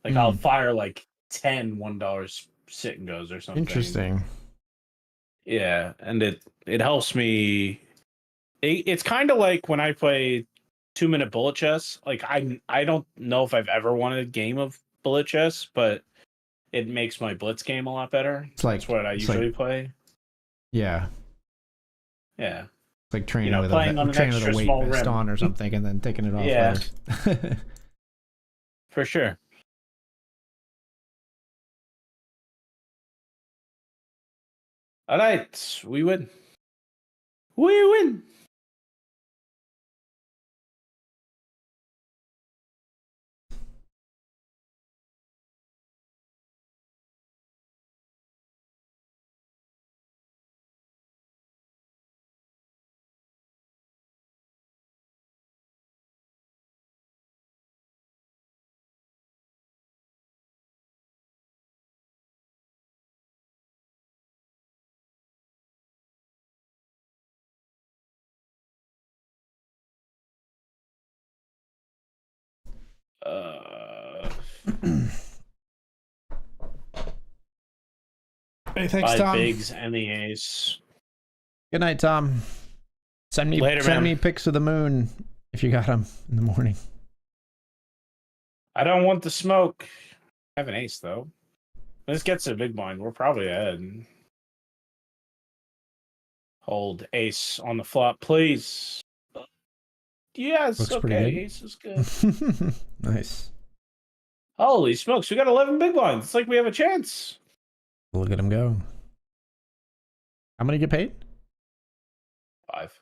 Like I'll fire like 10 $1 sit and goes or something. Interesting. Yeah, and it helps me. It's kind of like when I play 2-minute bullet chess. Like I don't know if I've ever won a game of bullet chess, but it makes my blitz game a lot better. That's what I usually play. Yeah. Yeah. It's like training with a weight vest on or something and then taking it off. Yeah. For sure. All right, we win. We win. Hey, thanks, 5 Tom. bigs and the ace. Good night, Tom. Send me pics of the moon if you got them in the morning. I don't want the smoke. I have an ace though. This gets a big blind. We're probably ahead. Hold ace on the flop, please. Yes, Looks okay. Ace is good. Nice. Holy smokes, we got 11 big blinds. It's like we have a chance. Look at him go. How many get paid? 5.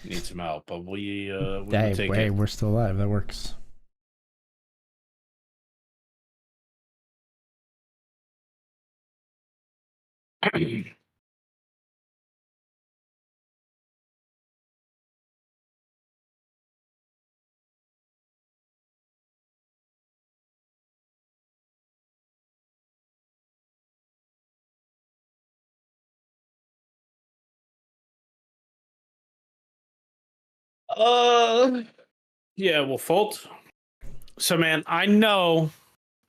Need some help, but we will take it. We're still alive. That works. Yeah, we'll fold. So, man, I know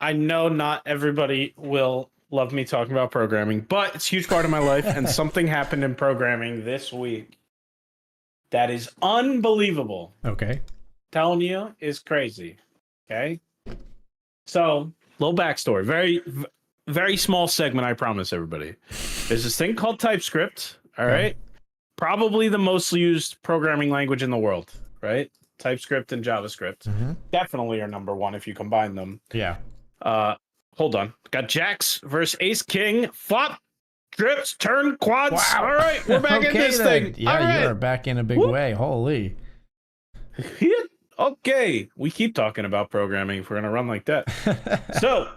not everybody will love me talking about programming, but it's a huge part of my life, and something happened in programming this week that is unbelievable. Okay. Telling you is crazy. Okay. So, little backstory. Very, very small segment, I promise everybody. There's this thing called TypeScript. All right. Probably the most used programming language in the world, right? TypeScript and JavaScript. Definitely are number one if you combine them. Yeah. Hold on. Got Jacks versus Ace King. Flop, trips, turn, quads. Wow. All right, we're back in this thing. Yeah, you're back in a big way. Holy. Okay. We keep talking about programming if we're going to run like that. So,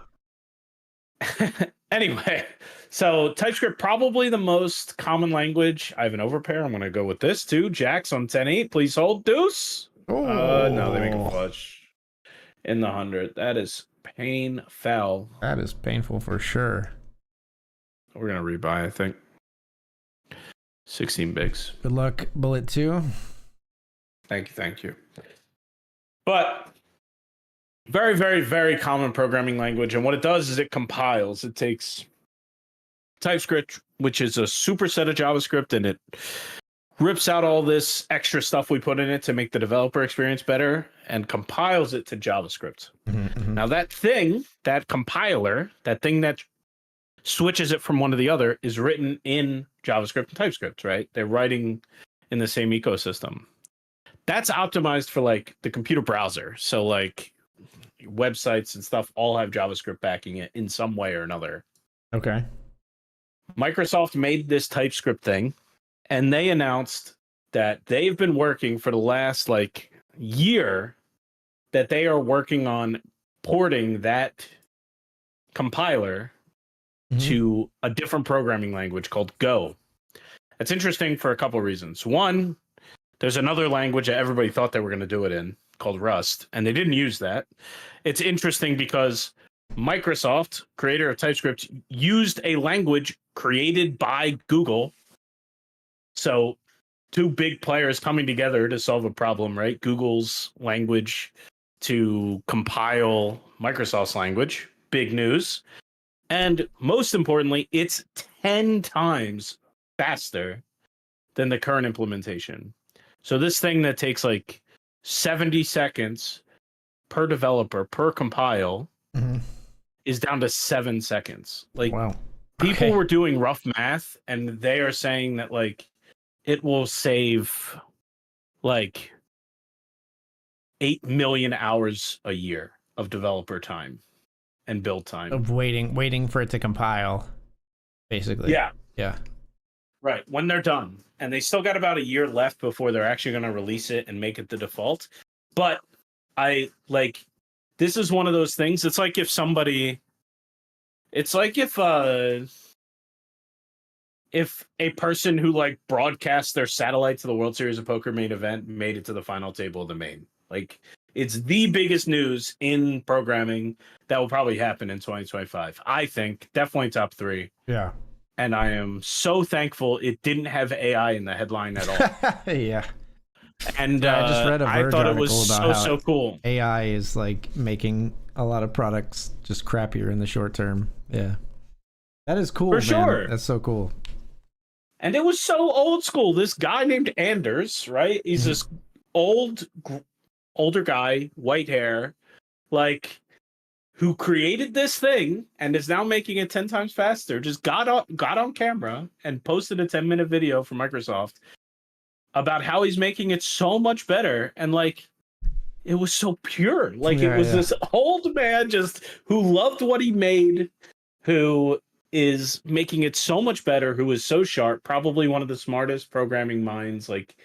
anyway, so TypeScript, probably the most common language. I have an overpair. I'm going to go with this too. Jacks on 10-8. Please hold. Deuce. No, they make a flush in the 100. That is painful. That is painful for sure. We're going to rebuy, I think. 16 bigs. Good luck, Bullet 2. Thank you. But very, very, very common programming language. And what it does is it compiles. It takes TypeScript, which is a superset of JavaScript, and it rips out all this extra stuff we put in it to make the developer experience better and compiles it to JavaScript. Now that thing, that compiler, that thing that switches it from one to the other is written in JavaScript and TypeScript, right? They're writing in the same ecosystem. That's optimized for like the computer browser. So like websites and stuff all have JavaScript backing it in some way or another. Okay. Microsoft made this TypeScript thing, and they announced that they've been working for the last like year that they are working on porting that compiler to a different programming language called Go. It's interesting for a couple of reasons. One, there's another language that everybody thought they were going to do it in called Rust, and they didn't use that. It's interesting because Microsoft, creator of TypeScript, used a language created by Google. So two big players coming together to solve a problem, right? Google's language to compile Microsoft's language. Big news. And most importantly, it's 10 times faster than the current implementation. So this thing that takes like 70 seconds per developer per compile is down to 7 seconds. Like, wow. People were doing rough math, and they are saying that like it will save like 8 million hours a year of developer time and build time. Of waiting for it to compile, basically. Yeah. Right. When they're done. And they still got about a year left before they're actually going to release it and make it the default. But this is one of those things. It's like if a person who like broadcasts their satellite to the World Series of Poker main event made it to the final table of the main. Like, it's the biggest news in programming that will probably happen in 2025. I think definitely top 3. Yeah. And I am so thankful it didn't have AI in the headline at all. Yeah. And I just read a Verge I thought it was article about so cool. AI is like making a lot of products just crappier in the short term. Yeah. That is cool, For man. sure. That's so cool. And it was so old school. This guy named Anders, right? He's this older guy, white hair, like, who created this thing and is now making it 10 times faster. Just got on camera and posted a 10-minute video for Microsoft about how he's making it so much better. And like, it was so pure. Like, it was this old man just who loved what he made, who is making it so much better, who is so sharp, probably one of the smartest programming minds like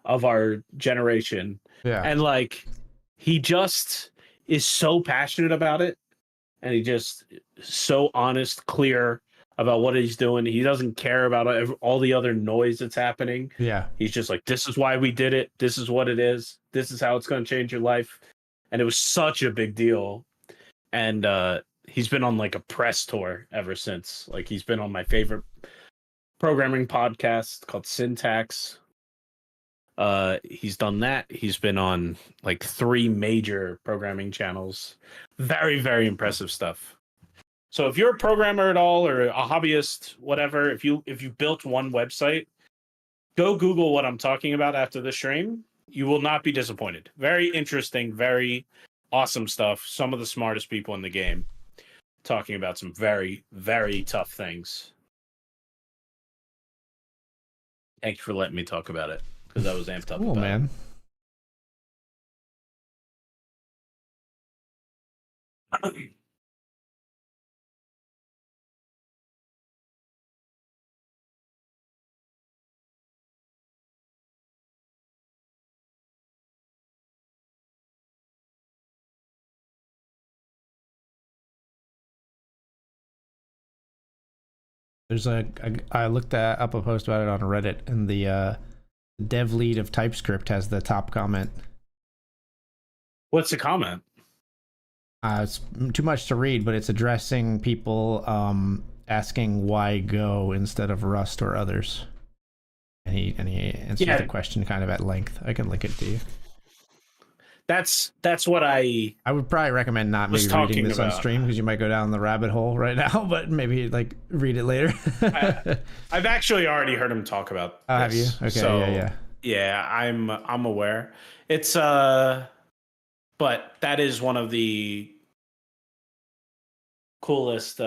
of our generation. Yeah. And like, he just is so passionate about it, and he just so honest, clear about what he's doing. He doesn't care about all the other noise that's happening. Yeah. He's just like, this is why we did it. This is what it is. This is how it's going to change your life. And it was such a big deal. And he's been on like a press tour ever since. Like, he's been on my favorite programming podcast called Syntax. He's done that. He's been on like 3 major programming channels. Very, very impressive stuff. So if you're a programmer at all, or a hobbyist, whatever, if you built one website, go Google what I'm talking about after the stream. You will not be disappointed. Very interesting, very awesome stuff. Some of the smartest people in the game talking about some very, very tough things. Thank you for letting me talk about it, because I was amped up. Cool, about man. It. There's I looked up a post about it on Reddit, and the dev lead of TypeScript has the top comment. What's the comment? It's too much to read, but it's addressing people asking why Go instead of Rust or others. And he answers the question kind of at length. I can link it to you. That's what I would probably recommend not maybe reading this on stream because you might go down the rabbit hole right now, but maybe like read it later. I've actually already heard him talk about this. Have you? Okay, so, yeah, I'm aware. It's but that is one of the coolest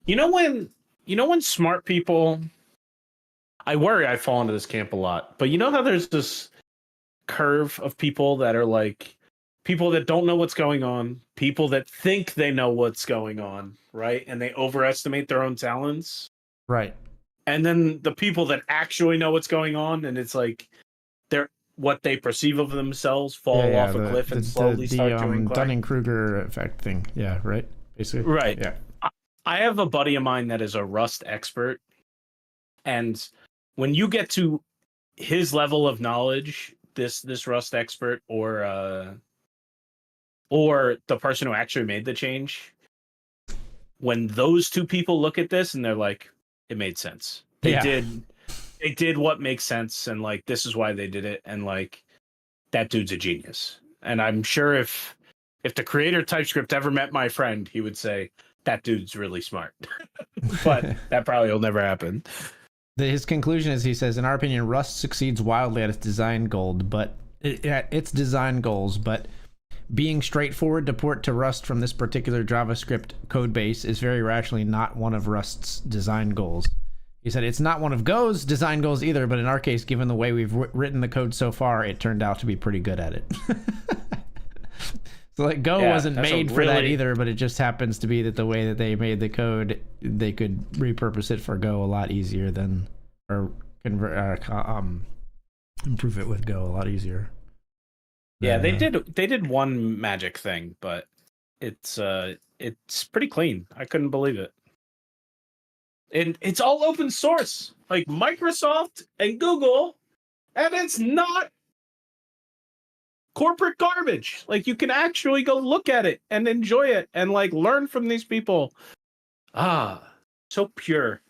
you know when smart people, I worry I fall into this camp a lot, but you know how there's this curve of people that are like people that don't know what's going on, people that think they know what's going on, right? And they overestimate their own talents. Right. And then the people that actually know what's going on, and it's like they're what they perceive of themselves fall off a cliff and slowly start doing Dunning-Kruger effect thing. Yeah, right. Basically. Right. Yeah. I have a buddy of mine that is a Rust expert, and when you get to his level of knowledge, this Rust expert or the person who actually made the change, when those two people look at this and they're like, it made sense. They did what makes sense, and like this is why they did it, and like that dude's a genius. And I'm sure if the creator of TypeScript ever met my friend, he would say that dude's really smart. But that probably will never happen. His conclusion is, he says, in our opinion, Rust succeeds wildly at its design goals, but being straightforward to port to Rust from this particular JavaScript code base is very rationally not one of Rust's design goals. He said it's not one of Go's design goals either, but in our case, given the way we've written the code so far, it turned out to be pretty good at it. So like Go wasn't made for that either, but it just happens to be that the way that they made the code, they could repurpose it for Go a lot easier than, or improve it with Go a lot easier. Yeah, they did one magic thing, but it's pretty clean. I couldn't believe it. And it's all open source, like Microsoft and Google, and it's not corporate garbage. Like you can actually go look at it and enjoy it and like learn from these people. So pure.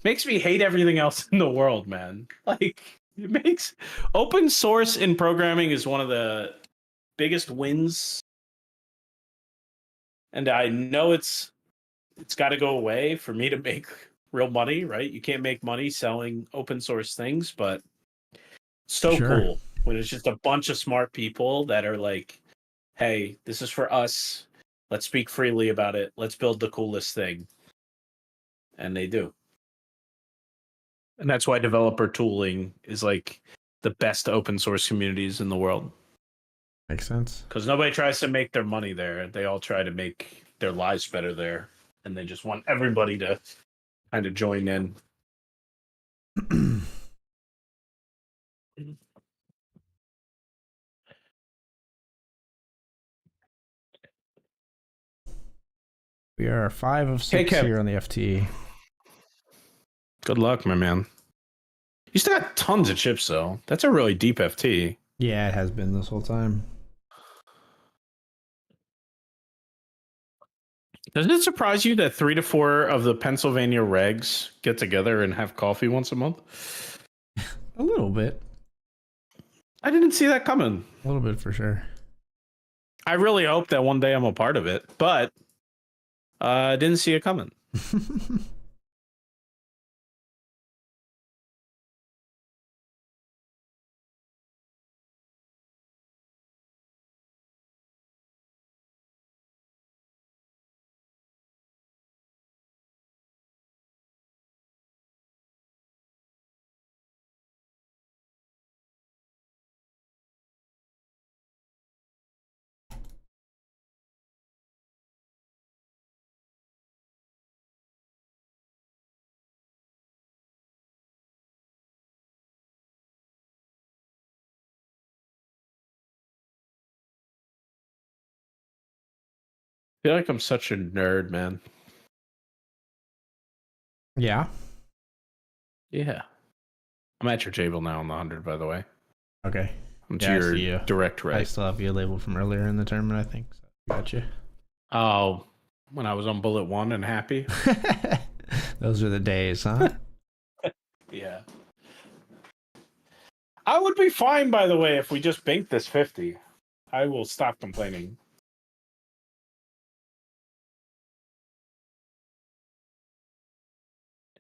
Makes me hate everything else in the world, man. Like it makes open source in programming is one of the biggest wins. And I know it's got to go away for me to make real money, right? You can't make money selling open source things, but so cool when it's just a bunch of smart people that are like, hey, this is for us. Let's speak freely about it. Let's build the coolest thing. And they do. And that's why developer tooling is like the best open source communities in the world. Makes sense. Because nobody tries to make their money there. They all try to make their lives better there. And they just want everybody to kind of join in. We are 5 of 6 here on the FT. Good luck, my man. You still got tons of chips, though. That's a really deep FT. Yeah, it has been this whole time. Does it surprise you that 3 to 4 of the Pennsylvania regs get together and have coffee once a month? A little bit. I didn't see that coming. A little bit for sure. I really hope that one day I'm a part of it, but I didn't see it coming. I feel like I'm such a nerd, man. Yeah. Yeah. I'm at your table now on the 100, by the way. Okay. I'm to your direct right. I still have your label from earlier in the tournament, I think. So gotcha. Oh, when I was on bullet 1 and happy. Those are the days, huh? Yeah. I would be fine, by the way, if we just banked this 50. I will stop complaining.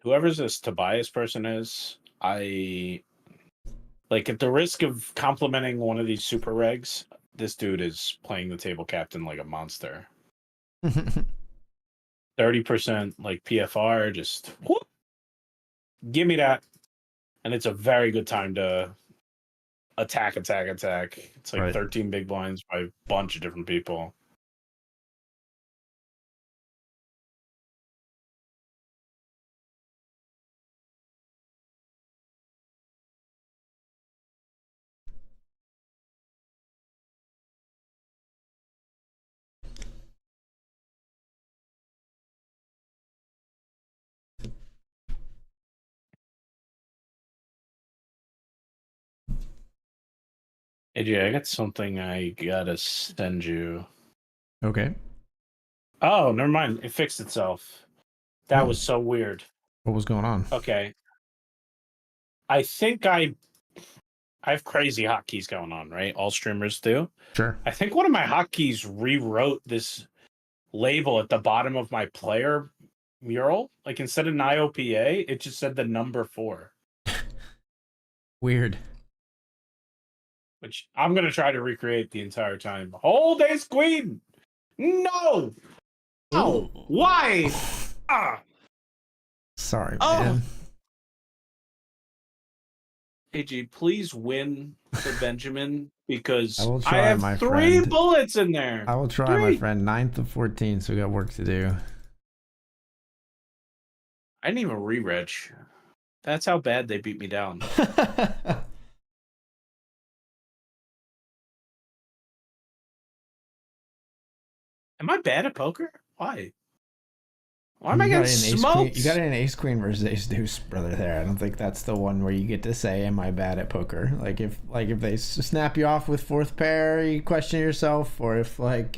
Whoever this Tobias person is, I like at the risk of complimenting one of these super regs, this dude is playing the table captain like a monster. 30% like PFR, just whoop, give me that. And it's a very good time to attack. It's like 13 big blinds by a bunch of different people. AJ, I got something I gotta send you. Okay. Oh, never mind. It fixed itself. That was so weird. What was going on? Okay. I think I have crazy hotkeys going on, right? All streamers do. Sure. I think one of my hotkeys rewrote this label at the bottom of my player mural. Like instead of NIOPA, it just said the number 4. Weird. Which I'm going to try to recreate the entire time. Hold ace queen! No! Oh, why? Sorry, man. AG, please win the Benjamin because I will try, I have my 3 friend. bullets in there. I will try, my friend. 9th of 14, so we got work to do. I didn't even re-reg. That's how bad they beat me down. Am I bad at poker? Why? Why am I getting smoked? You got an ace queen versus ace deuce, brother. There, I don't think that's the one where you get to say, "Am I bad at poker?" Like if they snap you off with 4th pair, you question yourself, or if if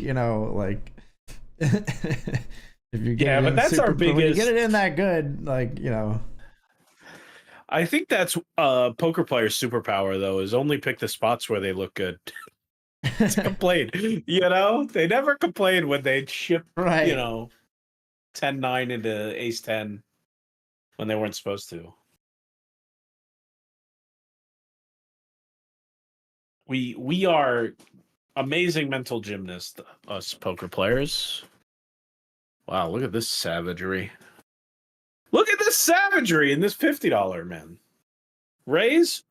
you get but that's our biggest. When you get it in that good, I think that's poker player's superpower though, is only pick the spots where they look good. To complain, they never complain when they ship, 10-9 into ace-10 when they weren't supposed to. We are amazing mental gymnasts, us poker players. Wow, look at this savagery. Look at this savagery in this $50, man. Raise,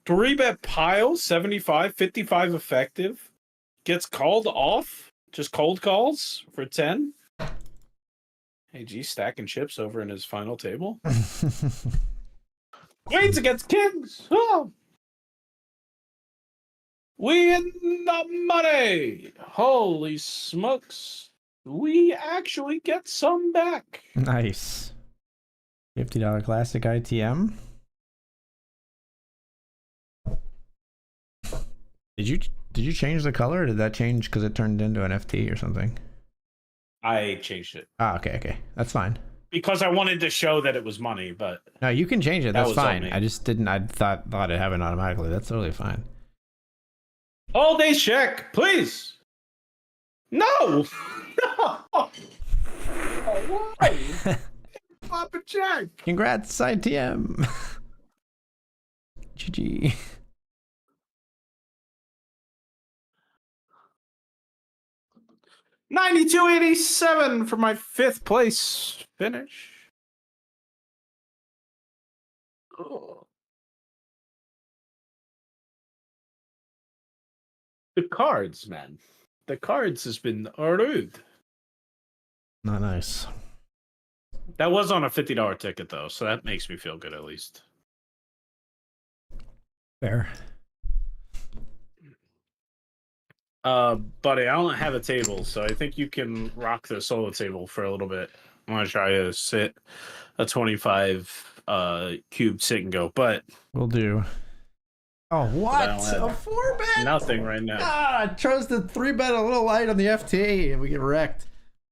3-bet pile, 75, 55 effective. Gets called off. Just cold calls for 10. AG stacking chips over in his final table. Queens against kings. Oh. We in the money. Holy smokes. We actually get some back. Nice. $50 classic ITM. Did you change the color, or did that change because it turned into an FT or something? I changed it. Okay. That's fine. Because I wanted to show that it was money, but no, you can change it. That's fine. I just didn't. I thought it happened automatically. That's totally fine. All day check, please. No. No. Oh, why? Pop a check. Congrats, ITM. GG. $92.87 for my 5th place finish. Oh. The cards, man. The cards has been rude. Not nice. That was on a $50 ticket though, so that makes me feel good at least. Fair. Buddy, I don't have a table, so I think you can rock the solo table for a little bit. I'm gonna try to sit a 25 cube sit and go, but we'll do. Oh, what? A 4-bet? Nothing right now. I chose the 3-bet a little light on the FT and we get wrecked.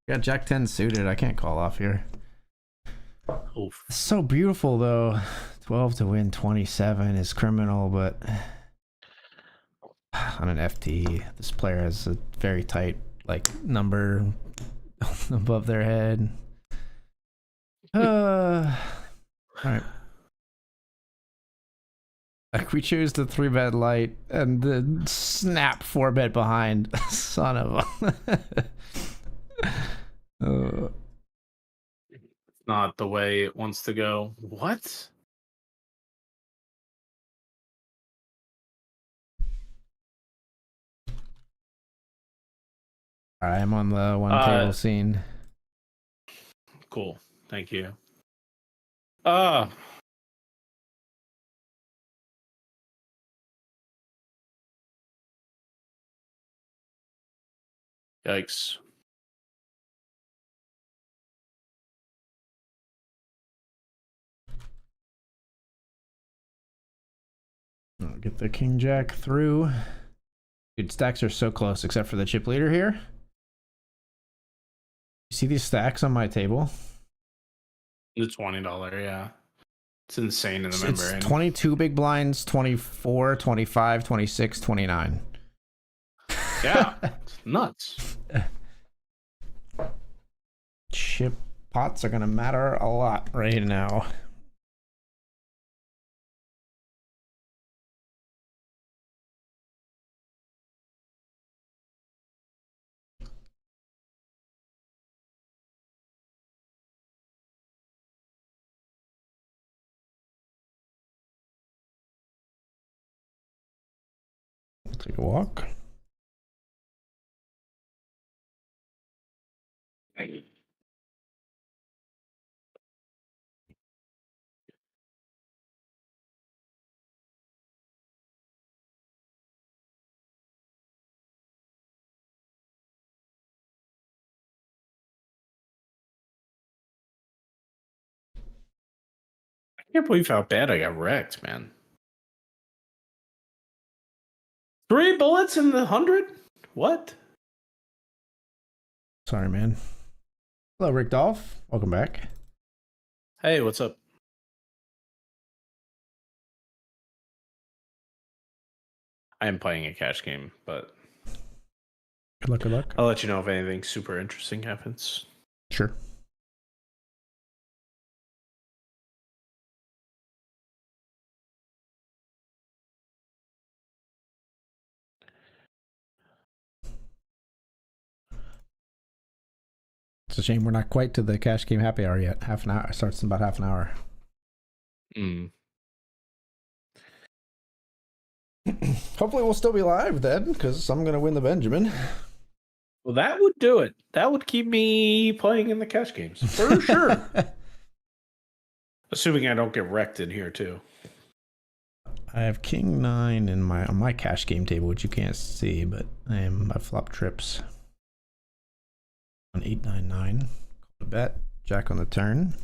We got Jack 10 suited. I can't call off here. Oof. It's so beautiful though. 12 to win 27 is criminal, but on an FT, this player has a very tight number above their head. All right. We choose the 3-bet light and the snap 4-bet behind. Son of a. Not the way it wants to go. What? I'm on the one table scene. Cool. Thank you. Yikes. I'll get the king jack through. Dude, stacks are so close except for the chip leader here. You see these stacks on my table? The $20, yeah. It's insane in the membrane. It's 22 big blinds, 24, 25, 26, 29. Yeah, it's nuts. Chip pots are gonna matter a lot right now. We'll take a walk. I can't believe how bad I got wrecked, man. 3 bullets in the 100? What? Sorry, man. Hello, Rick Dolph. Welcome back. Hey, what's up? I am playing a cash game, but Good luck, good luck. I'll let you know if anything super interesting happens. Sure. It's a shame we're not quite to the cash game happy hour yet. Half an hour. It starts in about half an hour. Hopefully we'll still be live then, because I'm going to win the Benjamin. Well, that would do it. That would keep me playing in the cash games, for sure. Assuming I don't get wrecked in here, too. I have King 9 on my cash game table, which you can't see, but I flop trips on 899. Call a bet. Jack on the turn.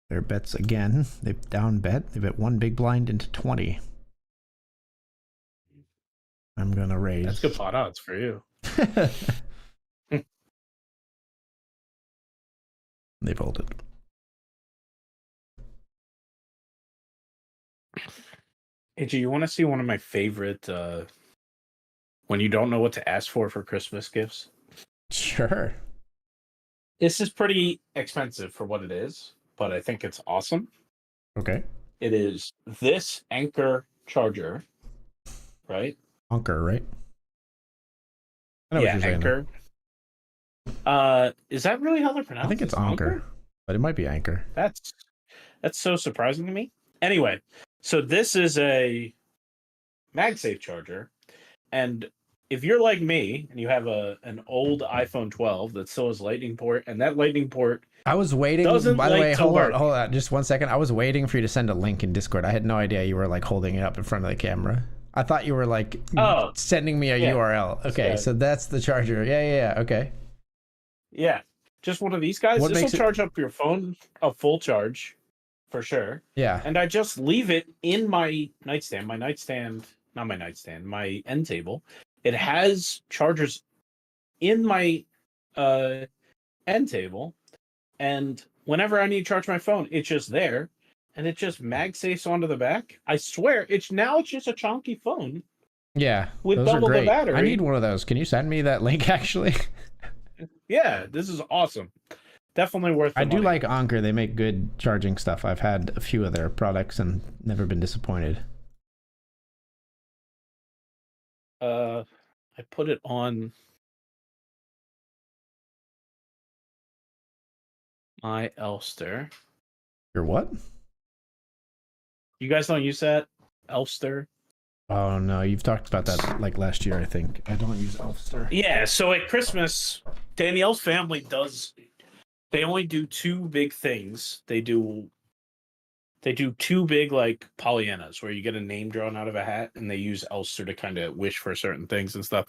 Their bets again. They down bet. They bet 1 big blind into 20. I'm gonna raise. That's good pot odds for you. They folded. AJ, you want to see one of my favorite when you don't know what to ask for Christmas gifts? Sure. This is pretty expensive for what it is, but I think it's awesome. Okay. It is this Anker charger, right? Anker, right? I know Yeah, what you're Anker. Is that really how they're pronounced? I think it's Anker, but it might be Anker. That's so surprising to me. Anyway, so this is a MagSafe charger, and if you're like me and you have an old iPhone 12 that still has Lightning port, and that Lightning port I was waiting. By the way, hold on, just 1 second. I was waiting for you to send a link in Discord. I had no idea you were holding it up in front of the camera. I thought you were sending me a URL. Okay, so that's the charger. Yeah. Okay. Yeah, just one of these guys. This will charge up your phone a full charge, for sure. Yeah. And I just leave it in my nightstand. My end table. It has chargers in my end table, and whenever I need to charge my phone, it's just there. and it just MagSafes onto the back. I swear, it's just a chunky phone Yeah, with those are double the great. battery. I need one of those. Can you send me that link actually? Yeah, this is awesome. Definitely worth the I do money. like Anker. They make good charging stuff. I've had a few of their products and never been disappointed. I put it on my Elster. Your what? You guys don't use that Elster? Oh no, you've talked about that like last year, I think. I don't use Elfster. Yeah, so at Christmas, Danielle's family does. They only do two big things. They do two big like Pollyannas where you get a name drawn out of a hat, and they use Elster to kind of wish for certain things and stuff.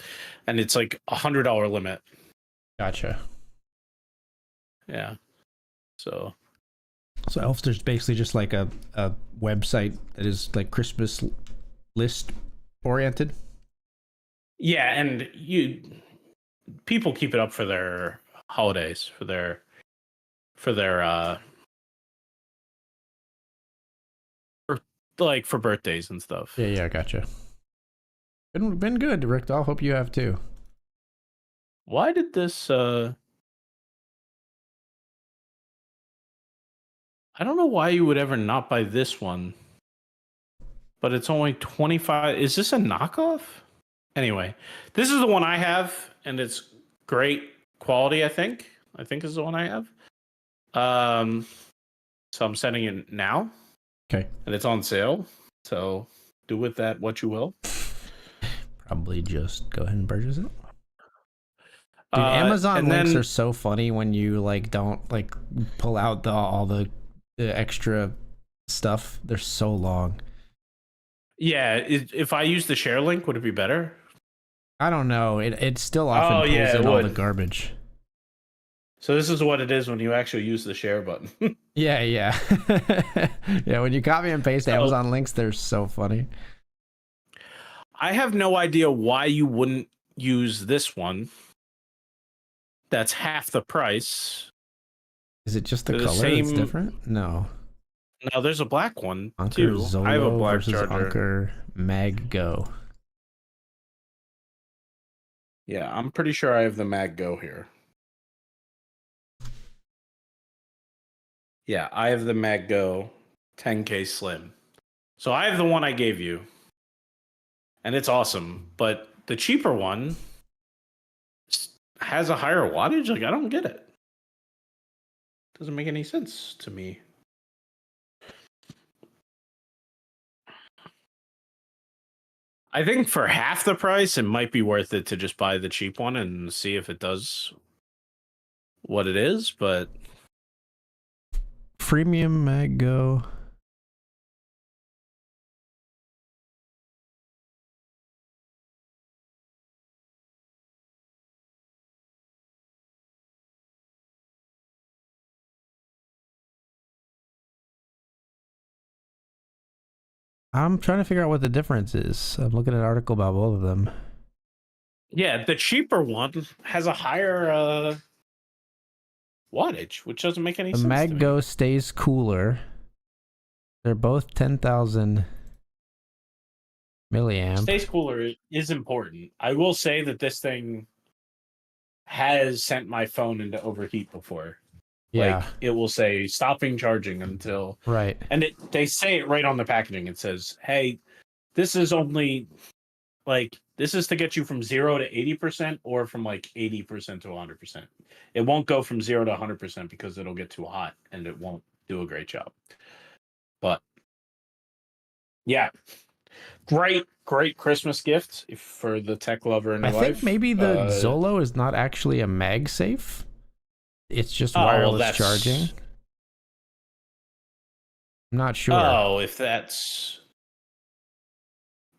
And it's like $100 limit. Gotcha. Yeah. So Elfster's basically just like a website that is like Christmas list oriented. yeah, and people keep it up for their holidays, for their like for birthdays and stuff. Yeah, gotcha. Been good, Rick. I hope you have too. Why did this I don't know why you would ever not buy this one. But it's only 25. Is this a knockoff? Anyway, this is the one I have, and it's great quality, I think. I think is the one I have. So I'm sending it now. Okay. And it's on sale. So do with that what you will. Probably just go ahead and purchase it. Dude, Amazon links are so funny when you like don't like pull out all the extra stuff. They're so long. Yeah, if I use the share link, would it be better? I don't know. It still often pulls in all the garbage. So this is what it is when you actually use the share button. Yeah. Yeah, when you copy and paste Amazon links, they're so funny. I have no idea why you wouldn't use this one. That's half the price. Is it just the color that's different? No. No, there's a black one Anker too. Zolo I have a black versus charger. Anker Mag Go. Yeah, I'm pretty sure I have the Mag Go here. Yeah, I have the Mag Go 10K Slim. So I have the one I gave you. And it's awesome. But the cheaper one has a higher wattage? Like, I don't get it. Doesn't make any sense to me. I think for half the price, it might be worth it to just buy the cheap one and see if it does what it is, but... Freemium Mag Go. I'm trying to figure out what the difference is. I'm looking at an article about both of them. Yeah, the cheaper one has a higher wattage, which doesn't make any sense. The Mag Mag Go stays cooler. They're both 10,000 milliamp. Stays cooler is important. I will say that this thing has sent my phone into overheat before. Yeah. Like, it will say stopping charging until... Right. And they say it right on the packaging. It says, hey, this is only... Like, this is to get you from 0 to 80% or from like 80% to 100%. It won't go from 0 to 100% because it'll get too hot and it won't do a great job. But yeah, great Christmas gift for the tech lover in your life. I think maybe the Zolo is not actually a MagSafe. It's just wireless charging. I'm not sure. Oh, if that's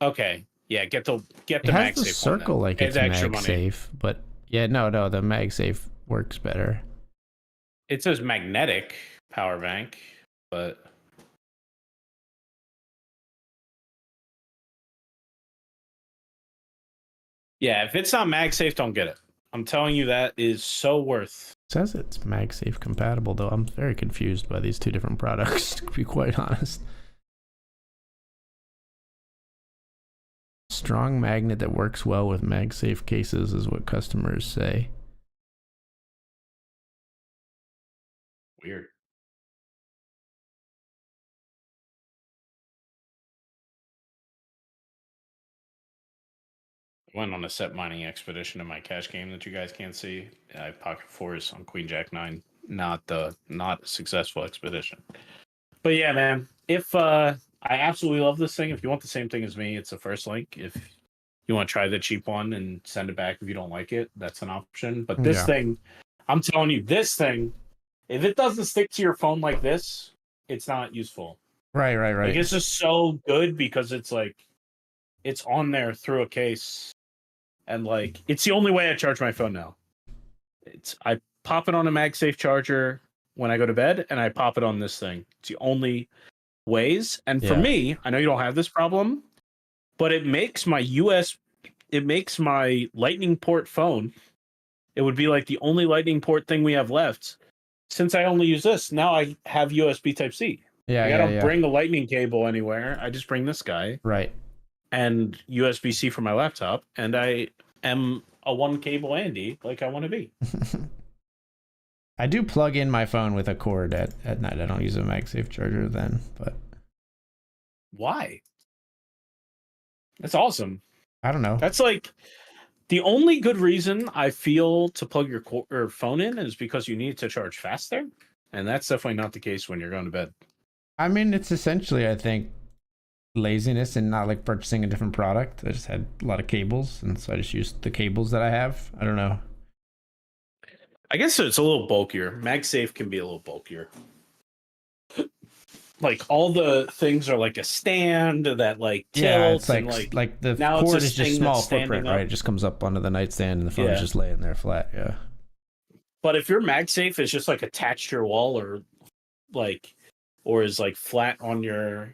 okay. Yeah, get the it MagSafe. It has the circle one, like it's MagSafe, but yeah, no, the MagSafe works better. It says magnetic power bank, but yeah, if it's not MagSafe, don't get it. I'm telling you, that is so worth. It says it's MagSafe compatible, though. I'm very confused by these two different products, to be quite honest. Strong magnet that works well with MagSafe cases is what customers say. Weird. I went on a set mining expedition in my cash game that you guys can't see. I have pocket fours on Queen Jack 9. Not a successful expedition. But yeah, man. If I absolutely love this thing. If you want the same thing as me, it's the first link. If you want to try the cheap one and send it back if you don't like it, that's an option. But this thing, I'm telling you, this thing, if it doesn't stick to your phone like this, it's not useful. Right. Like, it's just so good because it's like, it's on there through a case. And like, it's the only way I charge my phone now. I pop it on a MagSafe charger when I go to bed, and I pop it on this thing. It's the only ways. And for me, I know you don't have this problem, but it makes my Lightning port phone. It would be like the only Lightning port thing we have left. Since I only use this, now I have USB Type-C. Yeah, I don't bring a Lightning cable anywhere. I just bring this guy. Right. And USB-C for my laptop, and I am a one cable Andy like I want to be. I do plug in my phone with a cord at night. I don't use a MagSafe charger then, but why? That's awesome. I don't know. That's like the only good reason I feel to plug your phone in is because you need to charge faster, and that's definitely not the case when you're going to bed. I mean, it's essentially, I think, laziness and not like purchasing a different product. I just had a lot of cables, and so I just used the cables that I have. I don't know. I guess it's a little bulkier. MagSafe can be a little bulkier. Like, all the things are like a stand that like tilts. It's and like the cord is just small footprint, up. right? It just comes up onto the nightstand, and the phone is just laying there flat. Yeah. But if your MagSafe is just like attached to your wall, or is like flat on your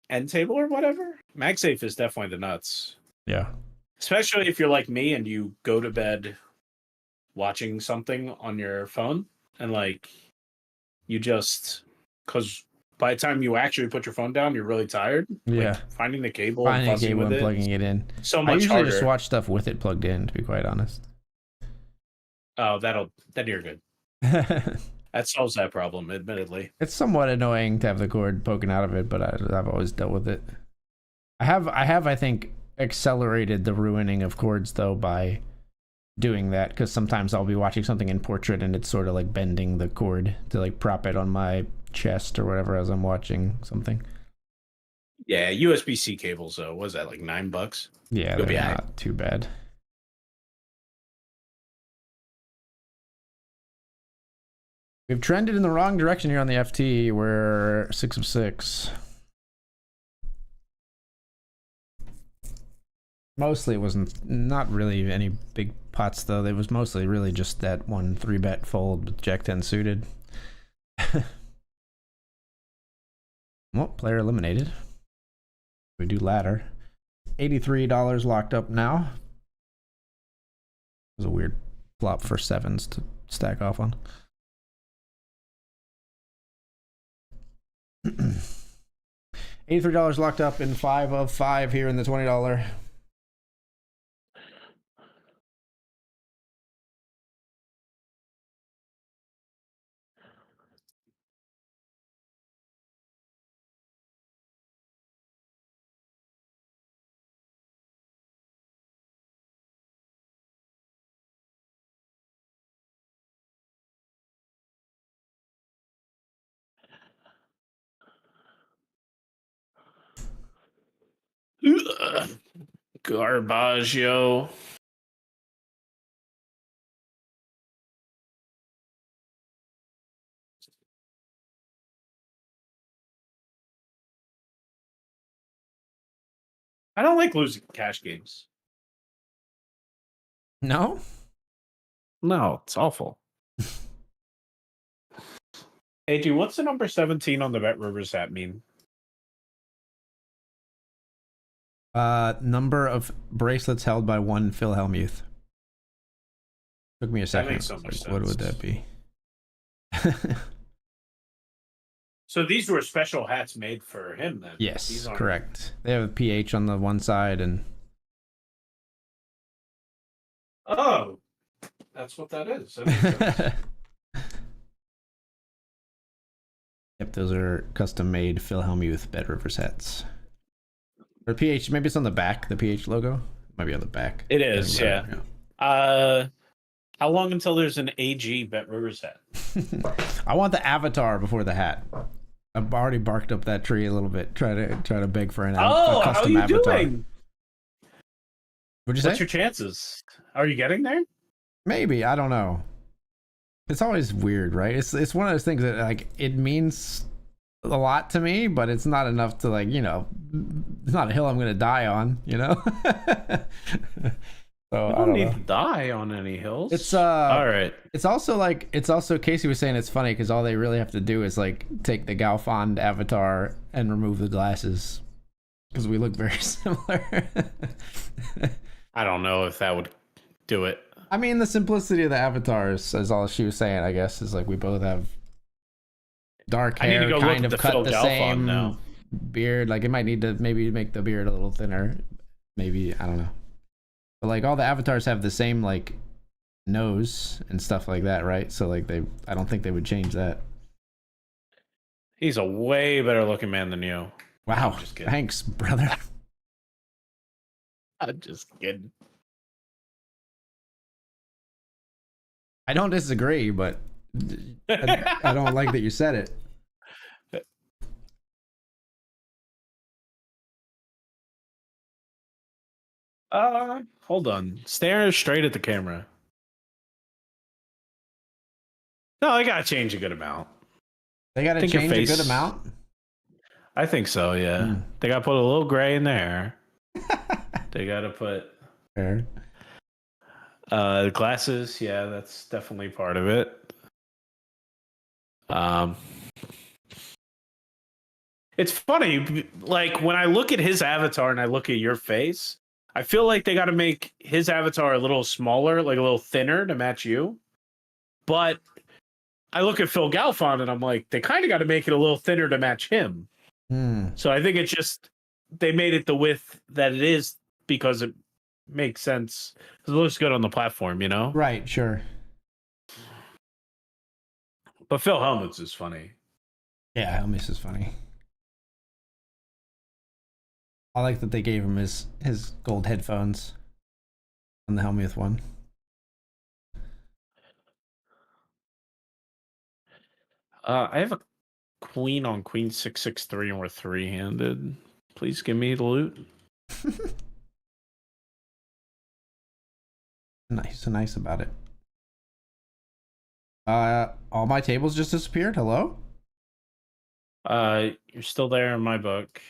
end table or whatever, MagSafe is definitely the nuts. Yeah. Especially if you're like me and you go to bed watching something on your phone, and like you just, because by the time you actually put your phone down, you're really tired. Yeah. Like, finding the cable and plugging it in. So much I usually harder. just watch stuff with it plugged in, to be quite honest. Oh, then you're good. That solves that problem, admittedly. It's somewhat annoying to have the cord poking out of it, but I've always dealt with it. I have, I think, accelerated the ruining of cords, though, by doing that, because sometimes I'll be watching something in portrait and it's sort of like bending the cord to like prop it on my chest or whatever as I'm watching something. Yeah, USB-C cables, though. What is that, like $9? Yeah, they're not too bad. We've trended in the wrong direction here on the FT. We're 6 of 6. Mostly it wasn't, not really any big pots though. It was mostly really just that one 3-bet fold with Jack 10 suited. Well, player eliminated. We do ladder. $83 locked up now. It was a weird flop for sevens to stack off on. $83 locked up in 5 of 5 here in the $20. Garbage, yo. I don't like losing cash games. No? No, it's awful. Hey, dude, what's the number 17 on the BetRivers app mean? Number of bracelets held by one Phil Hellmuth. Took me a second. makes so much sense. What would that be? So these were special hats made for him then? Yes, these aren't... correct. They have a PH on the one side and... Oh, that's what that is. That makes sense. Yep, those are custom-made Phil Hellmuth BetRivers hats. Or PH, maybe it's on the back, the PH logo. Might be on the back. It is, yeah. How long until there's an AG BetRivers hat? I want the avatar before the hat. I've already barked up that tree a little bit. Try to beg for a custom how are you avatar. Doing? What'd you say? What's your chances? Are you getting there? Maybe, I don't know. It's always weird, right? It's one of those things that like it means a lot to me, but it's not enough to like, you know, it's not a hill I'm gonna die on, you know. So I don't need to die on any hills. It's all right. It's also Casey was saying it's funny because all they really have to do is like take the Galfond avatar and remove the glasses because we look very similar. I don't know if that would do it. I mean, the simplicity of the avatars is all she was saying. I guess is like we both have dark hair, kind of cut the same now. Beard. Like it might need to maybe make the beard a little thinner. Maybe I don't know. But like all the avatars have the same like nose and stuff like that, right? So like I don't think they would change that. He's a way better looking man than you. Wow. Thanks, brother. I'm just kidding. I don't disagree, but I don't like that you said it. Hold on. Stare straight at the camera. No, they gotta change a good amount. They gotta change a good amount? I think so, yeah. They gotta put a little gray in there. They gotta put fair. Glasses, yeah, that's definitely part of it. It's funny, like when I look at his avatar and I look at your face, I feel like they got to make his avatar a little smaller, like a little thinner to match you. But I look at Phil Galfond and I'm like, they kind of got to make it a little thinner to match him. So I think it's just they made it the width that it is because it makes sense. Because it looks good on the platform, you know? Right, sure. But Phil Hellmuth is funny. Yeah, Hellmuth is funny. I like that they gave him his gold headphones on the Hellmuth one. I have a queen on queen 663 and we're three-handed. Please give me the loot. Nice about it. All my tables just disappeared. Hello? You're still there in my book.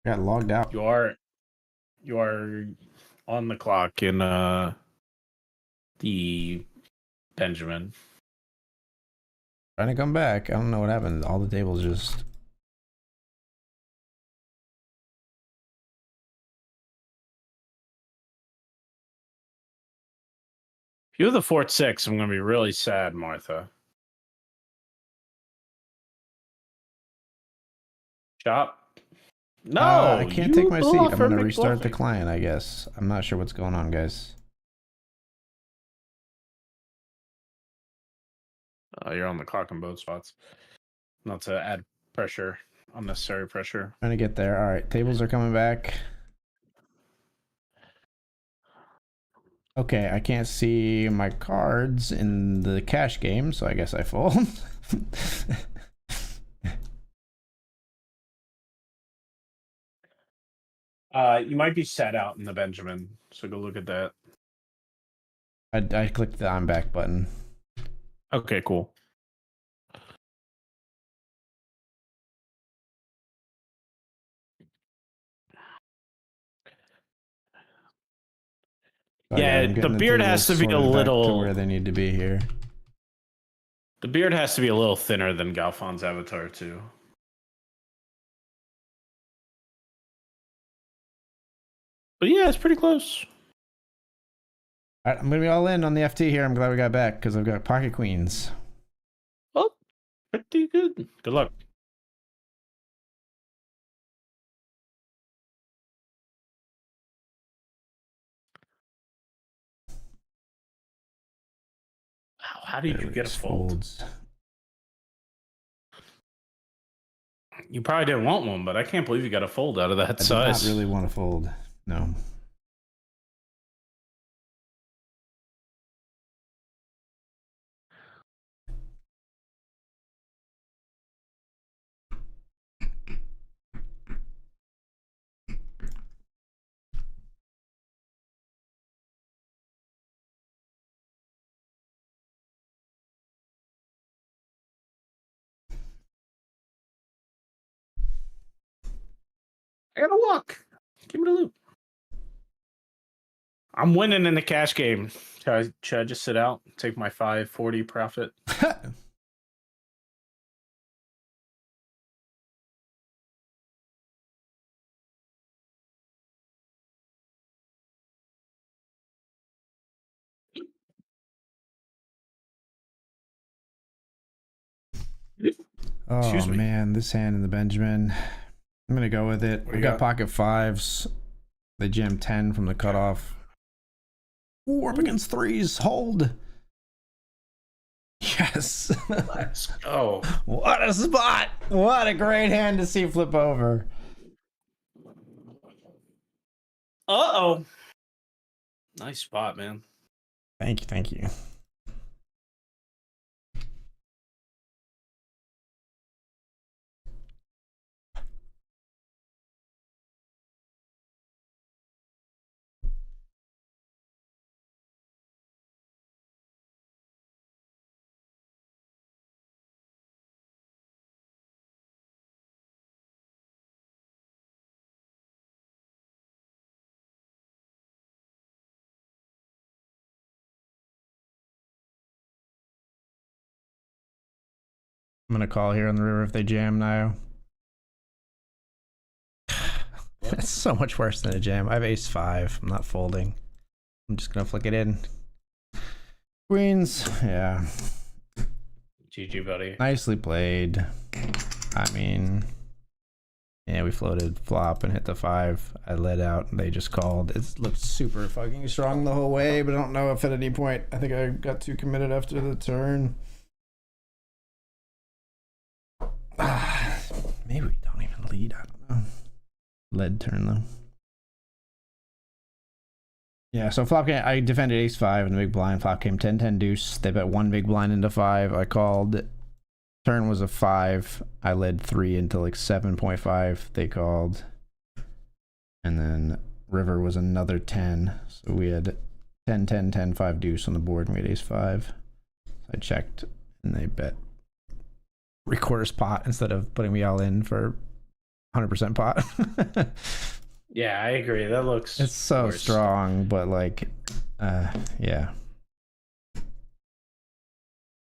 Got logged out. You are on the clock in the Benjamin. Trying to come back. I don't know what happened. All the tables just... If you have the Fort 6, I'm going to be really sad, Martha. Shop. No! I can't take my seat. I'm going to restart the client, I guess. I'm not sure what's going on, guys. You're on the clock in both spots. Not to add pressure, unnecessary pressure. Trying to get there. All right, tables are coming back. Okay, I can't see my cards in the cash game, so I guess I fold. You might be set out in the Benjamin, so go look at that. I clicked the I'm back button. Okay, cool. Yeah, the beard has to be a little to where they need to be here. The beard has to be a little thinner than Galfond's avatar too. But yeah, it's pretty close. All right, I'm gonna be all in on the FT here. I'm glad we got back because I've got pocket queens. Well, pretty good. Good luck. How did you get a fold? Folds. You probably didn't want one, but I can't believe you got a fold out of that size. I did not really want to fold. No. I gotta walk. Give me the loot. I'm winning in the cash game. Should I just sit out, take my 540 profit? Oh man, this hand in the Benjamin. I'm gonna go with it. We got pocket fives. They jammed 10 from the cutoff. Ooh, up against threes. Hold. Yes. Let's go. What a spot. What a great hand to see flip over. Uh-oh. Nice spot, man. Thank you. Thank you. I'm gonna call here on the river if they jam now. That's so much worse than a jam. I have ace 5. I'm not folding. I'm just gonna flick it in. Queens. Yeah. GG, buddy. Nicely played. I mean, yeah, we floated flop and hit the 5. I led out and they just called. It looked super fucking strong the whole way, but I don't know if at any point I think I got too committed after the turn. Maybe we don't even lead. I don't know. Lead turn though. Yeah, so flop came, I defended ace 5 in the big blind. Flop came 10-10 deuce. They bet 1 big blind into 5. I called. Turn was a 5. I led 3 into like 7.5. They called. And then river was another 10. So we had 10-10-10 5 deuce on the board and we had ace 5. I checked and they bet 3/4 pot instead of putting me all in for 100% pot. Yeah, I agree. That looks. It's so worse. strong, but like, yeah.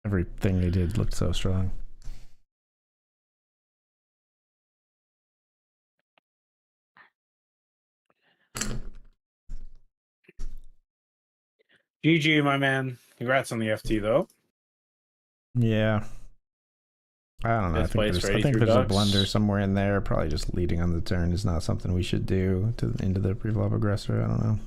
Everything they did looked so strong. GG, my man. Congrats on the FT, though. Yeah. I don't know. I think there's a blunder somewhere in there. Probably just leading on the turn is not something we should do into the pre-flop aggressor. I don't know.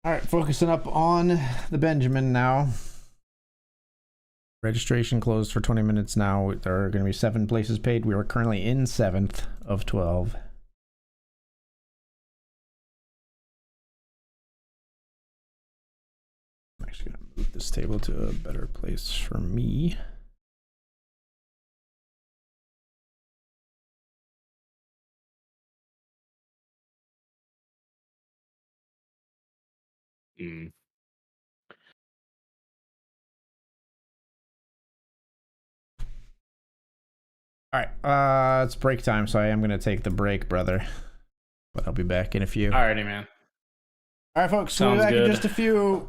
All right, focusing up on the Benjamin now. Registration closed for 20 minutes now. There are going to be 7 places paid. We are currently in 7th of 12. I'm actually going to move this table to a better place for me. Mm. All right, it's break time, so I am going to take the break, brother. But I'll be back in a few. Alrighty, man. All right, folks, we'll be back in just a few.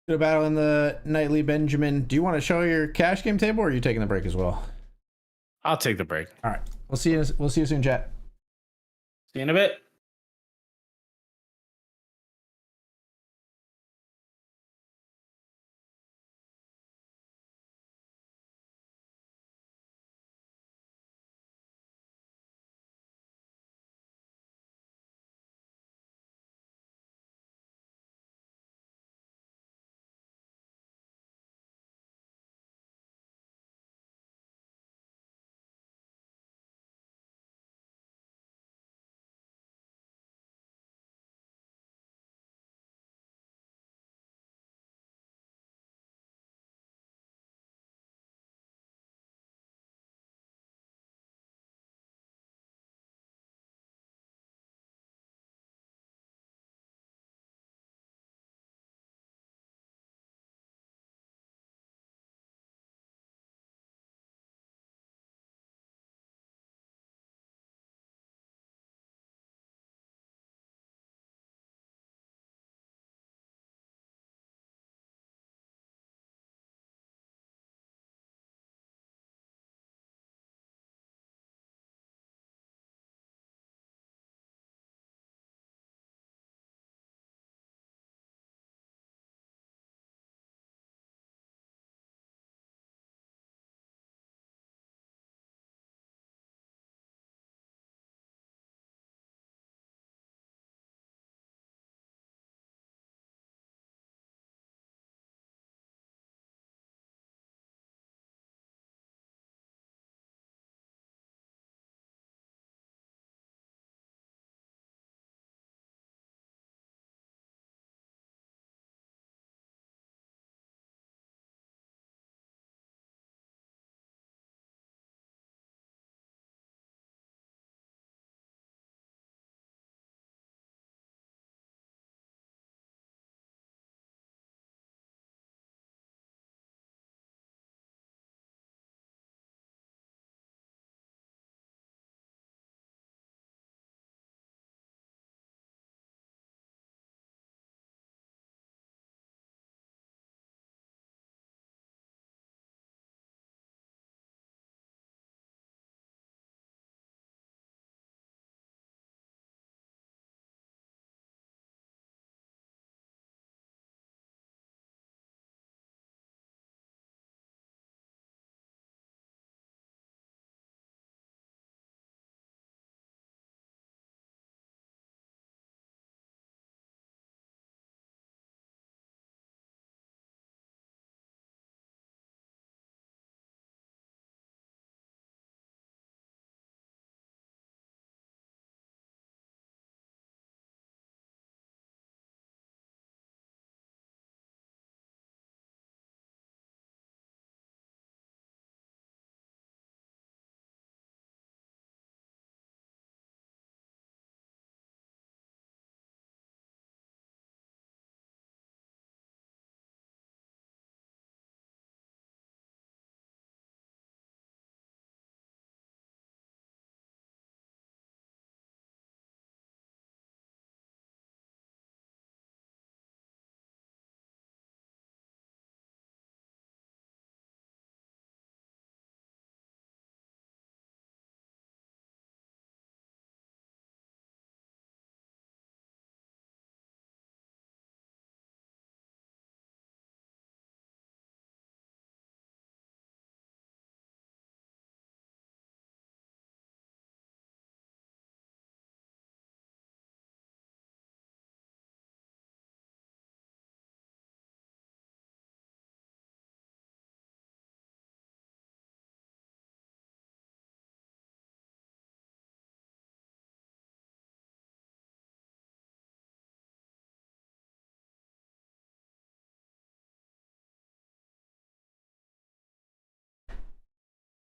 Good battle in the nightly Benjamin. Do you want to show your cash game table, or are you taking the break as well? I'll take the break. All right. We'll see you. We'll see you soon, chat. See you in a bit.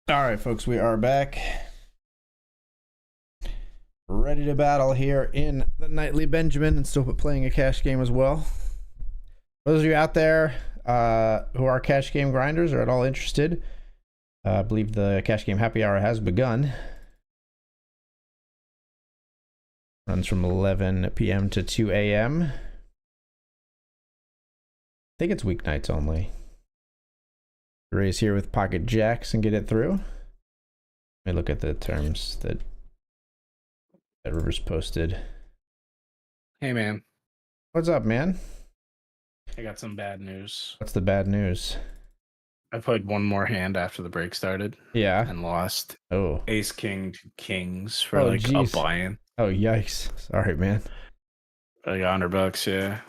All right, folks, we are back. Ready to battle here in the Nightly Benjamin and still playing a cash game as well. Those of you out there who are cash game grinders or at all interested, I believe the cash game happy hour has begun. Runs from 11 p.m. to 2 a.m. I think it's weeknights only. Raise here with pocket jacks and get it through. Let me look at the terms that BetRivers posted. Hey, man. What's up, man? I got some bad news. What's the bad news? I played one more hand after the break started. Yeah. And lost. Oh. Ace, king, kings for a buy-in. Oh, yikes. Sorry, man. Like $100, yeah.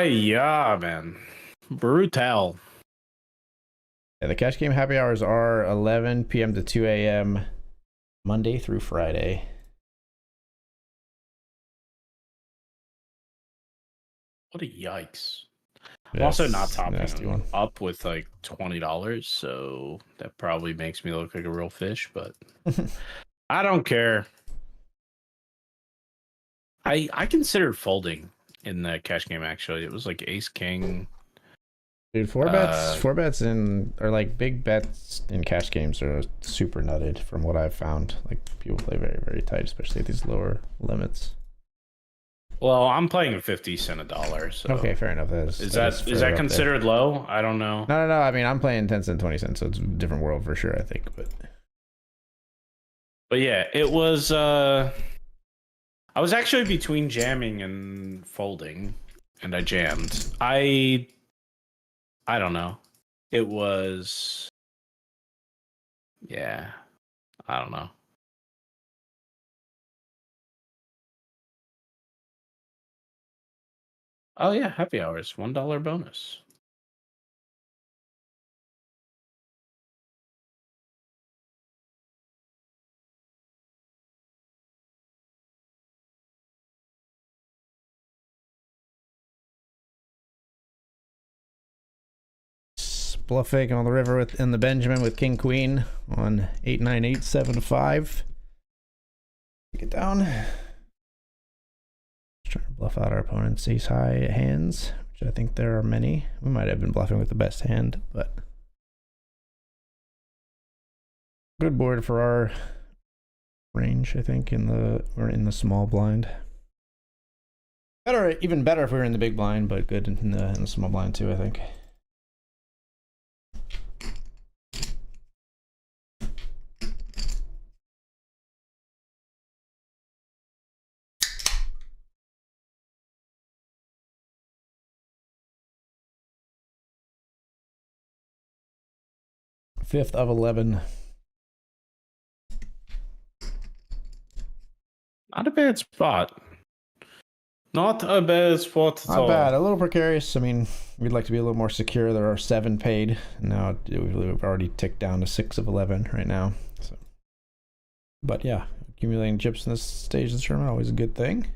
Yeah, man. Brutal. Yeah, the cash game happy hours are 11 p.m. to 2 a.m. Monday through Friday. What a yikes. I'm Yes, also not topping one. Up with like $20, so that probably makes me look like a real fish, but I don't care. I considered folding in the cash game, actually. It was like ace king. Dude, four bets in, or like big bets in cash games are super nutted from what I've found. Like people play very, very tight, especially at these lower limits. Well, I'm playing a 50 cent a dollar. So okay, fair enough. Is that considered low? I don't know. No. I mean, I'm playing 10 cent, 20 cents, so it's a different world for sure, I think. But yeah, it was. I was actually between jamming and folding, and I jammed. I don't know. It was. Yeah, I don't know. Oh yeah, happy hours, $1 bonus. Bluffing on the river in the Benjamin with King Queen on 89875. Get down. Trying to bluff out our opponent's ace high hands, which I think there are many. We might have been bluffing with the best hand, but good board for our range, I think, we're in the small blind. Even better if we were in the big blind, but good in the small blind too, I think. Fifth of 11. Not a bad spot. Not a bad spot at all. Not bad. A little precarious. I mean, we'd like to be a little more secure. There are 7 paid. Now we've already ticked down to 6 of 11 right now. So, but yeah, accumulating chips in this stage of the tournament always a good thing.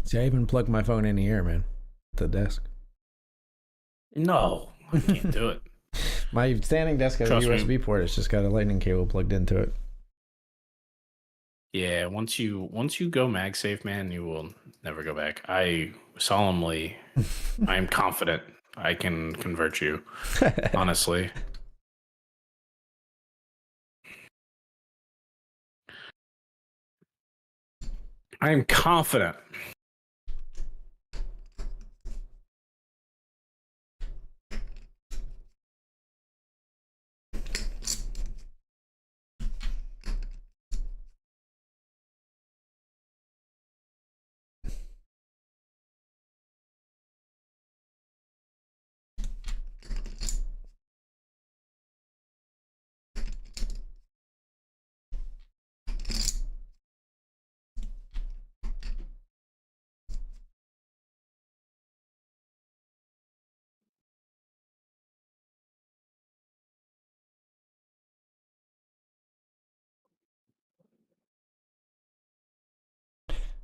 See, I even plugged my phone in here, man, at the desk. No, I can't do it. My standing desk has a USB port. It's just got a lightning cable plugged into it. Yeah, once you go MagSafe, man, you will never go back. I am confident I can convert you. Honestly. I am confident.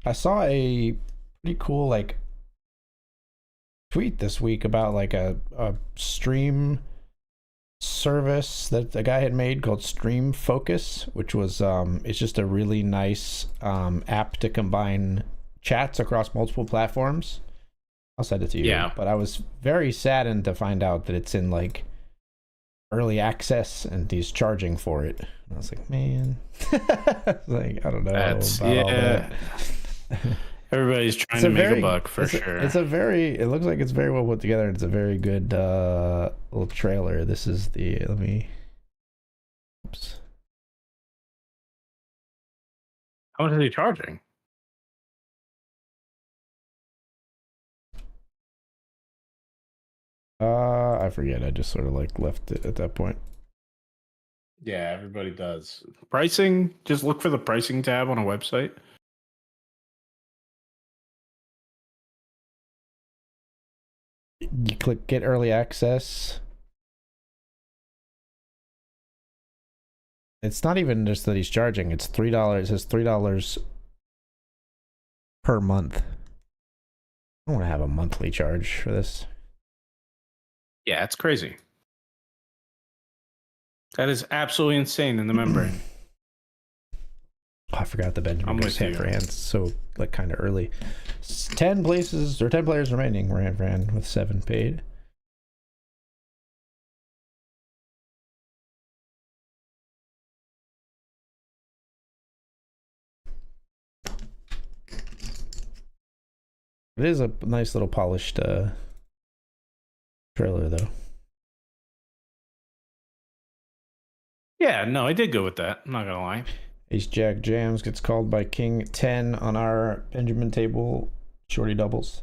I saw a pretty cool like tweet this week about like a stream service that the guy had made called Stream Focus, which was it's just a really nice app to combine chats across multiple platforms. I'll send it to you. Yeah. But I was very saddened to find out that it's in like early access and he's charging for it. And I was like, man, like I don't know That's about all that. Everybody's trying to make a buck for sure. It looks like it's very well put together. It's a very good little trailer. This is the, oops. How much are they charging? I forget. I just sort of like left it at that point. Yeah, everybody does. Pricing, just look for the pricing tab on a website. You click get early access. It's not even just that he's charging. It's $3. It says $3 per month. I don't want to have a monthly charge for this. Yeah, it's crazy. That is absolutely insane in the membrane. Oh, I forgot the Benjamin goes hand for hand. So like kind of early. 10 players remaining. We're hand for hand with 7 paid. It is a nice little polished trailer though. Yeah, no, I did go with that. I'm not gonna lie. Ace Jack jams gets called by King 10 on our Benjamin table. Shorty doubles.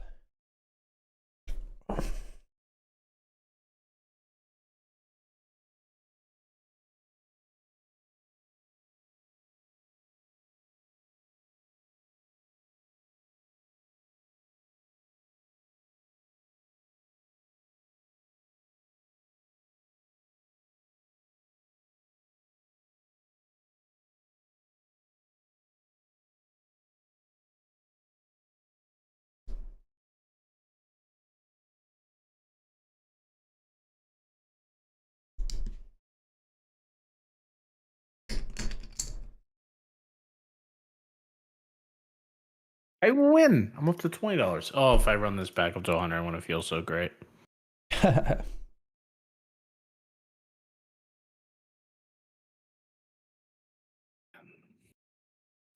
I win. I'm up to $20. Oh, if I run this back up to 100, I want to feel so great.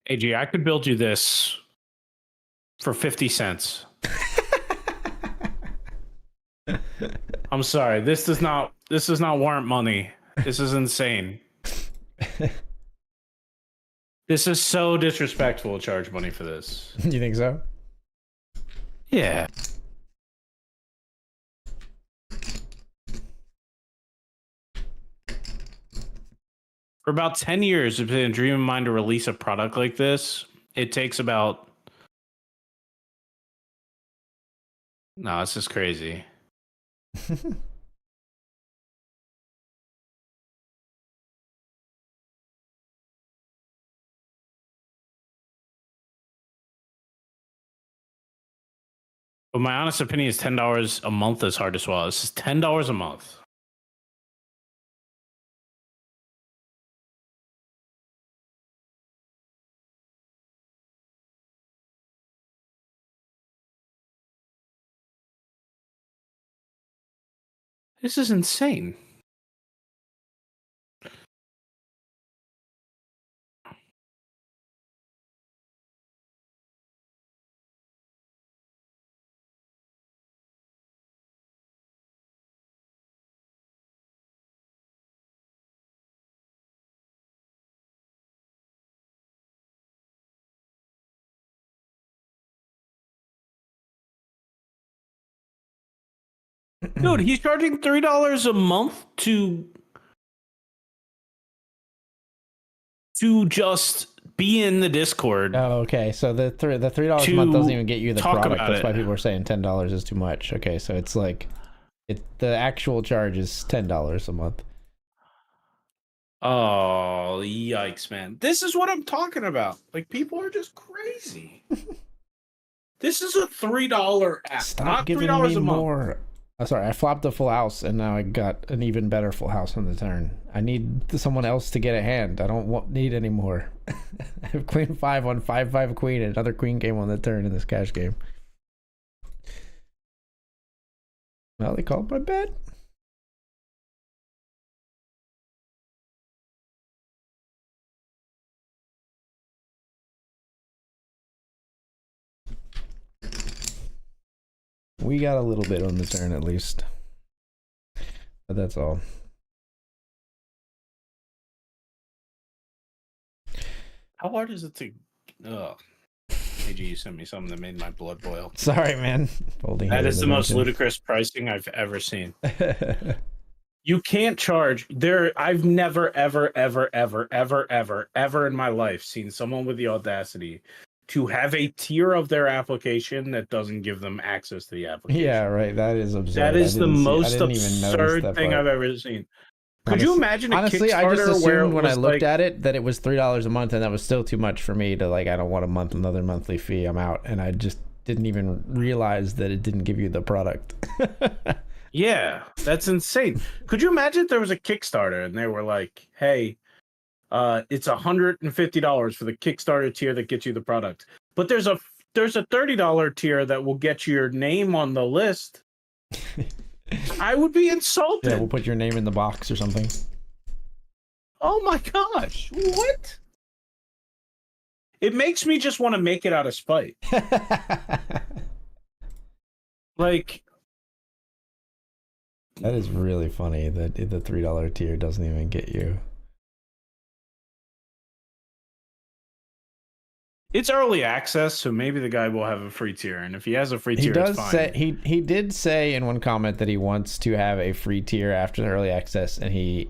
AG, I could build you this for 50 cents. I'm sorry. This does not warrant money. This is insane. This is so disrespectful to charge money for this. You think so? Yeah. For about 10 years, it's been a dream of mine to release a product like this. It takes about... No, this is crazy. But my honest opinion is $10 a month is hard to swallow. This is $10 a month. This is insane. Dude, he's charging $3 a month to just be in the Discord. Oh, okay. So the $3 a month doesn't even get you the product. That's why people are saying $10 is too much. Okay, so it's like the actual charge is $10 a month. Oh, yikes, man. This is what I'm talking about. Like, people are just crazy. This is a $3 app, Stop not giving $3 me a month. more. Sorry, I flopped a full house and now I got an even better full house on the turn. I need someone else to get a hand. I don't need any more. I have queen 5 on 5/5 queen and another queen game on the turn in this cash game. Well, they called my bet. We got a little bit on the turn at least. But that's all. How hard is it to... Ugh. AG, you sent me something that made my blood boil. Sorry, man. That is the most ludicrous pricing I've ever seen. You can't charge there. I've never, ever, ever, ever, ever, ever, ever in my life seen someone with the audacity to have a tier of their application that doesn't give them access to the application. Yeah, right. That is absurd. That is the most absurd thing I've ever seen. Could you imagine a honestly, Kickstarter I just assumed when I looked like, at it that it was $3 a month, and that was still too much for me to like. I don't want another monthly fee. I'm out, and I just didn't even realize that it didn't give you the product. Yeah, that's insane. Could you imagine if there was a Kickstarter and they were like, "Hey, it's $150 for the Kickstarter tier that gets you the product, but there's a $30 tier that will get your name on the list." I would be insulted. Yeah, we'll put your name in the box or something. Oh my gosh, what? It makes me just want to make it out of spite. Like, that is really funny that the $3 tier doesn't even get you. It's early access, so maybe the guy will have a free tier, and if he has a free tier, it's fine. He did say in one comment that he wants to have a free tier after the early access, and he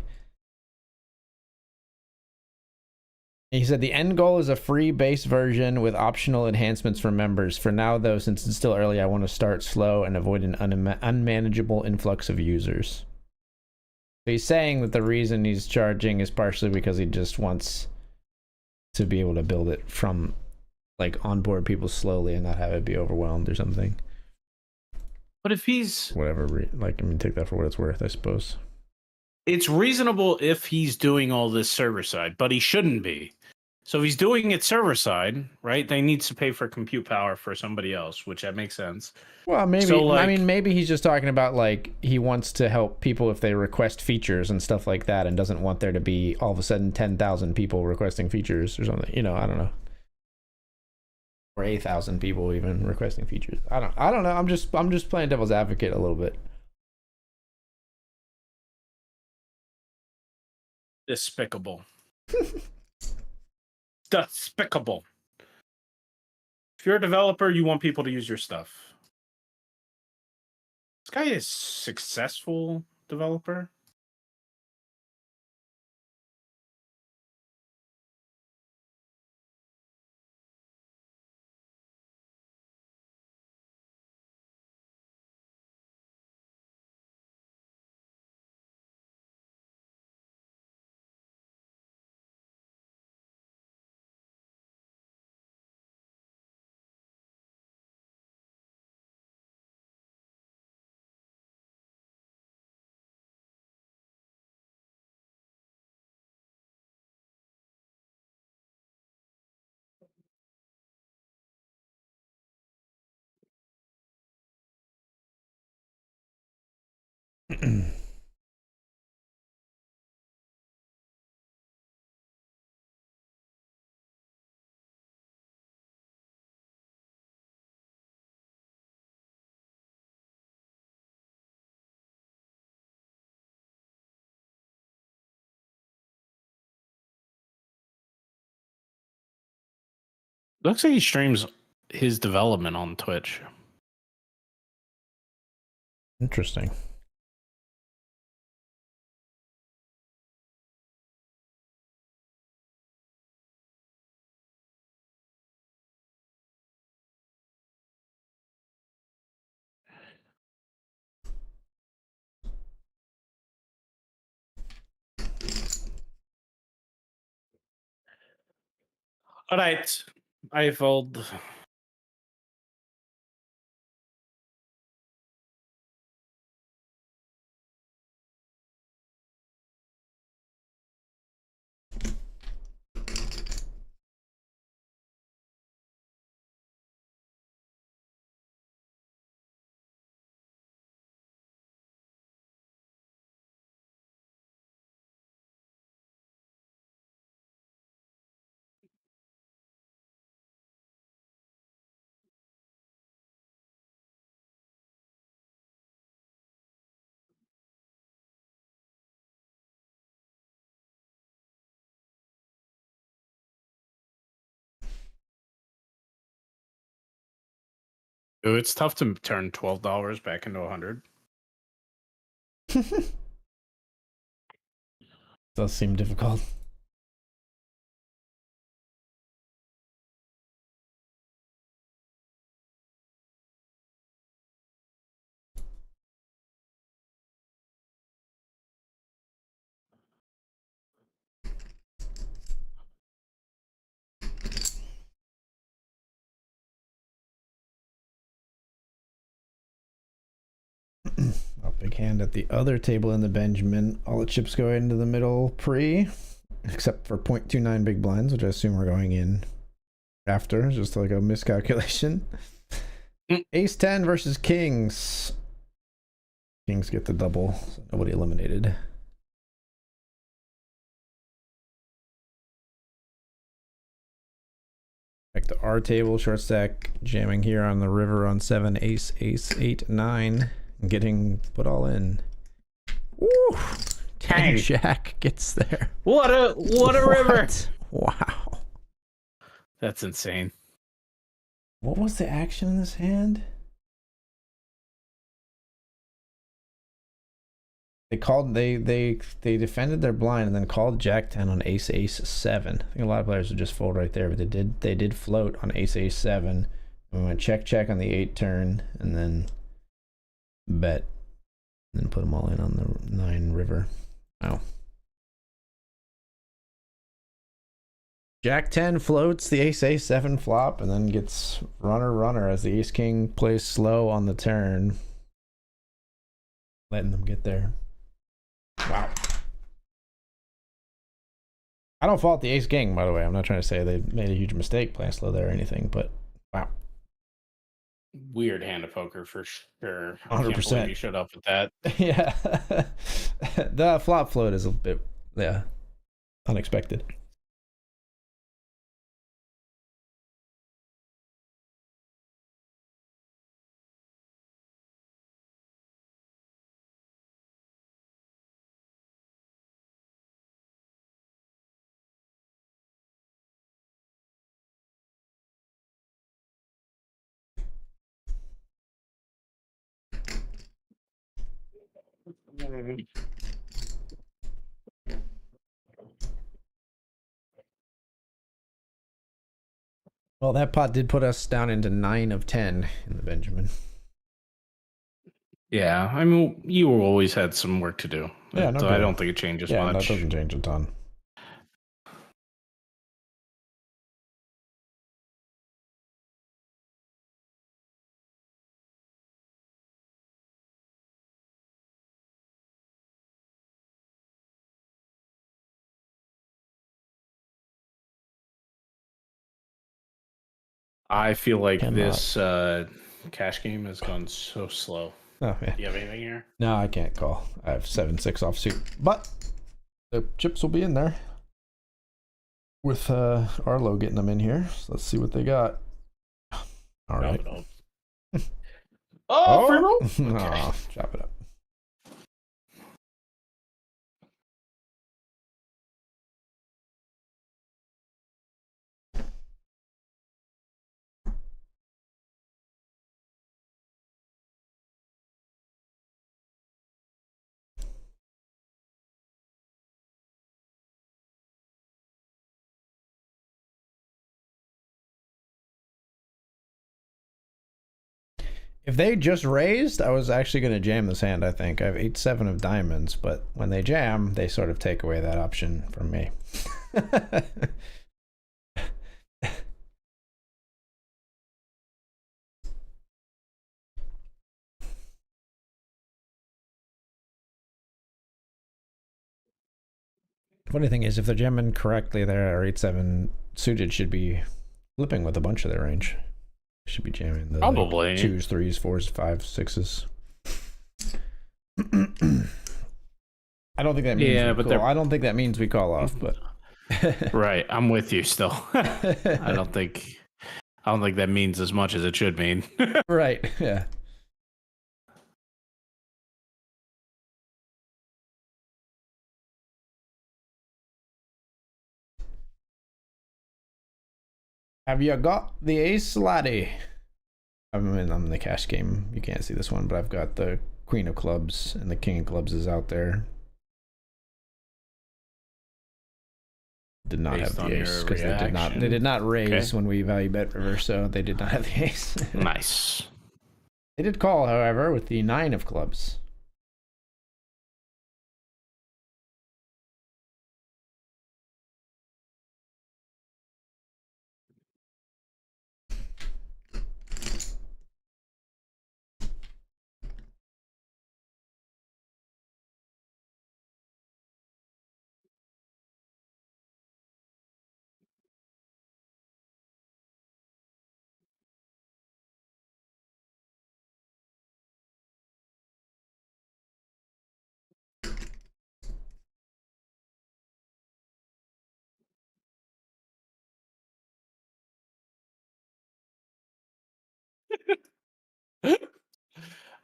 said the end goal is a free base version with optional enhancements for members. For now, though, since it's still early, I want to start slow and avoid an unmanageable influx of users. So he's saying that the reason he's charging is partially because he just wants to be able to build it from, like, onboard people slowly and not have it be overwhelmed or something. But if he's... Whatever, like, I mean, take that for what it's worth, I suppose. It's reasonable if he's doing all this server side, but he shouldn't be. So if he's doing it server side, right? They need to pay for compute power for somebody else, which that makes sense. Well, maybe, so, like, I mean, maybe he's just talking about, like, he wants to help people if they request features and stuff like that, and doesn't want there to be all of a sudden 10,000 people requesting features or something. You know, I don't know. Or 8,000 people even requesting features. I don't know. I'm just playing devil's advocate a little bit. Despicable. Despicable. If you're a developer, you want people to use your stuff. This guy is a successful developer. Looks like he streams his development on Twitch. Interesting. All right, I fold. Ooh, it's tough to turn $12 back into 100. Does seem difficult. A big hand at the other table in the Benjamin. All the chips go into the middle pre, except for 0.29 big blinds, which I assume are going in after, just like a miscalculation. Ace 10 versus Kings. Kings get the double, so nobody eliminated. Back to our table, short stack, jamming here on the river on 7, ace, ace, 8, 9, and getting put all in. Woo! 10 jack gets there. What a river! Wow. That's insane. What was the action in this hand? They defended their blind and then called Jack 10 on ace 7. I think a lot of players would just fold right there, but they did float on ace 7. We went check on the 8 turn and then bet and then put them all in on the 9 river. Wow. Jack 10 floats the ace 7 flop and then gets runner as the ace king plays slow on the turn, letting them get there. Wow. I don't fault the ace king, by the way. I'm not trying to say they made a huge mistake playing slow there or anything, but wow. Weird hand of poker for sure. 100%. I can't believe you showed up with that. Yeah. The flop float is a bit, unexpected. Well, that pot did put us down into 9 of 10 in the Benjamin. Yeah, I mean, you always had some work to do. Yeah, no so deal. I don't think it changes much. No, it doesn't change a ton. I feel like this cash game has gone so slow. Oh, yeah. Do you have anything here? No, I can't call. I have 7-6 offsuit, but the chips will be in there with Arlo getting them in here. So let's see what they got. All right. Free roll? Okay. Oh, chop it up. If they just raised, I was actually going to jam this hand, I think. I have 8-7 of diamonds, but when they jam, they sort of take away that option from me. Funny thing is, if they're jamming correctly there, our 8-7 suited should be flipping with a bunch of their range. Should be jamming the Probably. Like 2s, 3s, 4s, 5s, 6s. I don't think that means I don't think that means we call off, but right, I'm with you still. I don't think that means as much as it should mean. Right, yeah. Have you got the ace, laddie? I'm in the cash game. You can't see this one, but I've got the Queen of Clubs and the King of Clubs is out there. Did not Based have the on ace your because they did not raise when we value BetRivers, so they did not have the ace. Nice. They did call, however, with the 9 of clubs.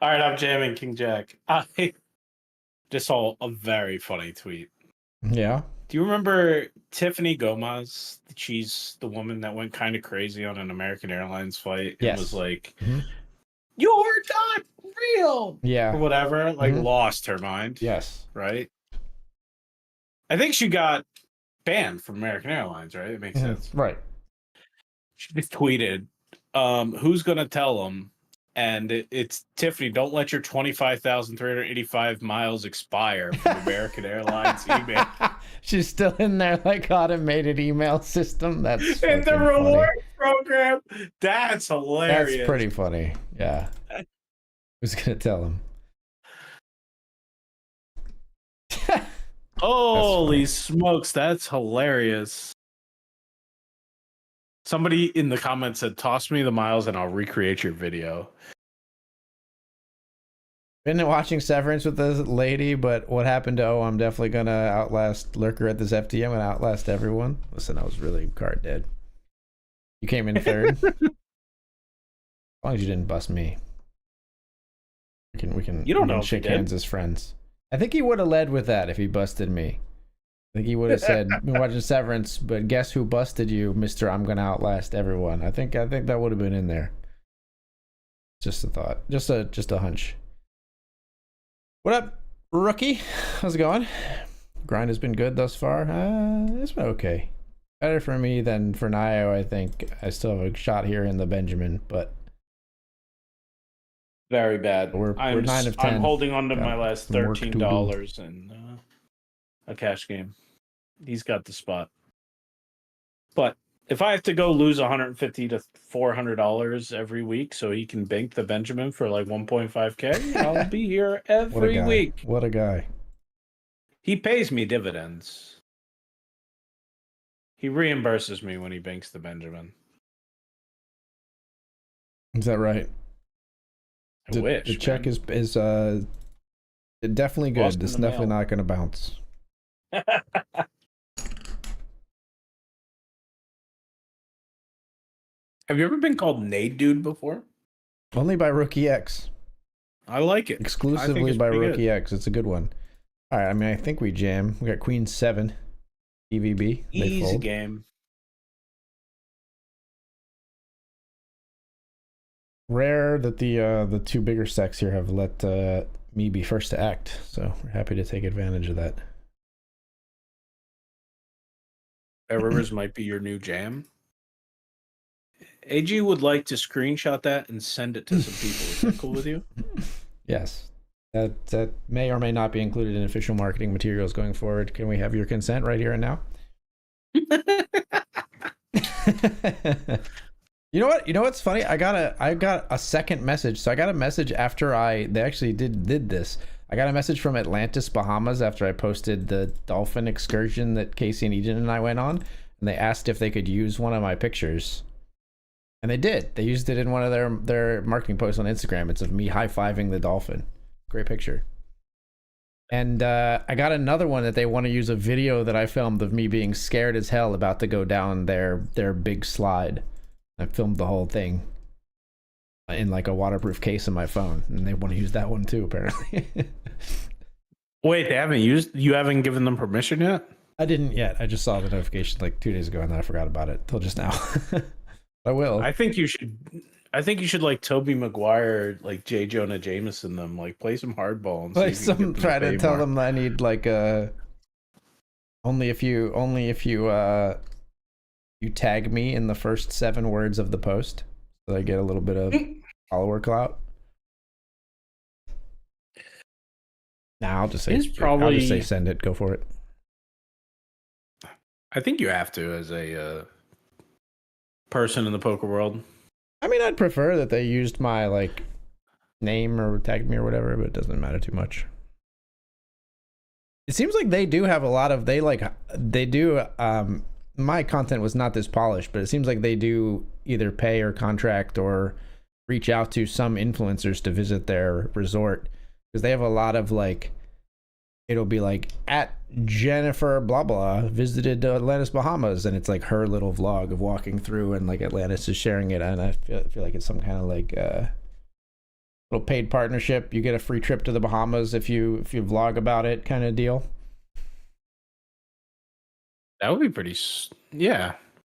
All right, I'm jamming King Jack. I just saw a very funny tweet. Yeah. Do you remember Tiffany Gomez? She's the woman that went kind of crazy on an American Airlines flight and was like, "You're not real," Yeah, or whatever. Like, lost her mind. Yes. Right. I think she got banned from American Airlines. Right. It makes sense. Right. She just tweeted, "Who's gonna tell them?" And it's Tiffany. Don't let your 25,385 miles expire from American Airlines email. She's still in their like automated email system. That's in the funny. reward program. That's hilarious. That's pretty funny. Yeah. Who's gonna tell him? Holy smokes, that's hilarious. Somebody in the comments said, "Toss me the miles and I'll recreate your video." Been watching Severance with this lady, but what happened to I'm definitely gonna outlast Lurker at this FT. I'm gonna outlast everyone. Listen, I was really card dead. You came in third. As long as you didn't bust me. We can You don't know shake hands as friends. I think he would have led with that if he busted me. I think he would have said, "Been watching Severance, but guess who busted you, Mister? I'm gonna outlast everyone." I think that would have been in there. Just a thought, just a hunch. What up, rookie? How's it going? Grind has been good thus far. It's been okay. Better for me than for Nio, I think. I still have a shot here in the Benjamin, but very bad. We're 9 of 10. I'm holding on to my last $13 in a cash game. He's got the spot. But if I have to go lose $150 to $400 every week so he can bank the Benjamin for like 1.5K, I'll be here every week. What a guy. He pays me dividends. He reimburses me when he banks the Benjamin. Is that right? I wish. The check is definitely good. It's definitely not going to bounce. Have you ever been called Nade Dude before? Only by Rookie X. I like it. Exclusively by Rookie X. It's a good one. All right. I mean, I think we jam. We got Queen 7. EVB. Easy game. Rare that the two bigger stacks here have let me be first to act. So we're happy to take advantage of that. BetRivers might be your new jam. AG would like to screenshot that and send it to some people. Is that cool with you? Yes. That may or may not be included in official marketing materials going forward. Can we have your consent right here and now? You know what? You know what's funny? I got a second message. So I got a message after they actually did this. I got a message from Atlantis, Bahamas after I posted the dolphin excursion that Casey and Eden and I went on, and they asked if they could use one of my pictures. And they did. They used it in one of their marketing posts on Instagram. It's of me high-fiving the dolphin. Great picture. And I got another one that they want to use a video that I filmed of me being scared as hell about to go down their big slide. I filmed the whole thing in like a waterproof case in my phone, and they want to use that one too, apparently. Wait, you haven't given them permission yet? I didn't yet. I just saw the notification like 2 days ago, and then I forgot about it till just now. I will. I think you should. I think you should like Toby Maguire, like J. Jonah Jameson them, like play some hardball and see Like if you can some get them try to to pay tell more. them I need like only if you tag me in the first 7 words of the post, so I get a little bit of follower clout. Nah, I'll just say He's probably. send it, go for it. I think you have to as a person in the poker world. I mean, I'd prefer that they used my like name or tagged me or whatever, but it doesn't matter too much. It seems like they do have a lot of my content was not this polished, but it seems like they do either pay or contract or reach out to some influencers to visit their resort, because they have a lot of like, it'll be like at Jennifer blah blah visited Atlantis, Bahamas, and it's like her little vlog of walking through, and like Atlantis is sharing it, and I feel like it's some kind of like little paid partnership. You get a free trip to the Bahamas if you vlog about it, kind of deal. That would be pretty. Yeah,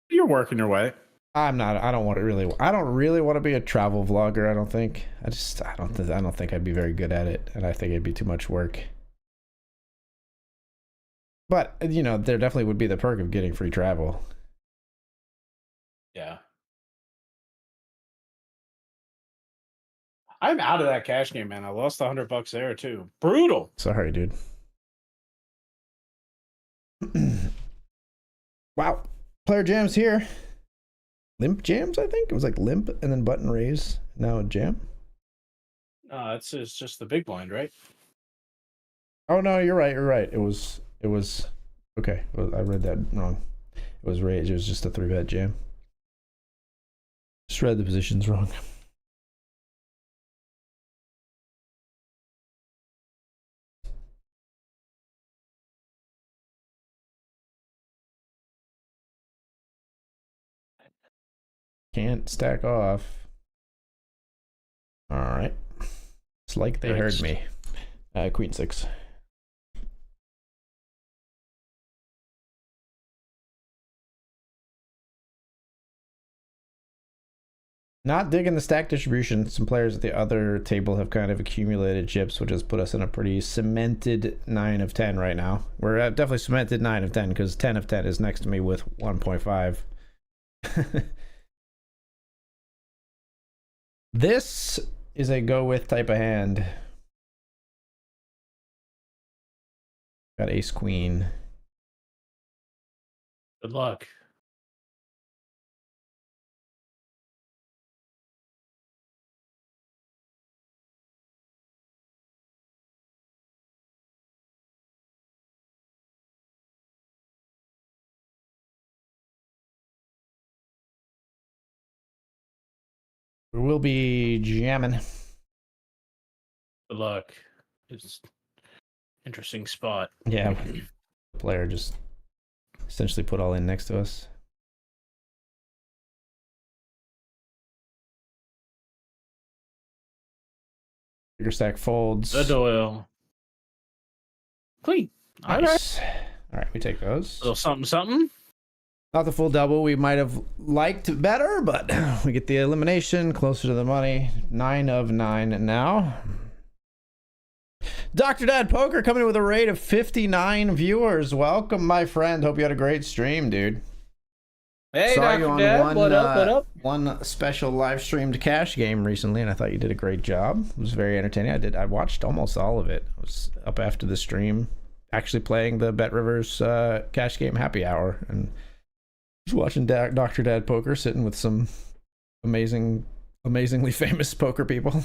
you're working your way. I don't really want to be a travel vlogger. I don't think. I don't think I'd be very good at it, and I think it'd be too much work. But you know, there definitely would be the perk of getting free travel. Yeah. I'm out of that cash game, man. I lost $100 there too. Brutal. Sorry, dude. Wow. Player jams here. Limp jams, I think. It was like limp and then button raise. Now a jam. It's just the big blind, right? Oh no, you're right. You're right. It was okay. I read that wrong. It was raise. It was just a 3-bet jam. Just read the positions wrong. Can't stack off. All right. It's like they heard me. Queen 6. Not digging the stack distribution. Some players at the other table have kind of accumulated chips, which has put us in a pretty cemented 9 of 10 right now. We're at definitely cemented 9 of 10 because 10 of 10 is next to me with 1.5. This is a go with type of hand. Got ace queen. Good luck. We'll be jamming. Good luck. It's interesting spot. Yeah. The player just essentially put all in next to us. Figure stack folds. The Doyle. Clean. Nice. All right, we take those. A little something, something. Not the full double we might have liked better, but we get the elimination, closer to the money. 9 of 9 now. Dr. Dad Poker coming in with a rate of 59 viewers. Welcome, my friend. Hope you had a great stream, dude. Hey, Saw Dr. you on Dad. What up? one special live streamed cash game recently, and I thought you did a great job. It was very entertaining. I watched almost all of it. I was up after the stream, actually playing the BetRivers cash game happy hour, and just watching Dr. Dad Poker, sitting with some amazingly famous poker people.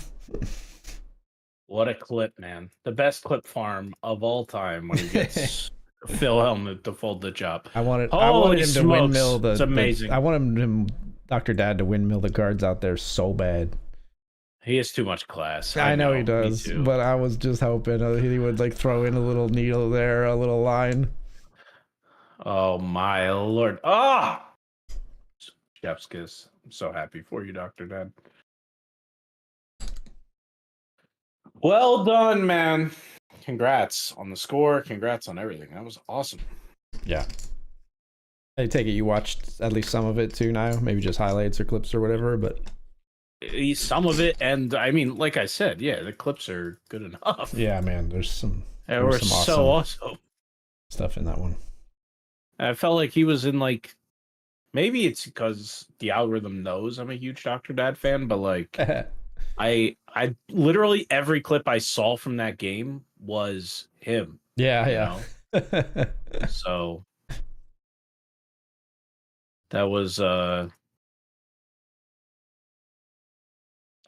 What a clip, man. The best clip farm of all time when he gets Phil Helmut to fold the job. I wanted Holy him to smokes. windmill the. It's amazing. I wanted him, Dr. Dad, to windmill the cards out there so bad. He has too much class. I know he does, but I was just hoping he would like throw in a little needle there, a little line. Oh my lord. Ah! Chef's kiss. I'm so happy for you, Dr. Dad. Well done, man. Congrats on the score. Congrats on everything. That was awesome. Yeah. I take it you watched at least some of it too now, maybe just highlights or clips or whatever, but some of it, and I mean, like I said, yeah, the clips are good enough. Yeah, man. There's some So awesome stuff in that one. I felt like he was in like, maybe it's because the algorithm knows I'm a huge Dr. Dad fan, but like I literally every clip I saw from that game was him. Yeah. So that was I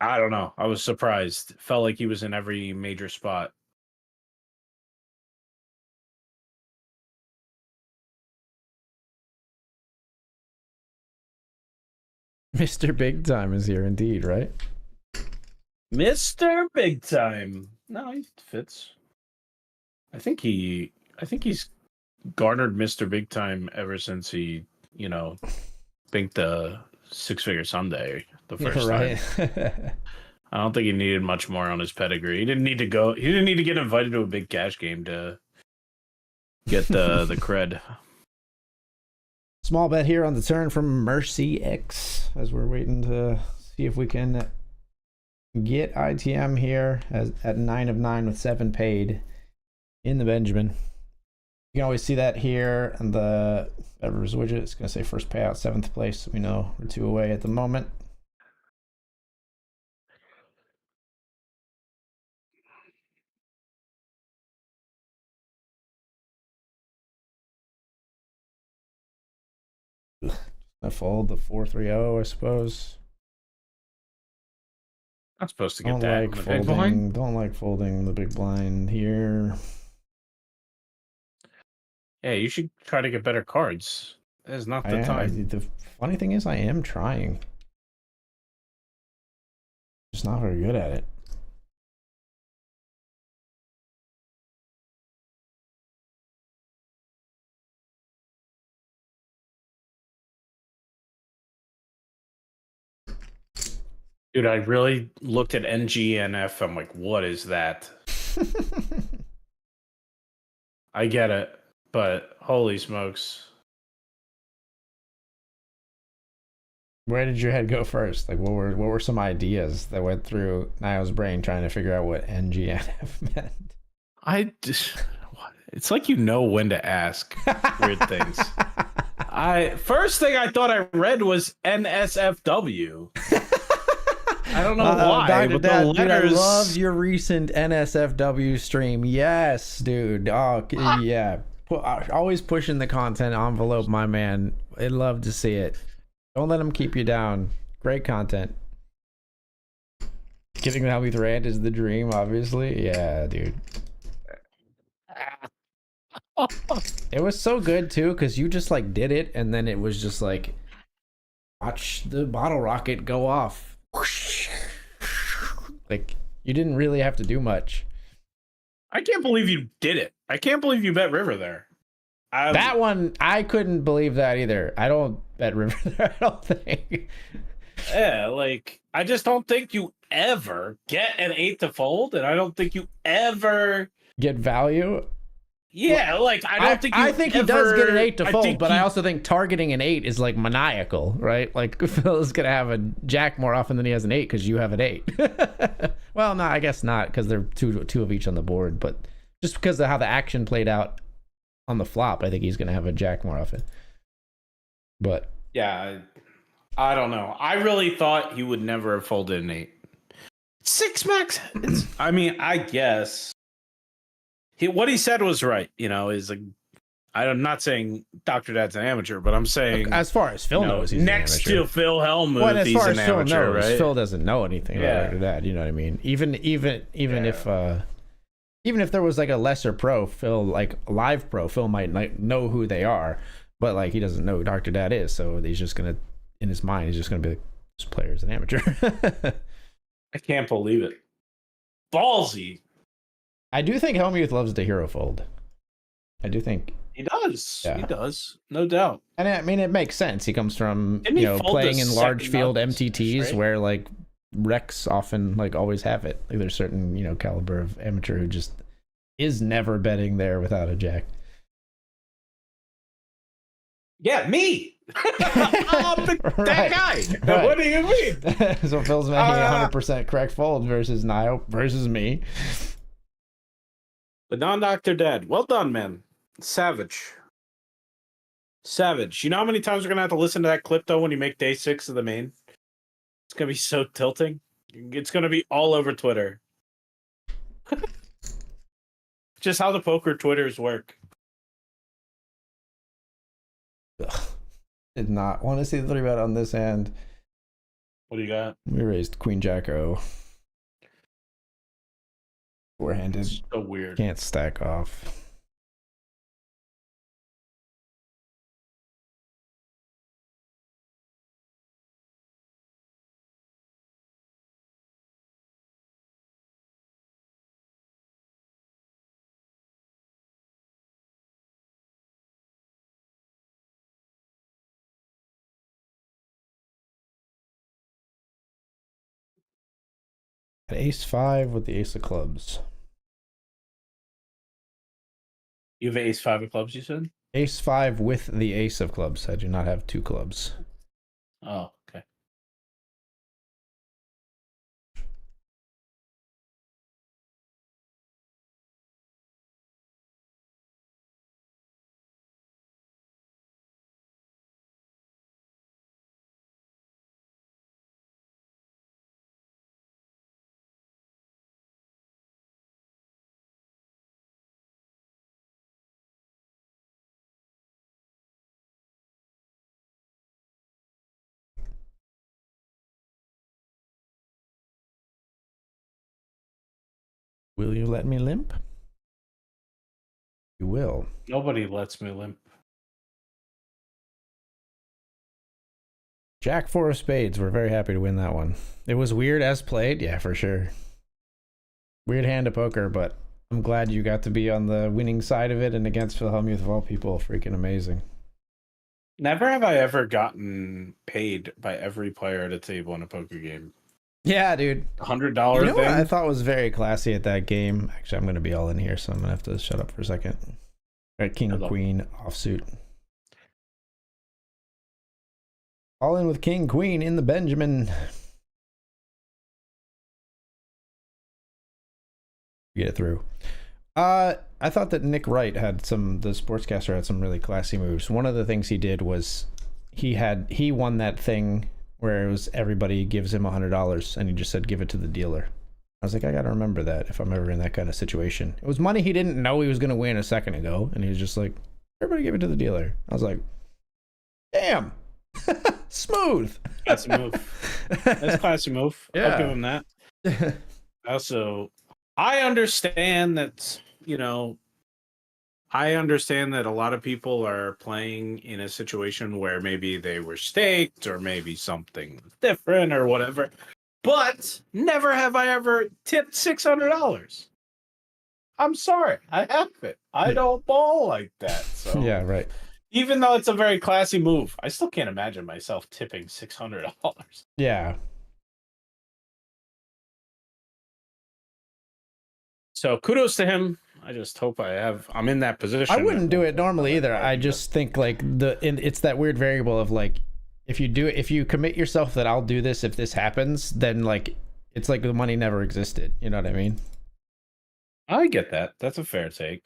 don't know. I was surprised. Felt like he was in every major spot. Mr. Big Time is here indeed, right? Mr. Big Time. No, he fits. I think he's garnered Mr. Big Time ever since he, binked the six-figure Sunday the first time. I don't think he needed much more on his pedigree. He didn't need to get invited to a big cash game to get the cred. Small bet here on the turn from Mercy X as we're waiting to see if we can get ITM here at 9 of 9 with 7 paid in the Benjamin. You can always see that here on the BetRivers widget. It's going to say first payout, 7th place. So we know we're 2 away at the moment. I fold the 4-3-0, I suppose. Not supposed to get that. Don't like folding the big blind here. Yeah, you should try to get better cards. That is not the time. The funny thing is, I am trying. Just not very good at it. Dude, I really looked at NGNF. I'm like, what is that? I get it, but holy smokes. Where did your head go first? Like, what were some ideas that went through Nio's brain trying to figure out what NGNF meant? It's like you know when to ask weird things. First thing I thought I read was NSFW. I don't know why, Dr. but Dad, the letters... Dude, I loved your recent NSFW stream. Yes, dude. Oh, yeah. Always pushing the content envelope, my man. I'd love to see it. Don't let them keep you down. Great content. Getting that with Rand is the dream, obviously. Yeah, dude. It was so good, too, because you just, like, did it, and then it was just, like, watch the bottle rocket go off. Like, you didn't really have to do much. I can't believe you did it. I can't believe you bet River there. That one, I couldn't believe that either. I don't bet River there, I don't think. Yeah, like, I just don't think you ever get an 8 to fold, and I don't think you ever get value. Yeah, like, I think he does get an 8 to fold, but I also think targeting an 8 is like maniacal, right? Like, Phil is gonna have a jack more often than he has an 8 because you have an 8. Well, no, I guess not, because they're two of each on the board, but just because of how the action played out on the flop, I think he's gonna have a jack more often. But yeah, I don't know. I really thought he would never have folded an 8. 6 max. I mean, I guess. What he said was right, is like, I'm not saying Dr. Dad's an amateur, but I'm saying as far as Phil knows, he's next an amateur. to Phil Hellmuth, well, as he's far an as Phil amateur, knows, right? Phil doesn't know anything about Dr. Dad. You know what I mean? Even if there was like a lesser pro, Phil, like a live pro, Phil might like know who they are, but like he doesn't know who Dr. Dad is, so he's just gonna, in his mind, he's just gonna be like, this player's an amateur. I can't believe it. Ballsy. I do think Hellmuth loves the hero fold. I do think he does. Yeah. He does, no doubt. And I mean, it makes sense. He comes from playing in large field MTTs, right? Where like Rex often like always have it. Like there's certain caliber of amateur who just is never betting there without a jack. Yeah, me. I'm that Right. guy. Right. What do you mean? So Phil's making 100% correct fold versus Nio versus me. The non-doctor dead. Well done, man. Savage. Savage. You know how many times we're gonna have to listen to that clip though when you make day 6 of the main? It's gonna be so tilting. It's gonna be all over Twitter. Just how the poker Twitters work. Ugh. Did not want to see the 3-bet on this hand. What do you got? We raised Queen Jack O. Four-handed. So weird. Can't stack off. Ace 5 with the ace of clubs. You have ace 5 of clubs, you said? Ace 5 with the ace of clubs. I do not have 2 clubs. Oh, okay. Will you let me limp? You will. Nobody lets me limp. Jack 4 of spades. We're very happy to win that one. It was weird as played. Yeah, for sure. Weird hand of poker, but I'm glad you got to be on the winning side of it and against Philhelmuth of all people. Freaking amazing. Never have I ever gotten paid by every player at a table in a poker game. Yeah, dude. $100 You know thing. what I thought was very classy at that game? Actually, I'm going to be all in here, so I'm going to have to shut up for a second. All right, king or queen, offsuit. All in with king, queen in the Benjamin. Get it through. I thought that Nick Wright the sportscaster had some really classy moves. One of the things he did was he won that thing where it was everybody gives him $100 and he just said, give it to the dealer. I was like, I got to remember that if I'm ever in that kind of situation. It was money he didn't know he was going to win a second ago. And he was just like, everybody give it to the dealer. I was like, damn. Smooth. Classy move. That's a classy move. Yeah. I'll give him that. Also, I understand that, I understand that a lot of people are playing in a situation where maybe they were staked or maybe something different or whatever. But never have I ever tipped $600. I'm sorry. I haven't. I don't ball like that. So yeah, right. Even though it's a very classy move, I still can't imagine myself tipping $600. Yeah. So kudos to him. I just hope I'm in that position. I wouldn't do it normally either. I just think like it's that weird variable of like, if you commit yourself that I'll do this if this happens, then like it's like the money never existed. You know what I mean? I get that. That's a fair take.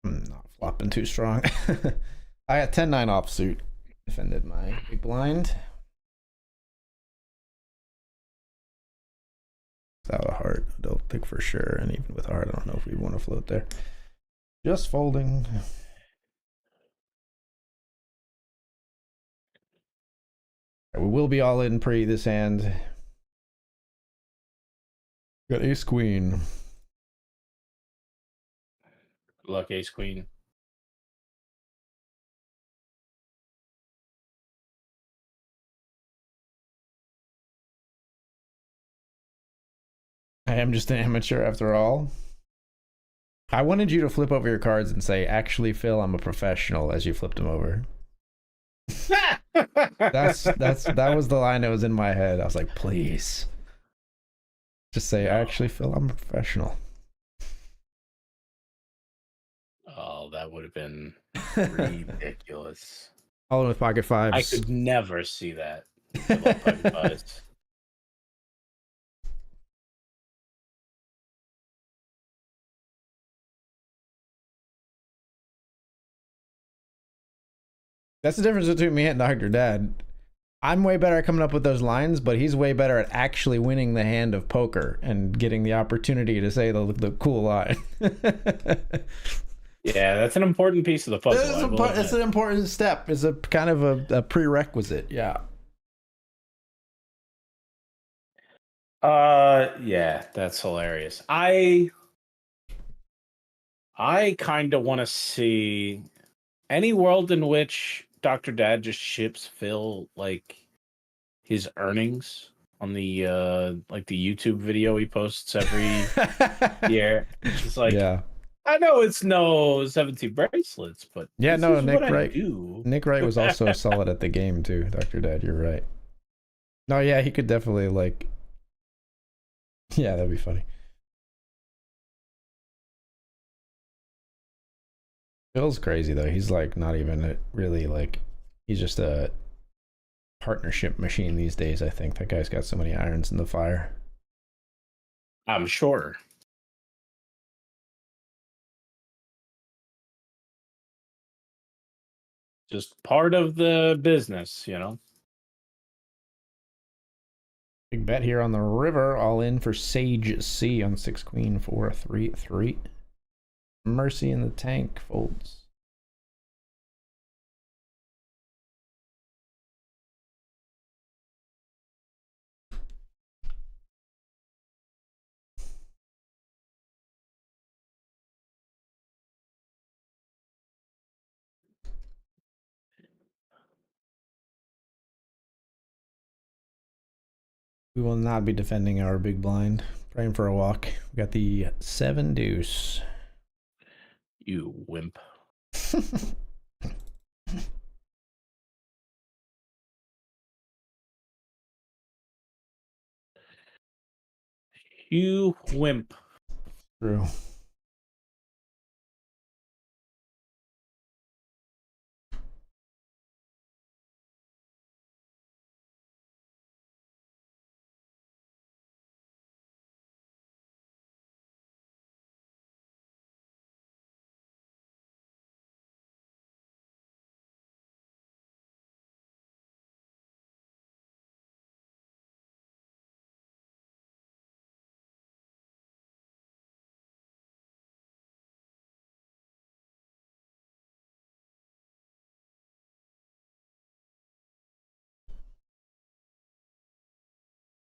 I'm not flopping too strong. I got 10-9 offsuit. Defended my big blind. Without a heart, I don't think for sure. And even with a heart, I don't know if we want to float there. Just folding. We will be all in pre this hand. Got ace queen. Good luck, ace queen. I am just an amateur after all. I wanted you to flip over your cards and say, "Actually, Phil, I'm a professional," as you flipped them over. That was the line that was in my head. I was like, please, just say, No. "Actually, Phil, I'm a professional." Oh, that would have been ridiculous. All in with pocket I fives. could never see that. I love pocket fives. That's the difference between me and Dr. Dad. I'm way better at coming up with those lines, but he's way better at actually winning the hand of poker and getting the opportunity to say the cool line. Yeah, that's an important piece of the puzzle. It's an important step. It's a kind of a prerequisite. Yeah. Yeah, that's hilarious. I kind of want to see any world in which Dr. Dad just ships Phil like his earnings on the like the YouTube video he posts every year. It's just like, Yeah. I know it's no 17 bracelets, but Yeah, this no, is what Nick I Wright. do. Nick Wright was also solid at the game too, Dr. Dad. You're right. No, yeah, he could definitely like. Yeah, that'd be funny. Phil's crazy though. He's like not even really like. He's just a partnership machine these days. I think that guy's got so many irons in the fire. I'm sure. Just part of the business, you know. Big bet here on the river. All in for Sage C on 6 Queen 4 3 3. Mercy in the tank folds. We will not be defending our big blind. Praying for a walk. We got the 7 deuce. You wimp. You wimp. True.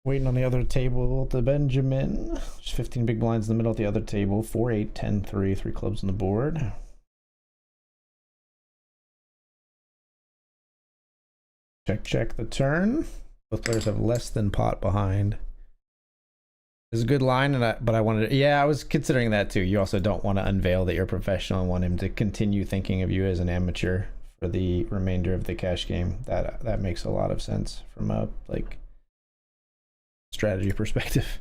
Waiting on the other table to Benjamin. There's 15 big blinds in the middle at the other table. 4, 8, 10, 3. 3 clubs on the board. Check, check the turn. Both players have less than pot behind. It's a good line, but I wanted to, yeah, I was considering that too. You also don't want to unveil that you're professional and want him to continue thinking of you as an amateur for the remainder of the cash game. That makes a lot of sense from a like strategy perspective.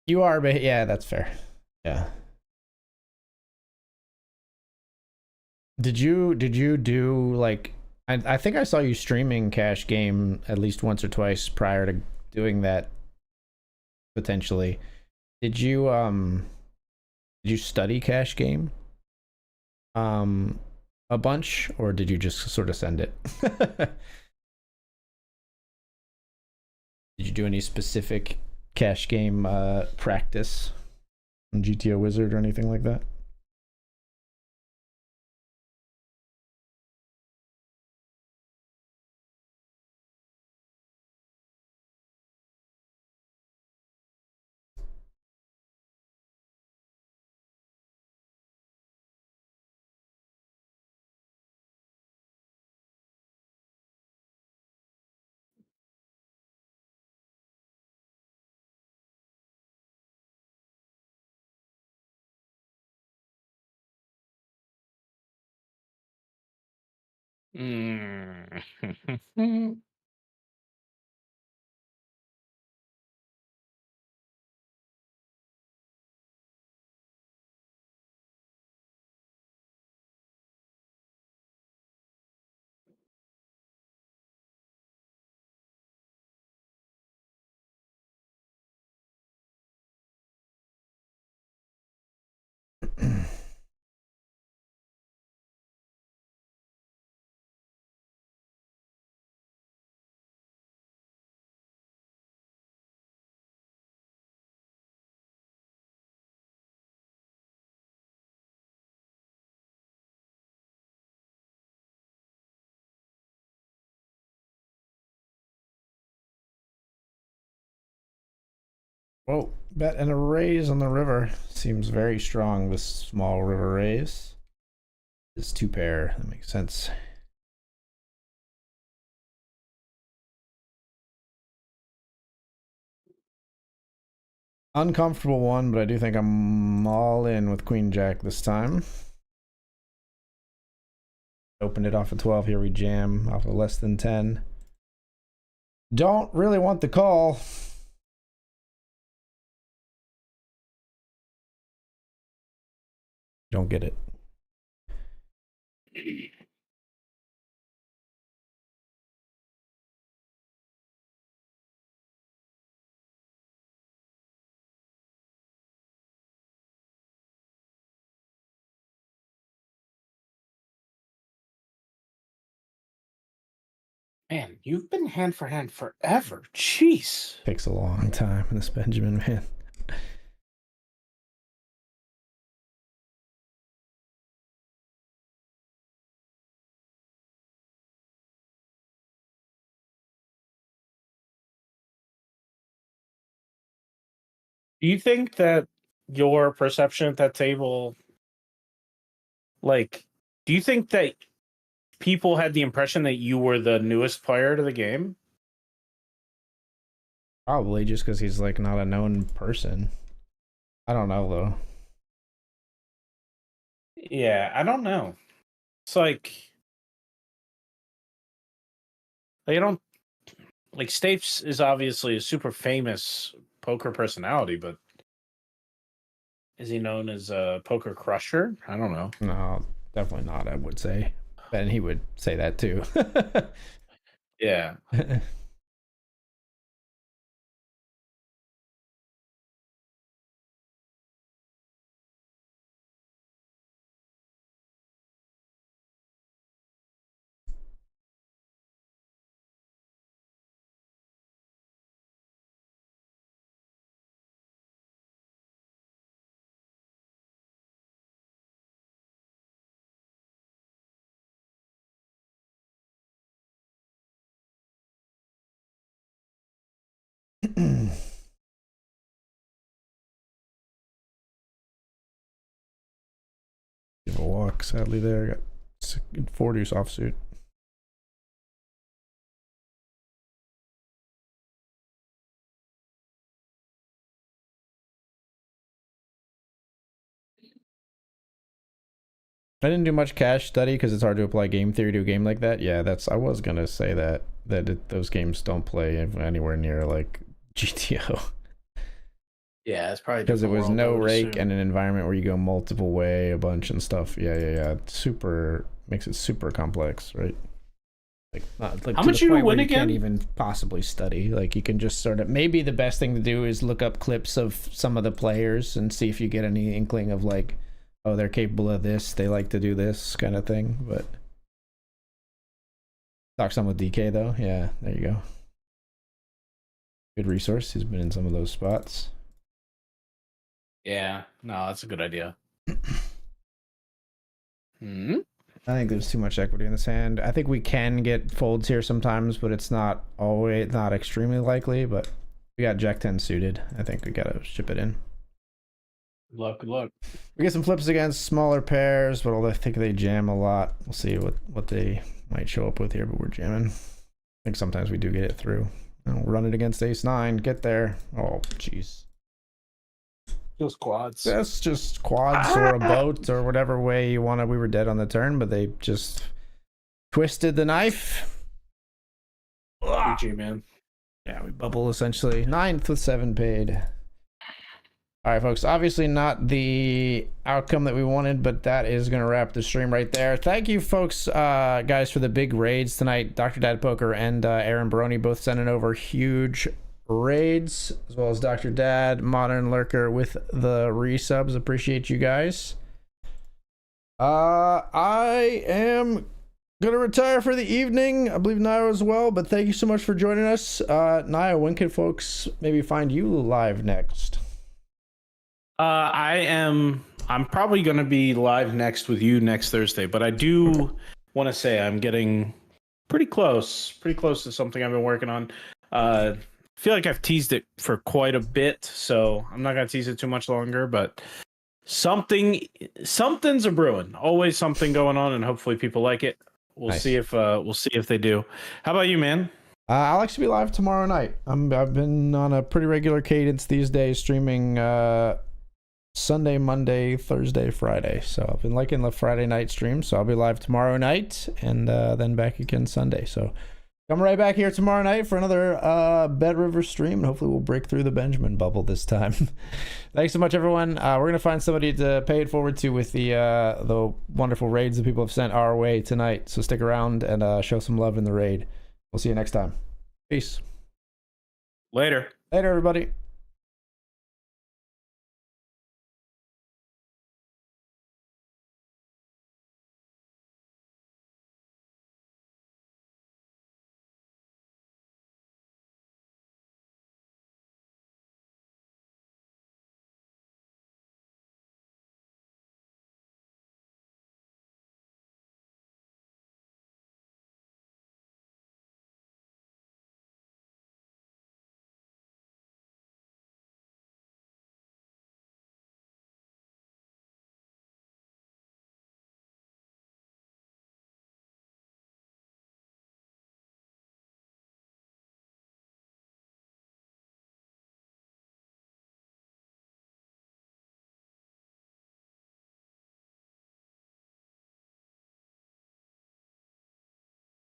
You are, but yeah, that's fair. Yeah. Did you do like I think I saw you streaming cash game at least once or twice prior to doing that potentially. Did you study cash game a bunch, or did you just sort of send it? Did you do any specific cash game practice on GTO Wizard or anything like that? Mm. Whoa, bet and a raise on the river. Seems very strong, this small river raise. It's 2 pair. That makes sense. Uncomfortable one, but I do think I'm all in with Queen Jack this time. Opened it off of 12. Here we jam off of less than 10. Don't really want the call. Don't get it. Man, you've been hand for hand forever. Jeez. Takes a long time in this Benjamin, man. Do you think that your perception at that table, like, do you think that people had the impression that you were the newest player to the game? Probably just because he's like not a known person. I don't know though. Yeah, I don't know. It's like they don't like Stapes is obviously a super famous poker personality, but is he known as a poker crusher? I don't know. No, definitely not, I would say. And he would say that too. Yeah. Give a walk, sadly there. Got 4 deuce offsuit. I didn't do much cash study because it's hard to apply game theory to a game like that. Yeah, that's. I was gonna say that those games don't play anywhere near like GTO Yeah, it's probably because it was different no world, I would rake assume. and an environment where you go multiple way a bunch and stuff. Yeah. Super makes it super complex, right? Like not like How to much the you point where win you can't again? even possibly study. Like you can just sort of maybe the best thing to do is look up clips of some of the players and see if you get any inkling of like, oh, they're capable of this, they like to do this kind of thing. But talk some with DK though. Yeah, there you go. Good resource. He's been in some of those spots. Yeah, no, that's a good idea. Hmm? I think there's too much equity in this hand. I think we can get folds here sometimes, but it's not always not extremely likely. But we got Jack 10 suited. I think we gotta ship it in. Good luck, good luck. We get some flips against smaller pairs, but I think they jam a lot. We'll see what they might show up with here, but we're jamming. I think sometimes we do get it through. We'll run it against ace 9. Get there. Oh, jeez. Those quads. That's just quads or a boat or whatever way you want to. We were dead on the turn, but they just twisted the knife. GG, man. Yeah, we bubble essentially. 9th with 7 paid. All right, folks. Obviously not the outcome that we wanted, but that is going to wrap the stream right there. Thank you, folks, guys, for the big raids tonight. Dr. Dad Poker and Aaron Baroni both sending over huge raids, as well as Dr. Dad, Modern Lurker with the resubs. Appreciate you guys. I am gonna retire for the evening. I believe Nio as well, but thank you so much for joining us. Nio, when can folks maybe find you live next? I'm probably gonna be live next with you next Thursday, but I do want to say I'm getting pretty close to something I've been working on. I feel like I've teased it for quite a bit, so I'm not gonna tease it too much longer, but something's a brewing. Always something going on, and hopefully people like it. We'll Nice. see if they do. How about you, man? I'll actually be live tomorrow night. I've been on a pretty regular cadence these days, streaming Sunday, Monday, Thursday, Friday. So I've been liking the Friday night stream. So I'll be live tomorrow night and then back again Sunday. So come right back here tomorrow night for another BetRivers stream, and hopefully we'll break through the Benjamin bubble this time. Thanks so much, everyone. We're gonna find somebody to pay it forward to with the wonderful raids that people have sent our way tonight. So stick around and show some love in the raid. We'll see you next time. Peace. Later. Later, everybody.